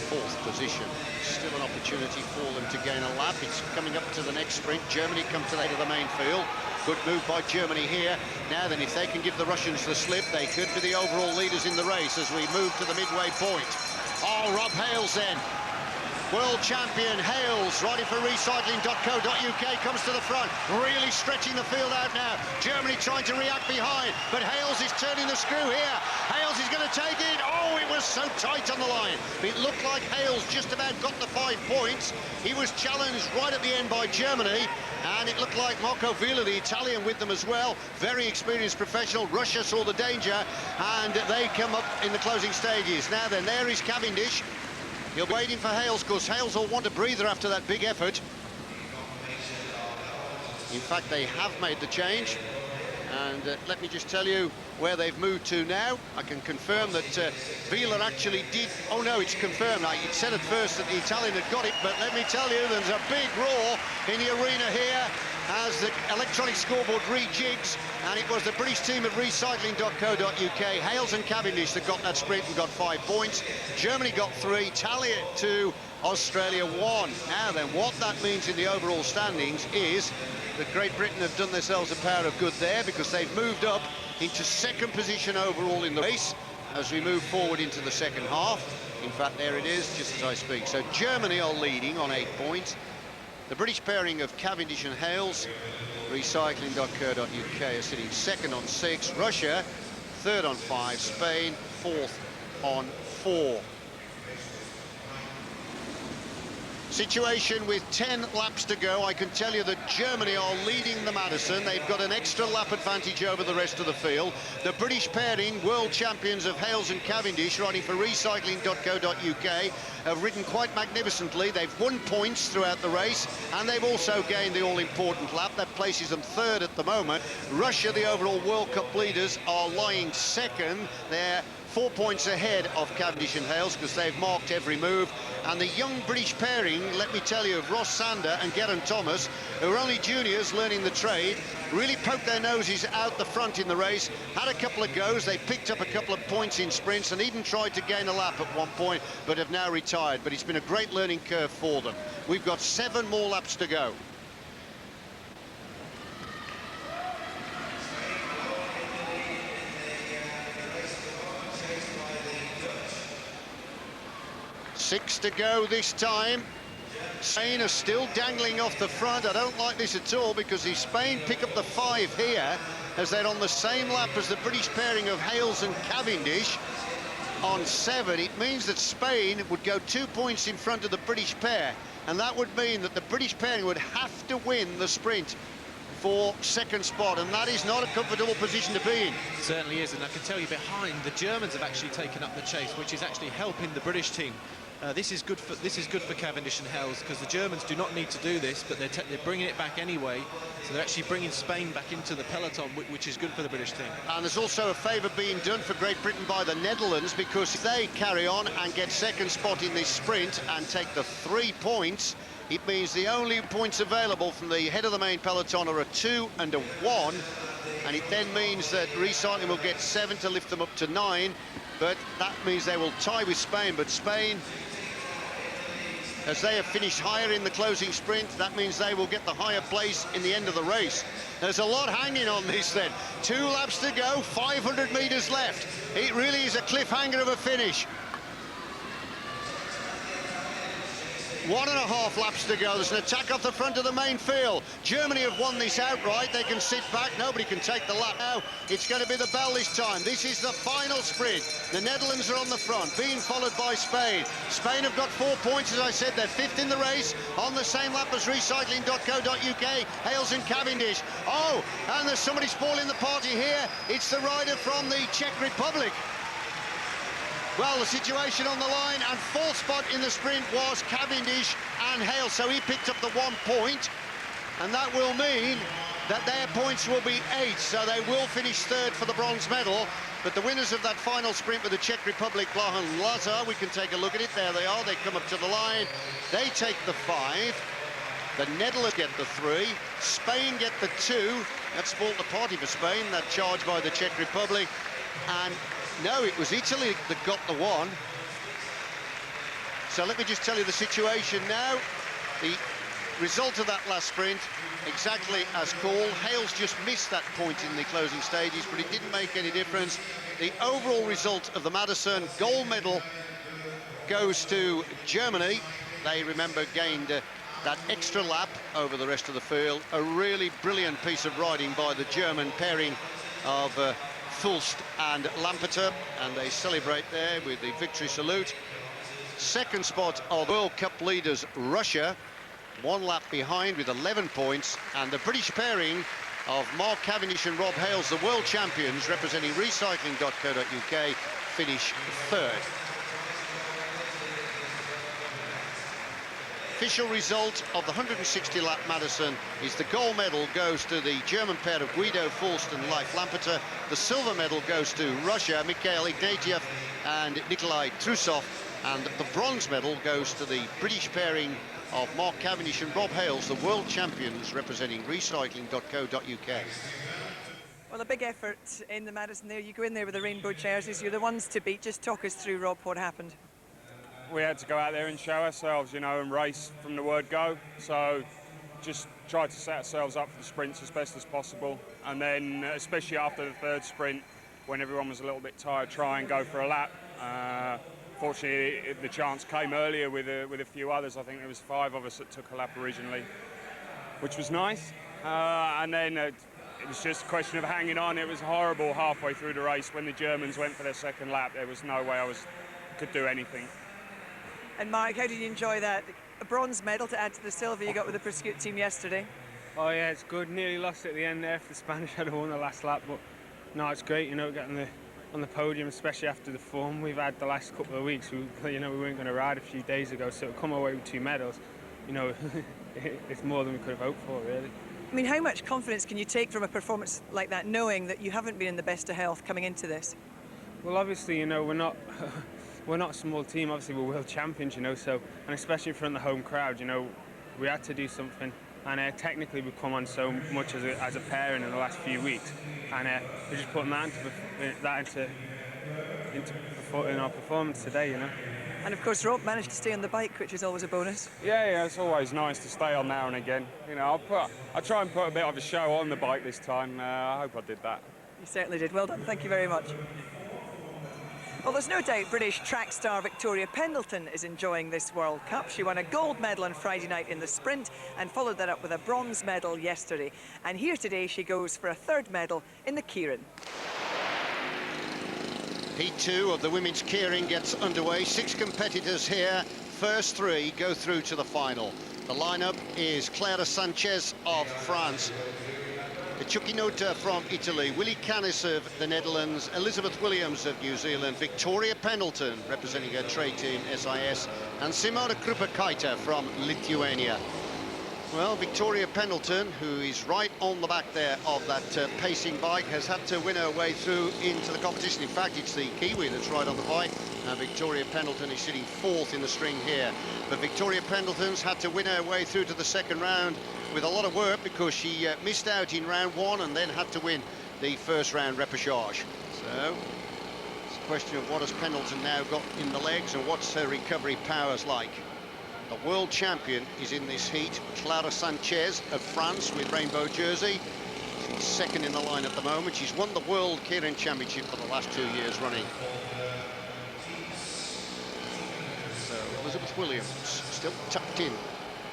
4th position. Still an opportunity for them to gain a lap. It's coming up to the next sprint. Germany come to the head of the main field. Good move by Germany here. Now then, if they can give the Russians the slip, they could be the overall leaders in the race as we move to the midway point. Oh, Rob Hales then. World champion Hales, riding for recycling.co.uk, comes to the front, really stretching the field out now. Germany trying to react behind, but Hales is turning the screw here. Hales is going to take it. Oh, it was so tight on the line. It looked like Hales just about got the 5 points. He was challenged right at the end by Germany, and it looked like Marco Villa, the Italian, with them as well. Very experienced professional. Russia saw the danger, and they come up in the closing stages. Now then, there is Cavendish. You're waiting for Hales, because Hales will want a breather after that big effort. In fact, they have made the change. And let me just tell you where they've moved to now. I can confirm that Wheeler actually did... Oh, no, it's confirmed. It said at first that the Italian had got it, but let me tell you, there's a big roar in the arena here as the electronic scoreboard rejigs, and it was the British team of recycling.co.uk, Hales and Cavendish, that got that sprint and got 5 points. Germany got 3, tally it to Australia 1. Now then, what that means in the overall standings is that Great Britain have done themselves a power of good there, because they've moved up into 2nd position overall in the race as we move forward into the second half. In fact, there it is, just as I speak. So Germany are leading on 8 points. The British pairing of Cavendish and Hales, recycling.co.uk, are sitting 2nd on 6. Russia, 3rd on 5. Spain, 4th on 4. Situation with 10 laps to go. I can tell you that Germany are leading the Madison. They've got an extra lap advantage over the rest of the field. The British pairing, world champions of Hales and Cavendish, riding for recycling.co.uk, have ridden quite magnificently. They've won points throughout the race, and they've also gained the all-important lap. That places them 3rd at the moment. Russia, the overall World Cup leaders, are lying 2nd. They're 4 points ahead of Cavendish and Hales, because they've marked every move. And the young British pairing, let me tell you, of Ross Sander and Geraint Thomas, who are only juniors learning the trade, really poked their noses out the front in the race, had a couple of goes. They picked up a couple of points in sprints and even tried to gain a lap at one point, but have now retired. But it's been a great learning curve for them. We've got 7 more laps to go. Six to go this time. Spain are still dangling off the front. I don't like this at all, because if Spain pick up the 5 here, as they're on the same lap as the British pairing of Hales and Cavendish on 7, it means that Spain would go 2 points in front of the British pair, and that would mean that the British pairing would have to win the sprint for 2nd spot, and that is not a comfortable position to be in. It certainly is, and I can tell you behind, the Germans have actually taken up the chase, which is actually helping the British team. This is good for Cavendish and Hales, because the Germans do not need to do this, but they're bringing it back anyway. So they're actually bringing Spain back into the peloton, which is good for the British team. And there's also a favour being done for Great Britain by the Netherlands, because if they carry on and get 2nd spot in this sprint and take the 3 points, it means the only points available from the head of the main peloton are a 2 and a 1, and it then means that recycling will get 7 to lift them up to 9, but that means they will tie with Spain. But Spain, as they have finished higher in the closing sprint, that means they will get the higher place in the end of the race. There's a lot hanging on this then. 2 laps to go, 500 metres left. It really is a cliffhanger of a finish. 1.5 laps to go. There's an attack off the front of the main field. Germany have won this outright. They can sit back. Nobody can take the lap now. It's going to be the bell this time. This is the final sprint. The Netherlands are on the front, being followed by Spain. Spain have got 4 points, as I said. They're 5th in the race, on the same lap as recycling.co.uk, Hales and Cavendish. Oh, and there's somebody spoiling the party here. It's the rider from the Czech Republic. Well, the situation on the line, and fourth spot in the sprint was Cavendish and Hale, so he picked up the 1 point, and that will mean that their points will be 8, so they will finish 3rd for the bronze medal. But the winners of that final sprint were the Czech Republic, Blahan and Lazar. We can take a look at it. There they are. They come up to the line. They take the 5. The Netherlands get the 3. Spain get the 2. That spoilt the party for Spain, that charge by the Czech Republic. And no, it was Italy that got the 1. So let me just tell you the situation now. The result of that last sprint, exactly as called. Hales just missed that point in the closing stages, but it didn't make any difference. The overall result of the Madison gold medal goes to Germany. They, remember, gained that extra lap over the rest of the field. A really brilliant piece of riding by the German pairing of Fulst and Lampeter, and they celebrate there with the victory salute. Second spot of World Cup leaders Russia, 1 lap behind with 11 points, and the British pairing of Mark Cavendish and Rob Hales, the world champions representing recycling.co.uk, finish 3rd. Official result of the 160-lap Madison is the gold medal goes to the German pair of Guido Fulst and Leif Lampeter. The silver medal goes to Russia, Mikhail Ignatiev and Nikolai Trusov. And the bronze medal goes to the British pairing of Mark Cavendish and Rob Hales, the world champions representing recycling.co.uk. Well, a big effort in the Madison there. You go in there with the rainbow jerseys. You're the ones to beat. Just talk us through, Rob, what happened. We had to go out there and show ourselves, you know, and race from the word go. So just tried to set ourselves up for the sprints as best as possible. And then, especially after the 3rd sprint, when everyone was a little bit tired, try and go for a lap. Fortunately, the chance came earlier with a few others. I think there was 5 of us that took a lap originally, which was nice. And then it was just a question of hanging on. It was horrible halfway through the race when the Germans went for their 2nd lap. There was no way I could do anything. And Mark, how did you enjoy that? A bronze medal to add to the silver you got with the Pursuit team yesterday. Oh yeah, it's good. Nearly lost at the end there if the Spanish had won the last lap, but no, it's great, you know, getting on the podium, especially after the form we've had the last couple of weeks. We weren't going to ride a few days ago, so to come away with 2 medals, you know, it's more than we could have hoped for, really. I mean, how much confidence can you take from a performance like that, knowing that you haven't been in the best of health coming into this? Well, obviously, you know, we're not a small team. Obviously, we're world champions, you know, so, and especially in front of the home crowd, you know, we had to do something. And technically, we've come on so much as a pairing in the last few weeks, and we're just putting that in our performance today, you know. And of course, Rob managed to stay on the bike, which is always a bonus. Yeah, it's always nice to stay on now and again. You know, I try and put a bit of a show on the bike this time. I hope I did that. You certainly did. Well done. Thank you very much. Well, there's no doubt British track star Victoria Pendleton is enjoying this World Cup. She won a gold medal on Friday night in the sprint and followed that up with a bronze medal yesterday. And here today she goes for a 3rd medal in the Keirin. Heat 2 of the women's Keirin gets underway. 6 competitors here. First 3 go through to the final. The lineup is Clara Sanchez of France, Chukinota from Italy, Willie Canis of the Netherlands, Elizabeth Williams of New Zealand, Victoria Pendleton representing her trade team SIS, and Simona Krupa-Kaita from Lithuania. Well, Victoria Pendleton, who is right on the back there of that pacing bike, has had to win her way through into the competition. In fact, it's the Kiwi that's right on the bike. Victoria Pendleton is sitting 4th in the string here. But Victoria Pendleton's had to win her way through to the 2nd round with a lot of work, because she missed out in round 1 and then had to win the 1st round repechage. So it's a question of what has Pendleton now got in the legs and what's her recovery powers like. The world champion is in this heat, Clara Sanchez of France with rainbow jersey. She's 2nd in the line at the moment. She's won the World Keirin Championship for the last 2 years running. So Elizabeth Williams still tucked in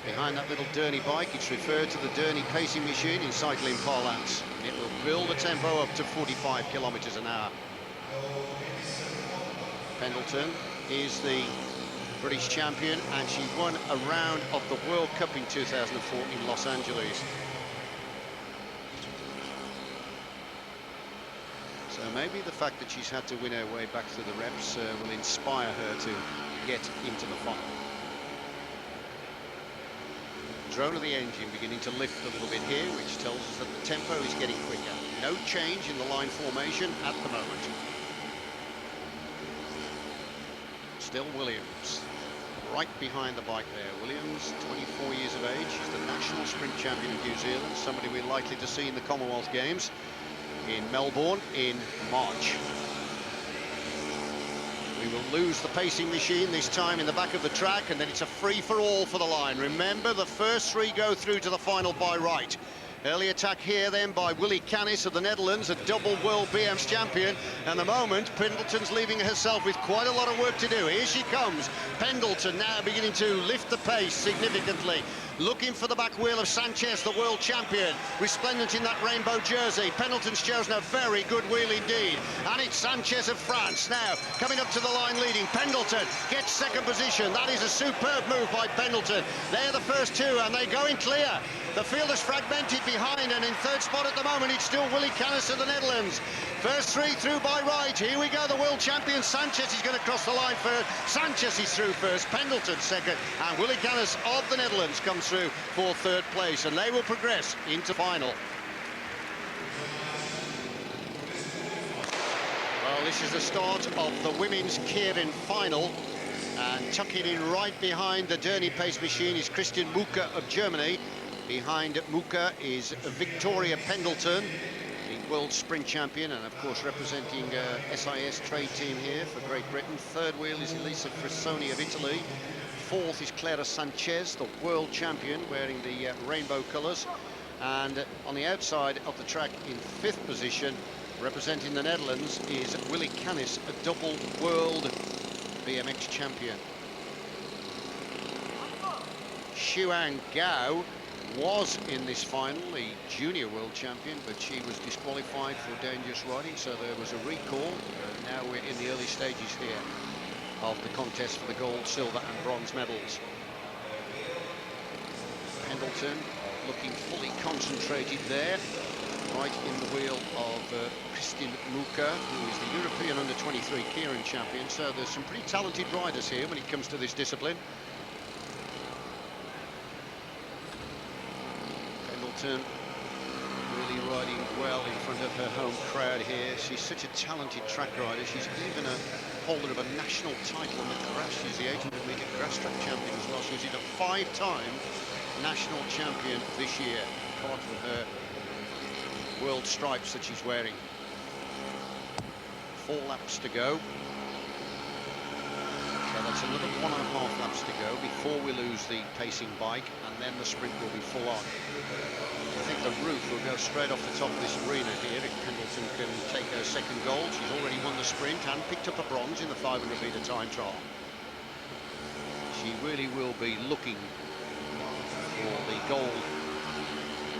behind that little Derny bike. It's referred to the Derny pacing machine in cycling parlance. It will build the tempo up to 45 kilometres an hour. Pendleton is the British champion, and she won a round of the World Cup in 2004 in Los Angeles. So maybe the fact that she's had to win her way back to the reps will inspire her to get into the final. Drone of the engine beginning to lift a little bit here, which tells us that the tempo is getting quicker. No change in the line formation at the moment. Still Williams, right behind the bike there. Williams, 24 years of age. She's the national sprint champion of New Zealand, somebody we're likely to see in the Commonwealth Games in Melbourne in March. We will lose the pacing machine this time in the back of the track, and then it's a free-for-all for the line. Remember, the first three go through to the final by right. Early attack here then by Willy Canis of the Netherlands, a double world BMX champion. And the moment, Pendleton's leaving herself with quite a lot of work to do. Here she comes. Pendleton now beginning to lift the pace significantly. Looking for the back wheel of Sanchez, the world champion, resplendent in that rainbow jersey. Pendleton's chosen a very good wheel indeed. And it's Sanchez of France now coming up to the line leading. Pendleton gets second position. That is a superb move by Pendleton. They're the first two, and they're going clear. The field is fragmented behind, and in third spot at the moment, it's still Willy Canis of the Netherlands. First three through by right. Here we go, the world champion Sanchez is going to cross the line first. Sanchez is through first, Pendleton second, and Willy Canis of the Netherlands comes through for third place, and they will progress into final. Well, this is the start of the women's Keirin final, and tucking in right behind the Derny pace machine is Christian Muka of Germany. Behind Muka is Victoria Pendleton, the world sprint champion, and of course representing SIS trade team here for Great Britain. Third wheel is Elisa Frissoni of Italy. Fourth is Clara Sanchez, the world champion, wearing the rainbow colours. And on the outside of the track in fifth position, representing the Netherlands, is Willy Canis, a double world BMX champion. Xuan Gao was in this final, the junior world champion, but she was disqualified for dangerous riding, so there was a recall. Now we're in the early stages here of the contest for the gold, silver and bronze medals. Pendleton looking fully concentrated there, right in the wheel of Christine Muka, who is the European under-23 Keirin champion. So there's some pretty talented riders here when it comes to this discipline. Pendleton really riding well in front of her home crowd here. She's such a talented track rider. She's even a holder of a national title on the grass. She's the 800-metre grass track champion as well. She's a five-time national champion this year, part of her world stripes that she's wearing. 4 laps to go. So that's another 1.5 laps to go before we lose the pacing bike, and then the sprint will be full on. I think the roof will go straight off the top of this arena here if Pendleton can take her second gold. She's already won the sprint and picked up a bronze in the 500-metre time trial. She really will be looking for the gold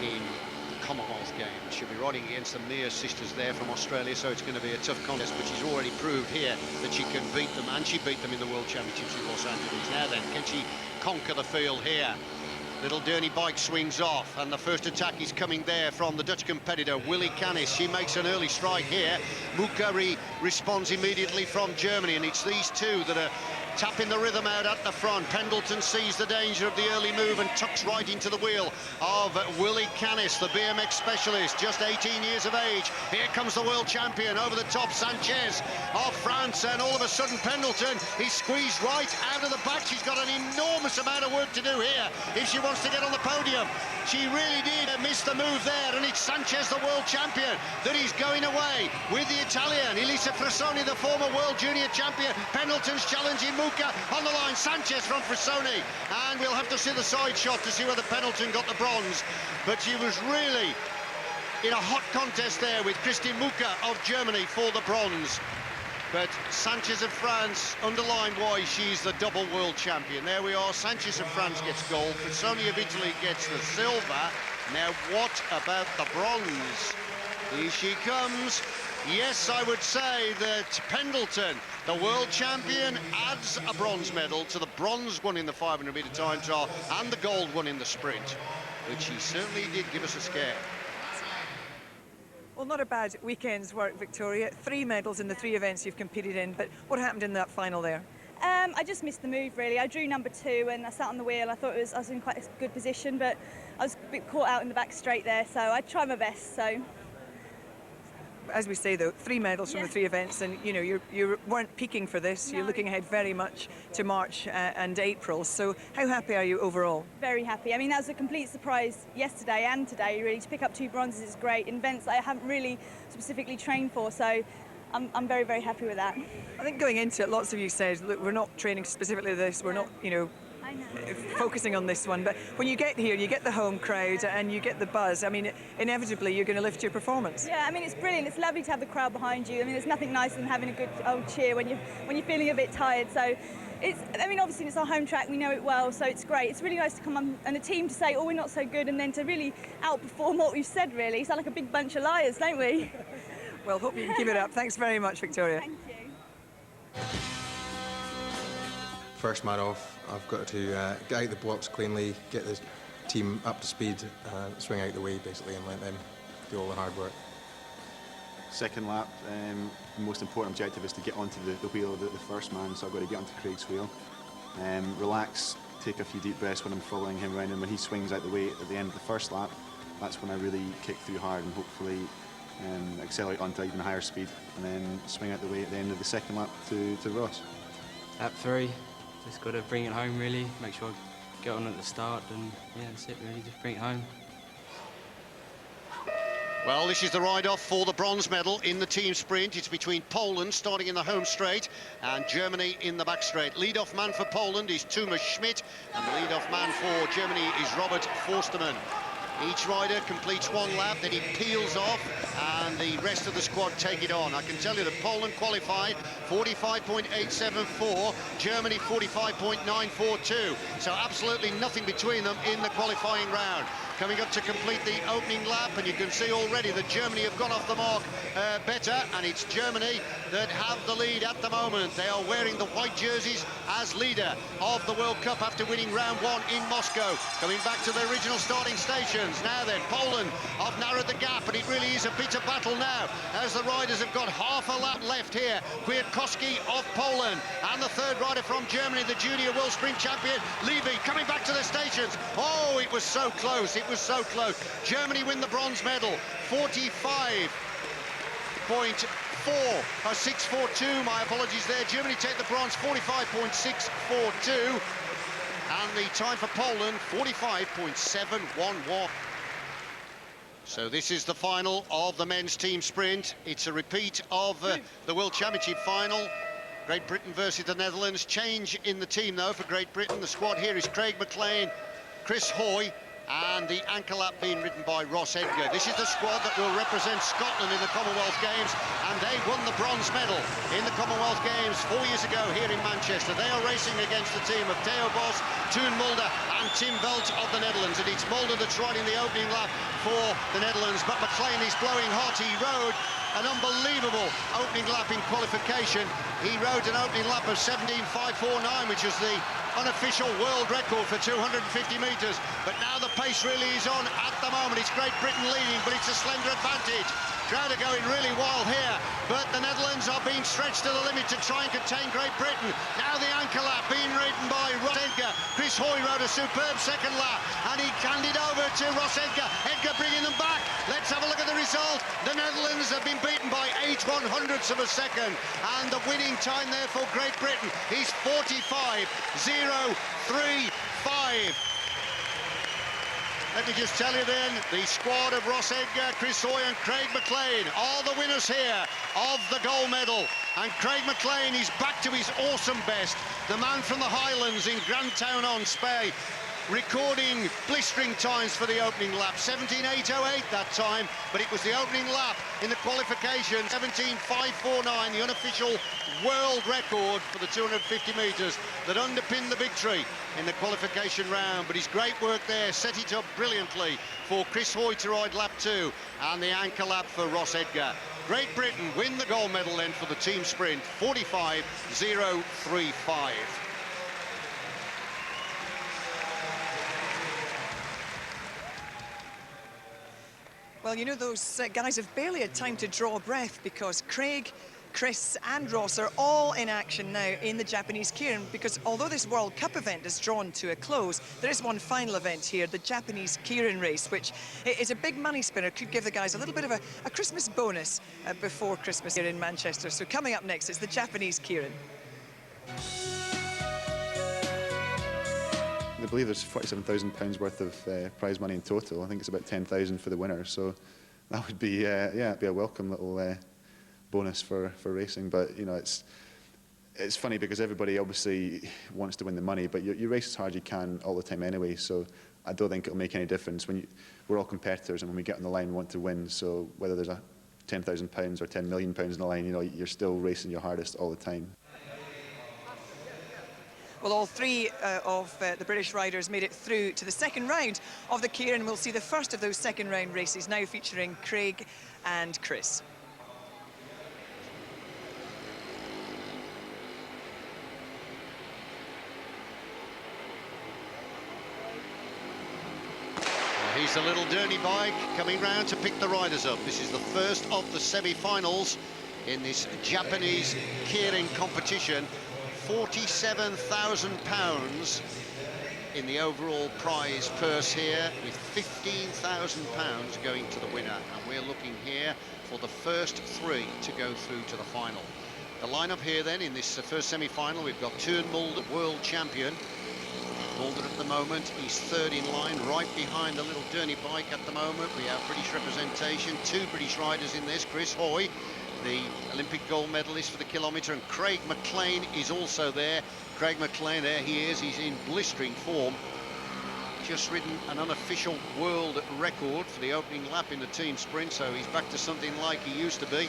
in the Commonwealth Games. She'll be riding against the Mears sisters there from Australia, so it's going to be a tough contest, but she's already proved here that she can beat them, and she beat them in the World Championships in Los Angeles. Now then, can she conquer the field here? Little Derny bike swings off, and the first attack is coming there from the Dutch competitor, Willy Canis. She makes an early strike here. Mukari responds immediately from Germany, and it's these two that are tapping the rhythm out at the front. Pendleton sees the danger of the early move and tucks right into the wheel of Willy Canis, the BMX specialist, just 18 years of age. Here comes the world champion over the top, Sanchez of France, and all of a sudden Pendleton is squeezed right out of the back. She's got an enormous amount of work to do here if she wants to get on the podium. She really did miss the move there, and it's Sanchez, the world champion, that is going away with the Italian Elisa Frissoni, the former world junior champion. Pendleton's challenging Muka on the line. Sanchez from Frissoni, and we'll have to see the side shot to see whether Pendleton got the bronze, but she was really in a hot contest there with Christine Muka of Germany for the bronze. But Sanchez of France underlined why she's the double world champion. There we are. Sanchez of France gets gold. Frisoni of Italy gets the silver. Now, what about the bronze? Here she comes. Yes, I would say that Pendleton, the world champion, adds a bronze medal to the bronze one in the 500-metre time trial and the gold one in the sprint, which she certainly did give us a scare. Well, not a bad weekend's work, Victoria. 3 medals in the 3 events you've competed in, but what happened in that final there? I just missed the move, really. I drew number 2 and I sat on the wheel. I thought I was in quite a good position, but I was a bit caught out in the back straight there, so I tried my best. So, as we say, though, 3 medals from the 3 events, and you know you weren't peaking for this. No. You're looking ahead very much to March and April. So, how happy are you overall? Very happy. I mean, that was a complete surprise yesterday and today. Really, to pick up 2 bronzes is great. In events that I haven't really specifically trained for, so I'm very, very happy with that. I think going into it, lots of you said, look, we're not training specifically this. We're not, you know, focusing on this one, but when you get here, you get the home crowd and you get the buzz. I mean, inevitably you're going to lift your performance. Yeah, I mean, it's brilliant. It's lovely to have the crowd behind you. I mean, there's nothing nicer than having a good old cheer when you're feeling a bit tired. So it's, I mean, obviously it's our home track, we know it well, so it's great. It's really nice to come on and the team to say, oh, we're not so good, and then to really outperform what we've said, really. Sound like a big bunch of liars, don't we? Well, hope you can keep it up. Thanks very much, Victoria. Thank you. First man off, I've got to get out the blocks cleanly, get the team up to speed, swing out the way basically, and let them do all the hard work. Second lap, the most important objective is to get onto the wheel of the first man, so I've got to get onto Craig's wheel. Relax, take a few deep breaths when I'm following him around, and when he swings out the way at the end of the first lap, that's when I really kick through hard and hopefully accelerate onto even higher speed, and then swing out the way at the end of the second lap to Ross. Lap 3, just got to bring it home really, make sure I get on at the start, and yeah, that's it really, just bring it home. Well, this is the ride-off for the bronze medal in the team sprint. It's between Poland, starting in the home straight, and Germany in the back straight. Lead-off man for Poland is Thomas Schmidt, and the lead-off man for Germany is Robert Forstermann. Each rider completes 1 lap, then he peels off, and the rest of the squad take it on. I can tell you that Poland qualified 45.874, Germany 45.942. So absolutely nothing between them in the qualifying round. Coming up to complete the opening lap, and you can see already that Germany have gone off the mark better, and it's Germany that have the lead at the moment. They are wearing the white jerseys as leader of the World Cup after winning round 1 in Moscow. Coming back to their original starting stations. Now then, Poland have narrowed the gap, and it really is a bitter battle now, as the riders have got half a lap left here. Kwiatkowski of Poland, and the third rider from Germany, the junior world sprint champion, Levy, coming back to the stations. Oh, it was so close. It was so close. Germany win the bronze medal, 642. My apologies there. Germany take the bronze, 45.642. And the time for Poland, 45.711. So this is the final of the men's team sprint. It's a repeat of the World Championship final. Great Britain versus the Netherlands. Change in the team, though, for Great Britain. The squad here is Craig McLean, Chris Hoy, and the anchor lap being ridden by Ross Edgar. This is the squad that will represent Scotland in the Commonwealth Games, and they won the bronze medal in the Commonwealth Games 4 years ago here in Manchester. They are racing against the team of Theo Bos, Toon Mulder and Tim Velt of the Netherlands, and it's Mulder that's riding the opening lap for the Netherlands, but McLean is blowing hot. He rode an unbelievable opening lap in qualification. He rode an opening lap of 17.549, which was the unofficial world record for 250 metres. But now the pace really is on at the moment. It's Great Britain leading, but it's a slender advantage. Crowd are going really wild here, but the Netherlands are being stretched to the limit to try and contain Great Britain. Now the anchor lap being ridden by Ross Edgar. Chris Hoy rode a superb second lap, and he handed over to Ross Edgar. Edgar bringing them back. Let's have a look at the result. The Netherlands have been beaten by 8/100ths of a second, and the winning time there for Great Britain is 45.035. Let me just tell you then, the squad of Ross Edgar, Chris Hoy and Craig McLean are the winners here of the gold medal. And Craig McLean is back to his awesome best. The man from the Highlands in Grandtown on Spey. recording blistering times for the opening lap. 17.808 that time, but it was the opening lap in the qualification. 17.549, the unofficial world record for the 250 metres that underpinned the victory in the qualification round. But his great work there set it up brilliantly for Chris Hoy to ride lap 2 and the anchor lap for Ross Edgar. Great Britain win the gold medal then for the team sprint, 45.035. Well, you know, those guys have barely had time to draw breath because Craig, Chris and Ross are all in action now in the Japanese Keirin, because although this World Cup event is drawn to a close, there is one final event here, the Japanese Keirin race, which is a big money spinner, could give the guys a little bit of a Christmas bonus before Christmas here in Manchester. So coming up next, it's the Japanese Keirin. I believe there's £47,000 worth of prize money in total. I think it's about 10,000 for the winner, so that would be yeah, it'd be a welcome little bonus for racing. But you know, it's funny because everybody obviously wants to win the money, but you race as hard as you can all the time anyway. So I don't think it'll make any difference when we're all competitors, and when we get on the line, we want to win. So whether there's a £10,000 or £10 million in the line, you know, you're still racing your hardest all the time. Well, all three of the British riders made it through to the second round of the Keirin. We'll see the first of those second round races now featuring Craig and Chris. Here's the little dirty bike coming round to pick the riders up. This is the first of the semi-finals in this Japanese Keirin competition. £47,000 in the overall prize purse here, with £15,000 going to the winner. And we're looking here for the first three to go through to the final. The lineup here then in this first semi-final, we've got Tuan Mulder, world champion. Mulder at the moment, he's third in line, right behind the little Derny bike at the moment. We have British representation, two British riders in this, Chris Hoy, the Olympic gold medalist for the kilometre, and Craig McLean is also there. Craig McLean, there he is, he's in blistering form. Just ridden an unofficial world record for the opening lap in the team sprint, so he's back to something like he used to be.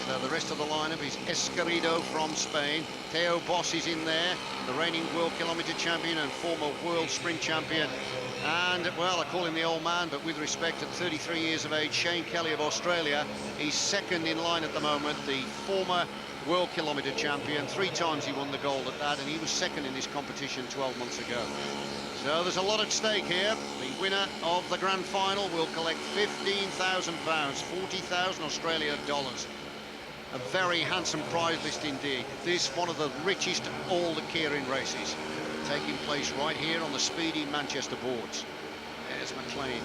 So the rest of the lineup is Escarido from Spain. Theo Boss is in there, the reigning world kilometre champion and former world sprint champion. And, well, I call him the old man, but with respect, at 33 years of age, Shane Kelly of Australia. He's second in line at the moment, the former world kilometre champion. 3 times he won the gold at that, and he was second in this competition 12 months ago. So there's a lot at stake here. The winner of the grand final will collect £15,000, 40,000 Australian dollars. A very handsome prize list indeed. This one of the richest of all the Keirin races, taking place right here on the speedy Manchester boards. There's McLean.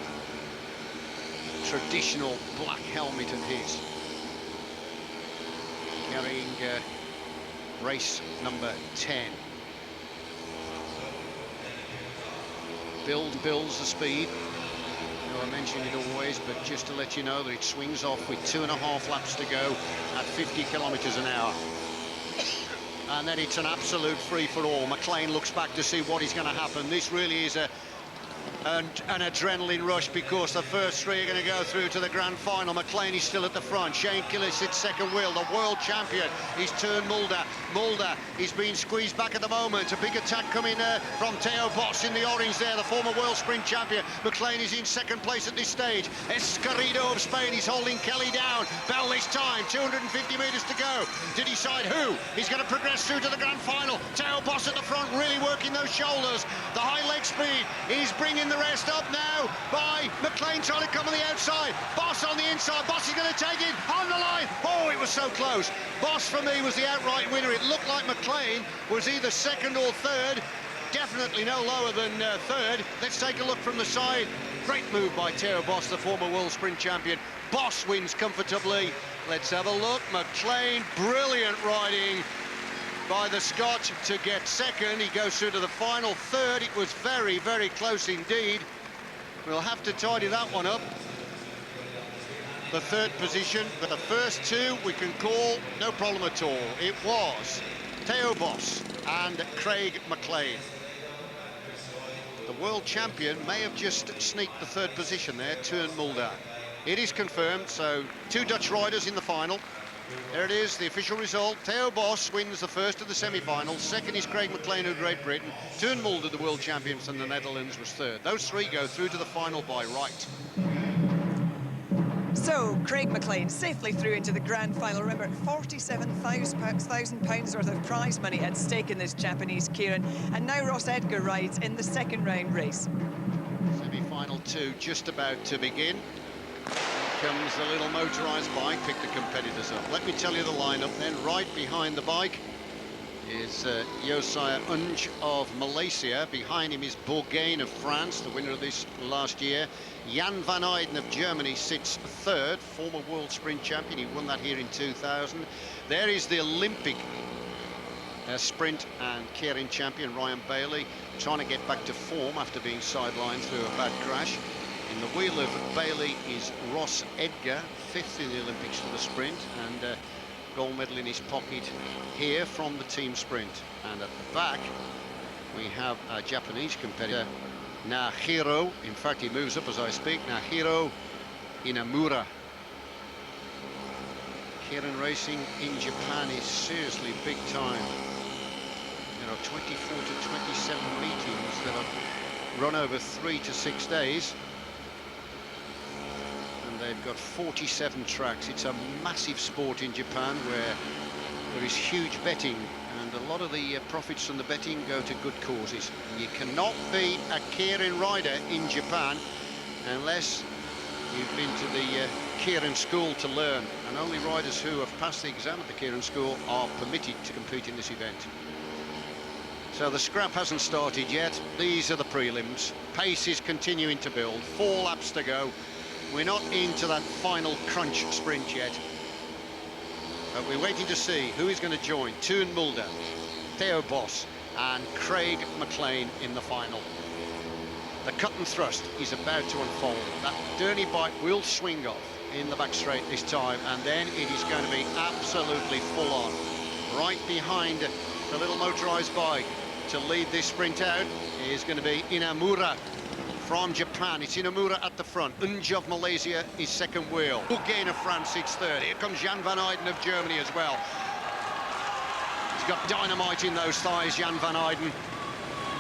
Traditional black helmet of his. Carrying race number 10. Builds the speed. I mention it always, but just to let you know that it swings off with 2.5 laps to go at 50 kilometres an hour. And then it's an absolute free-for-all. McLean looks back to see what is going to happen. This really is an adrenaline rush, because the first three are going to go through to the grand final. McLean is still at the front. Shane Kelly sits second wheel. The world champion is Tuan Mulder. Mulder is being squeezed back at the moment. A big attack coming from Theo Boss in the orange there, the former world sprint champion. McLean is in second place at this stage. Escarido of Spain is holding Kelly down. Bell this time, 250 metres to go to decide who is going to progress through to the grand final. Theo Boss at the front, really working those shoulders. The high leg speed is bringing the rest up now by McLean, trying to come on the outside. Boss on the inside. Boss is going to take it on the line. Oh, it was so close. Boss, for me, was the outright winner. It looked like McLean was either second or third. Definitely no lower than third. Let's take a look from the side. Great move by Theo Boss, the former world sprint champion. Boss wins comfortably. Let's have a look. McLean, brilliant riding by the Scot to get second. He goes through to the final third. It was very, very close indeed. We'll have to tidy that one up. The third position, but the first two we can call no problem at all. It was Theo Boss and Craig McLean. The world champion may have just sneaked the third position there, Teun Mulder. It is confirmed, so 2 Dutch riders in the final. There it is, the official result. Theo Bos wins the first of the semi-finals. Second is Craig McLean of Great Britain. Teun Mulder, the world champion from the Netherlands, was third. Those 3 go through to the final by right. So, Craig McLean safely through into the grand final. Remember, £47,000 worth of prize money at stake in this Japanese Keirin. And now Ross Edgar rides in the second round race. Semi-final 2 just about to begin. Here comes the little motorised bike, pick the competitors up. Let me tell you the lineup then. Right behind the bike is Josiah Unge of Malaysia. Behind him is Bourgain of France, the winner of this last year. Jan van Eyden of Germany sits third, former world sprint champion. He won that here in 2000. There is the Olympic sprint and Keirin champion Ryan Bailey, trying to get back to form after being sidelined through a bad crash. In the wheel of Bailey is Ross Edgar, 5th in the Olympics for the sprint, and gold medal in his pocket here from the team sprint. And at the back we have a Japanese competitor, Nahiro. In fact, he moves up as I speak. Nahiro Inamura. Keirin racing in Japan is seriously big time. There are 24 to 27 meetings that are run over 3 to 6 days. And they've got 47 tracks. It's a massive sport in Japan where there is huge betting, and a lot of the profits from the betting go to good causes. And you cannot be a Keirin rider in Japan unless you've been to the Keirin school to learn, and only riders who have passed the exam at the Keirin school are permitted to compete in this event. So the scrap hasn't started yet. These are the prelims. Pace is continuing to build. 4 laps to go. We're not into that final crunch sprint yet. But we're waiting to see who is going to join Teun Mulder, Theo Bos and Craig McLean in the final. The cut and thrust is about to unfold. That dirty bike will swing off in the back straight this time, and then it is going to be absolutely full on. Right behind the little motorised bike to lead this sprint out is going to be Inamura from Japan. It's Inamura at the front. Unge of Malaysia is second wheel. Bourgain of France sits third. Here comes Jan van Eyden of Germany as well. He's got dynamite in those thighs, Jan van Eyden.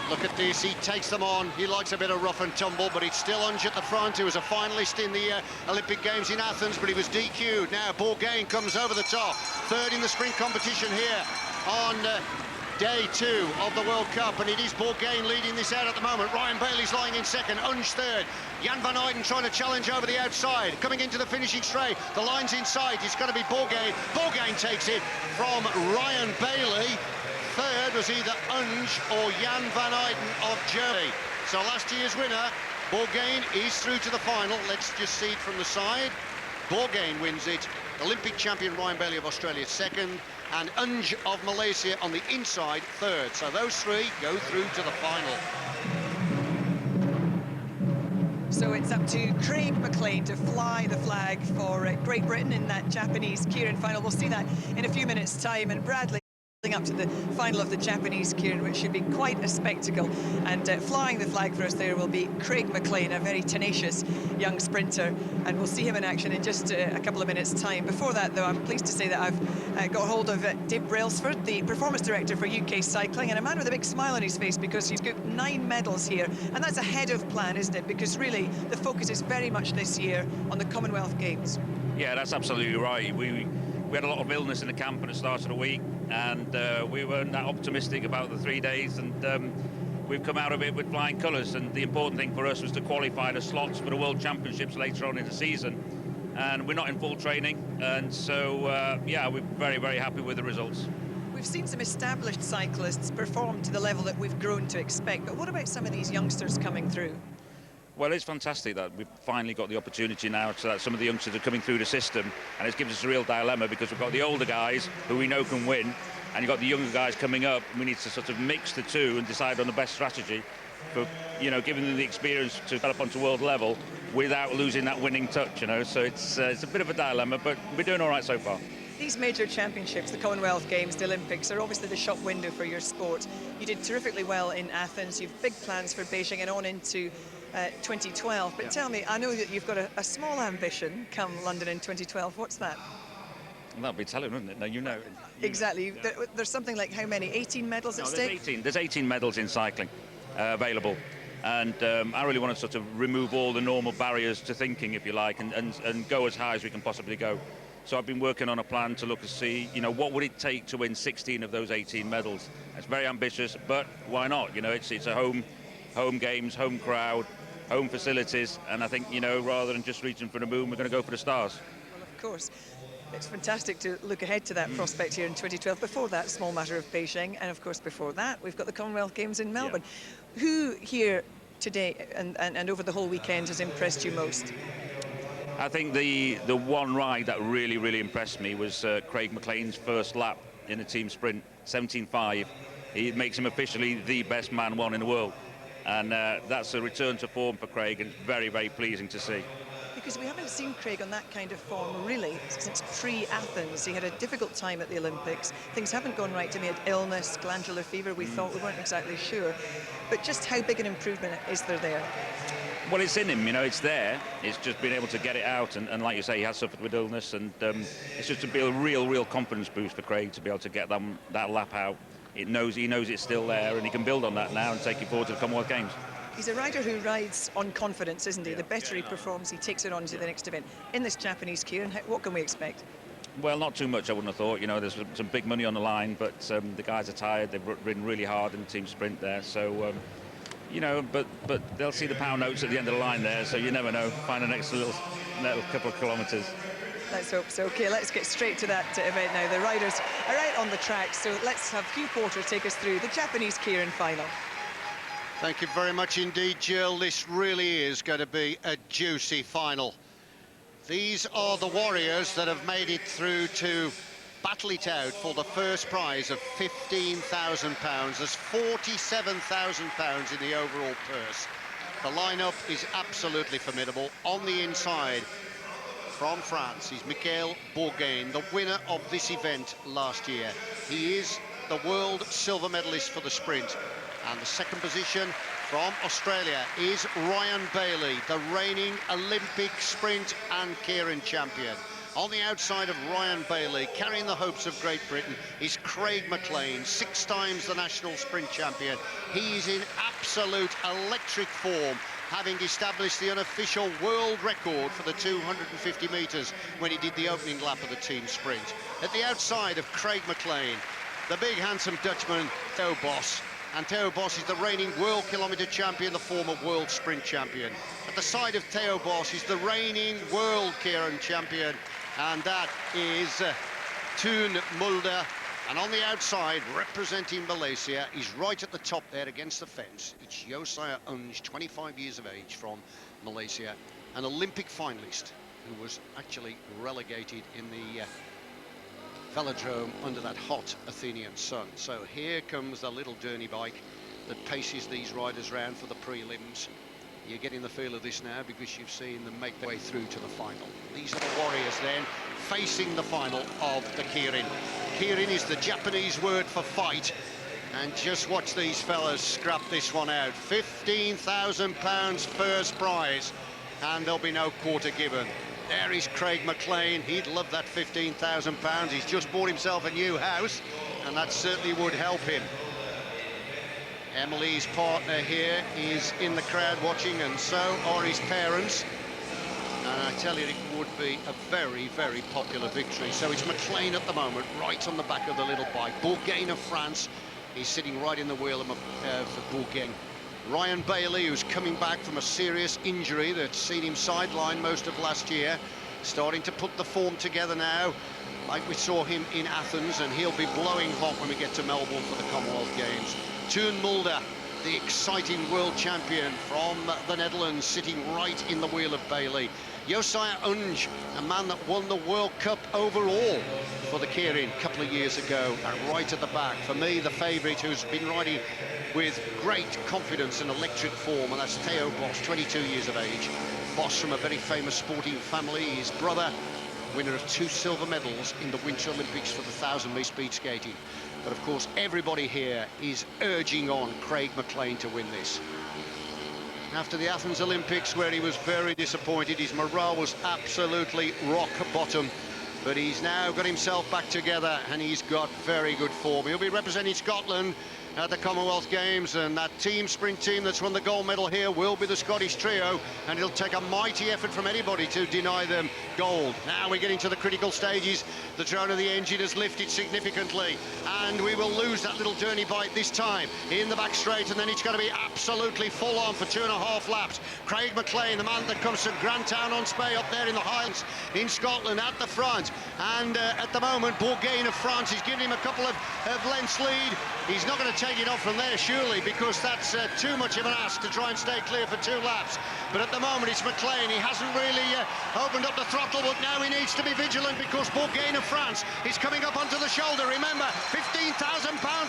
Look at this, he takes them on. He likes a bit of rough and tumble, but it's still Unge at the front, who was a finalist in the Olympic Games in Athens, but he was DQ'd. Now Bourgain comes over the top. Third in the sprint competition here on day 2 of the World Cup, and it is Bourgain leading this out at the moment. Ryan Bailey's lying in second, Unge third. Jan van Eyden trying to challenge over the outside. Coming into the finishing straight, the line's inside. It's going to be Bourgain. Bourgain takes it from Ryan Bailey. Third was either Unge or Jan van Eyden of Germany. So last year's winner, Bourgain, is through to the final. Let's just see it from the side. Bourgain wins it. Olympic champion Ryan Bailey of Australia second, and Unge of Malaysia on the inside third. So those 3 go through to the final. So it's up to Craig McLean to fly the flag for Great Britain in that Japanese Keirin final. We'll see that in a few minutes' time, and Bradley up to the final of the Japanese Keirin, which should be quite a spectacle. And flying the flag for us there will be Craig McLean, a very tenacious young sprinter, and we'll see him in action in just a couple of minutes' time. Before that, though, I'm pleased to say that I've got hold of Dave Brailsford, the performance director for UK Cycling, and a man with a big smile on his face because he's got 9 medals here, and that's ahead of plan, isn't it? Because really, the focus is very much this year on the Commonwealth Games. Yeah, that's absolutely right. We had a lot of illness in the camp at the start of the week, and we weren't that optimistic about the 3 days, and we've come out of it with flying colours. And the important thing for us was to qualify the slots for the World Championships later on in the season, and we're not in full training, and so yeah, we're very, very happy with the results. We've seen some established cyclists perform to the level that we've grown to expect, but what about some of these youngsters coming through? Well, it's fantastic that we've finally got the opportunity now so that some of the youngsters are coming through the system, and it gives us a real dilemma because we've got the older guys who we know can win, and you've got the younger guys coming up, and we need to sort of mix the two and decide on the best strategy for, you know, giving them the experience to develop onto world level without losing that winning touch, you know. So it's a bit of a dilemma, but we're doing all right so far. These major championships, the Commonwealth Games, the Olympics, are obviously the shop window for your sport. You did terrifically well in Athens. You've big plans for Beijing and on into 2012. But tell me, I know that you've got a small ambition come London in 2012. What's that? That'll be telling, wouldn't it? No, you know. Exactly. There's something like how many? 18 medals at stake? There's 18 medals in cycling available. And I really want to sort of remove all the normal barriers to thinking, if you like, and go as high as we can possibly go. So I've been working on a plan to look and see, what would it take to win 16 of those 18 medals. It's very ambitious, but why not? It's a home games, home crowd, home facilities, and I think, rather than just reaching for the moon, we're going to go for the stars. Well, of course. It's fantastic to look ahead to that prospect here in 2012. Before that, small matter of Beijing, and of course before that, we've got the Commonwealth Games in Melbourne. Yeah. Who here today and over the whole weekend has impressed you most? I think the one ride that really, really impressed me was Craig McLean's first lap in the team sprint, 17.5. It makes him officially the best man one in the world. And that's a return to form for Craig, and it's very, very pleasing to see. Because we haven't seen Craig on that kind of form, really, since pre-Athens. He had a difficult time at the Olympics. Things haven't gone right to him. He had illness, glandular fever, we thought. We weren't exactly sure. But just how big an improvement is there? Well, it's in him, it's there. It's just being able to get it out. And like you say, he has suffered with illness. And it's just to be a real confidence boost for Craig to be able to get that lap out. He knows it's still there, and he can build on that now and take it forward to the Commonwealth Games. He's a rider who rides on confidence, isn't he? The better he performs, he takes it on to the next event. In this Japanese Keirin, what can we expect? Well, not too much, I wouldn't have thought. There's some big money on the line, but the guys are tired. They've ridden really hard in the team sprint there. So, but they'll see the pound notes at the end of the line there, so you never know. Find the next little couple of kilometres. Let's hope so. OK, let's get straight to that event now. The riders are out on the track, so let's have Hugh Porter take us through the Japanese Keirin final. Thank you very much indeed, Jill. This really is going to be a juicy final. These are the warriors that have made it through to battle it out for the first prize of £15,000. There's £47,000 in the overall purse. The lineup is absolutely formidable. On the inside, from France, is Michael Bourgain, the winner of this event last year. He is the world silver medalist for the sprint. And the second position from Australia is Ryan Bailey, the reigning Olympic sprint and Keirin champion. On the outside of Ryan Bailey, carrying the hopes of Great Britain, is Craig McLean, 6 times the national sprint champion. He is in absolute electric form, having established the unofficial world record for the 250 metres when he did the opening lap of the team sprint. At the outside of Craig McLean, the big handsome Dutchman, Theo Bos. And Theo Bos is the reigning world kilometre champion, the former world sprint champion. At the side of Theo Bos is the reigning world Keirin champion, and that is Toon Mulder. And on the outside, representing Malaysia, is right at the top there against the fence. It's Yosaya Unj, 25 years of age, from Malaysia, an Olympic finalist who was actually relegated in the velodrome under that hot Athenian sun. So here comes the little journey bike that paces these riders round for the prelims. You're getting the feel of this now because you've seen them make their way through to the final. These are the warriors then facing the final of the Keirin. Keirin is the Japanese word for fight. And just watch these fellas scrap this one out. £15,000 first prize, and there'll be no quarter given. There is Craig McLean. He'd love that £15,000. He's just bought himself a new house, and that certainly would help him. Emily's partner here is in the crowd watching, and so are his parents. And I tell you, it would be a very, very popular victory. So it's McLean at the moment, right on the back of the little bike. Bourgain of France is sitting right in the wheel for Bourgain. Ryan Bailey, who's coming back from a serious injury that's seen him sidelined most of last year, starting to put the form together now, like we saw him in Athens, and he'll be blowing hot when we get to Melbourne for the Commonwealth Games. Toon Mulder, the exciting world champion from the Netherlands, sitting right in the wheel of Bailey. Yosaya Unj, a man that won the World Cup overall for the Keirin a couple of years ago, and right at the back, for me, the favourite, who's been riding with great confidence and electric form, and that's Theo Bos, 22 years of age. Bos from a very famous sporting family. His brother winner of 2 silver medals in the Winter Olympics for the 1,000-metre speed skating. But of course, everybody here is urging on Craig McLean to win this. After the Athens Olympics, where he was very disappointed, his morale was absolutely rock bottom. But he's now got himself back together and he's got very good form. He'll be representing Scotland at the Commonwealth Games, and that team sprint team that's won the gold medal here will be the Scottish trio, and it'll take a mighty effort from anybody to deny them gold. Now we get into the critical stages. The drone of the engine has lifted significantly, and we will lose that little journey bite this time in the back straight, and then it's going to be absolutely full on for 2.5 laps. Craig McLean, the man that comes from Grantown-on-Spey up there in the Highlands in Scotland, at the front, and at the moment Bourgain of France is giving him a couple of lengths lead. He's not going to take it off from there, surely, because that's too much of an ask to try and stay clear for 2 laps. But at the moment, it's McLean. He hasn't really opened up the throttle, but now he needs to be vigilant because Bourgain of France is coming up onto the shoulder. Remember, £15,000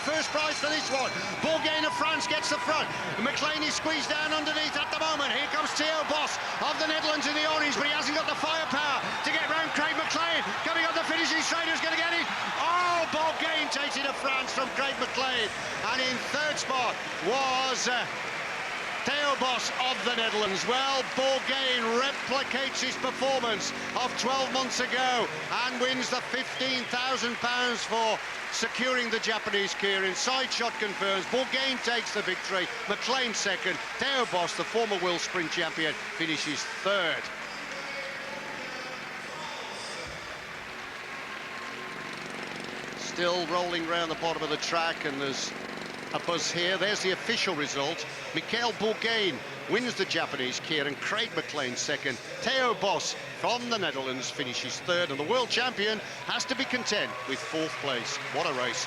first prize for this one. Bourgain of France gets the front. McLean is squeezed down underneath at the moment. Here comes Theo Bos of the Netherlands in the orange, but he hasn't got the firepower to get round Craig McLean. Coming up the finishing straight, who's going to get it? Oh, Bourgain takes it to France from Craig McLean. And in third spot was Theo Bos of the Netherlands. Well, Bourgain replicates his performance of 12 months ago and wins the £15,000 for securing the Japanese keirin. Side shot confirms. Bourgain takes the victory. McLean second. Theo Bos, the former world sprint champion, finishes third. Still rolling around the bottom of the track, and there's a buzz here. There's the official result. Mikhail Bourgain wins the Japanese keirin. Craig McLean second. Theo Bos from the Netherlands finishes third, and the world champion has to be content with 4th place. What a race.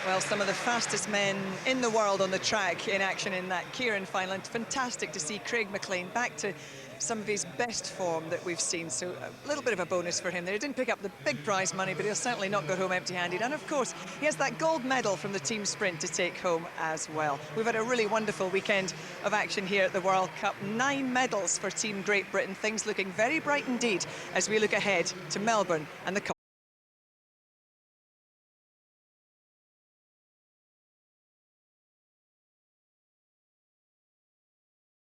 Well, some of the fastest men in the world on the track in action in that keirin final, and fantastic to see Craig McLean back to some of his best form that we've seen. So a little bit of a bonus for him there. He didn't pick up the big prize money, but he'll certainly not go home empty-handed. And of course, he has that gold medal from the team sprint to take home as well. We've had a really wonderful weekend of action here at the World Cup. 9 medals for Team Great Britain. Things looking very bright indeed as we look ahead to Melbourne and the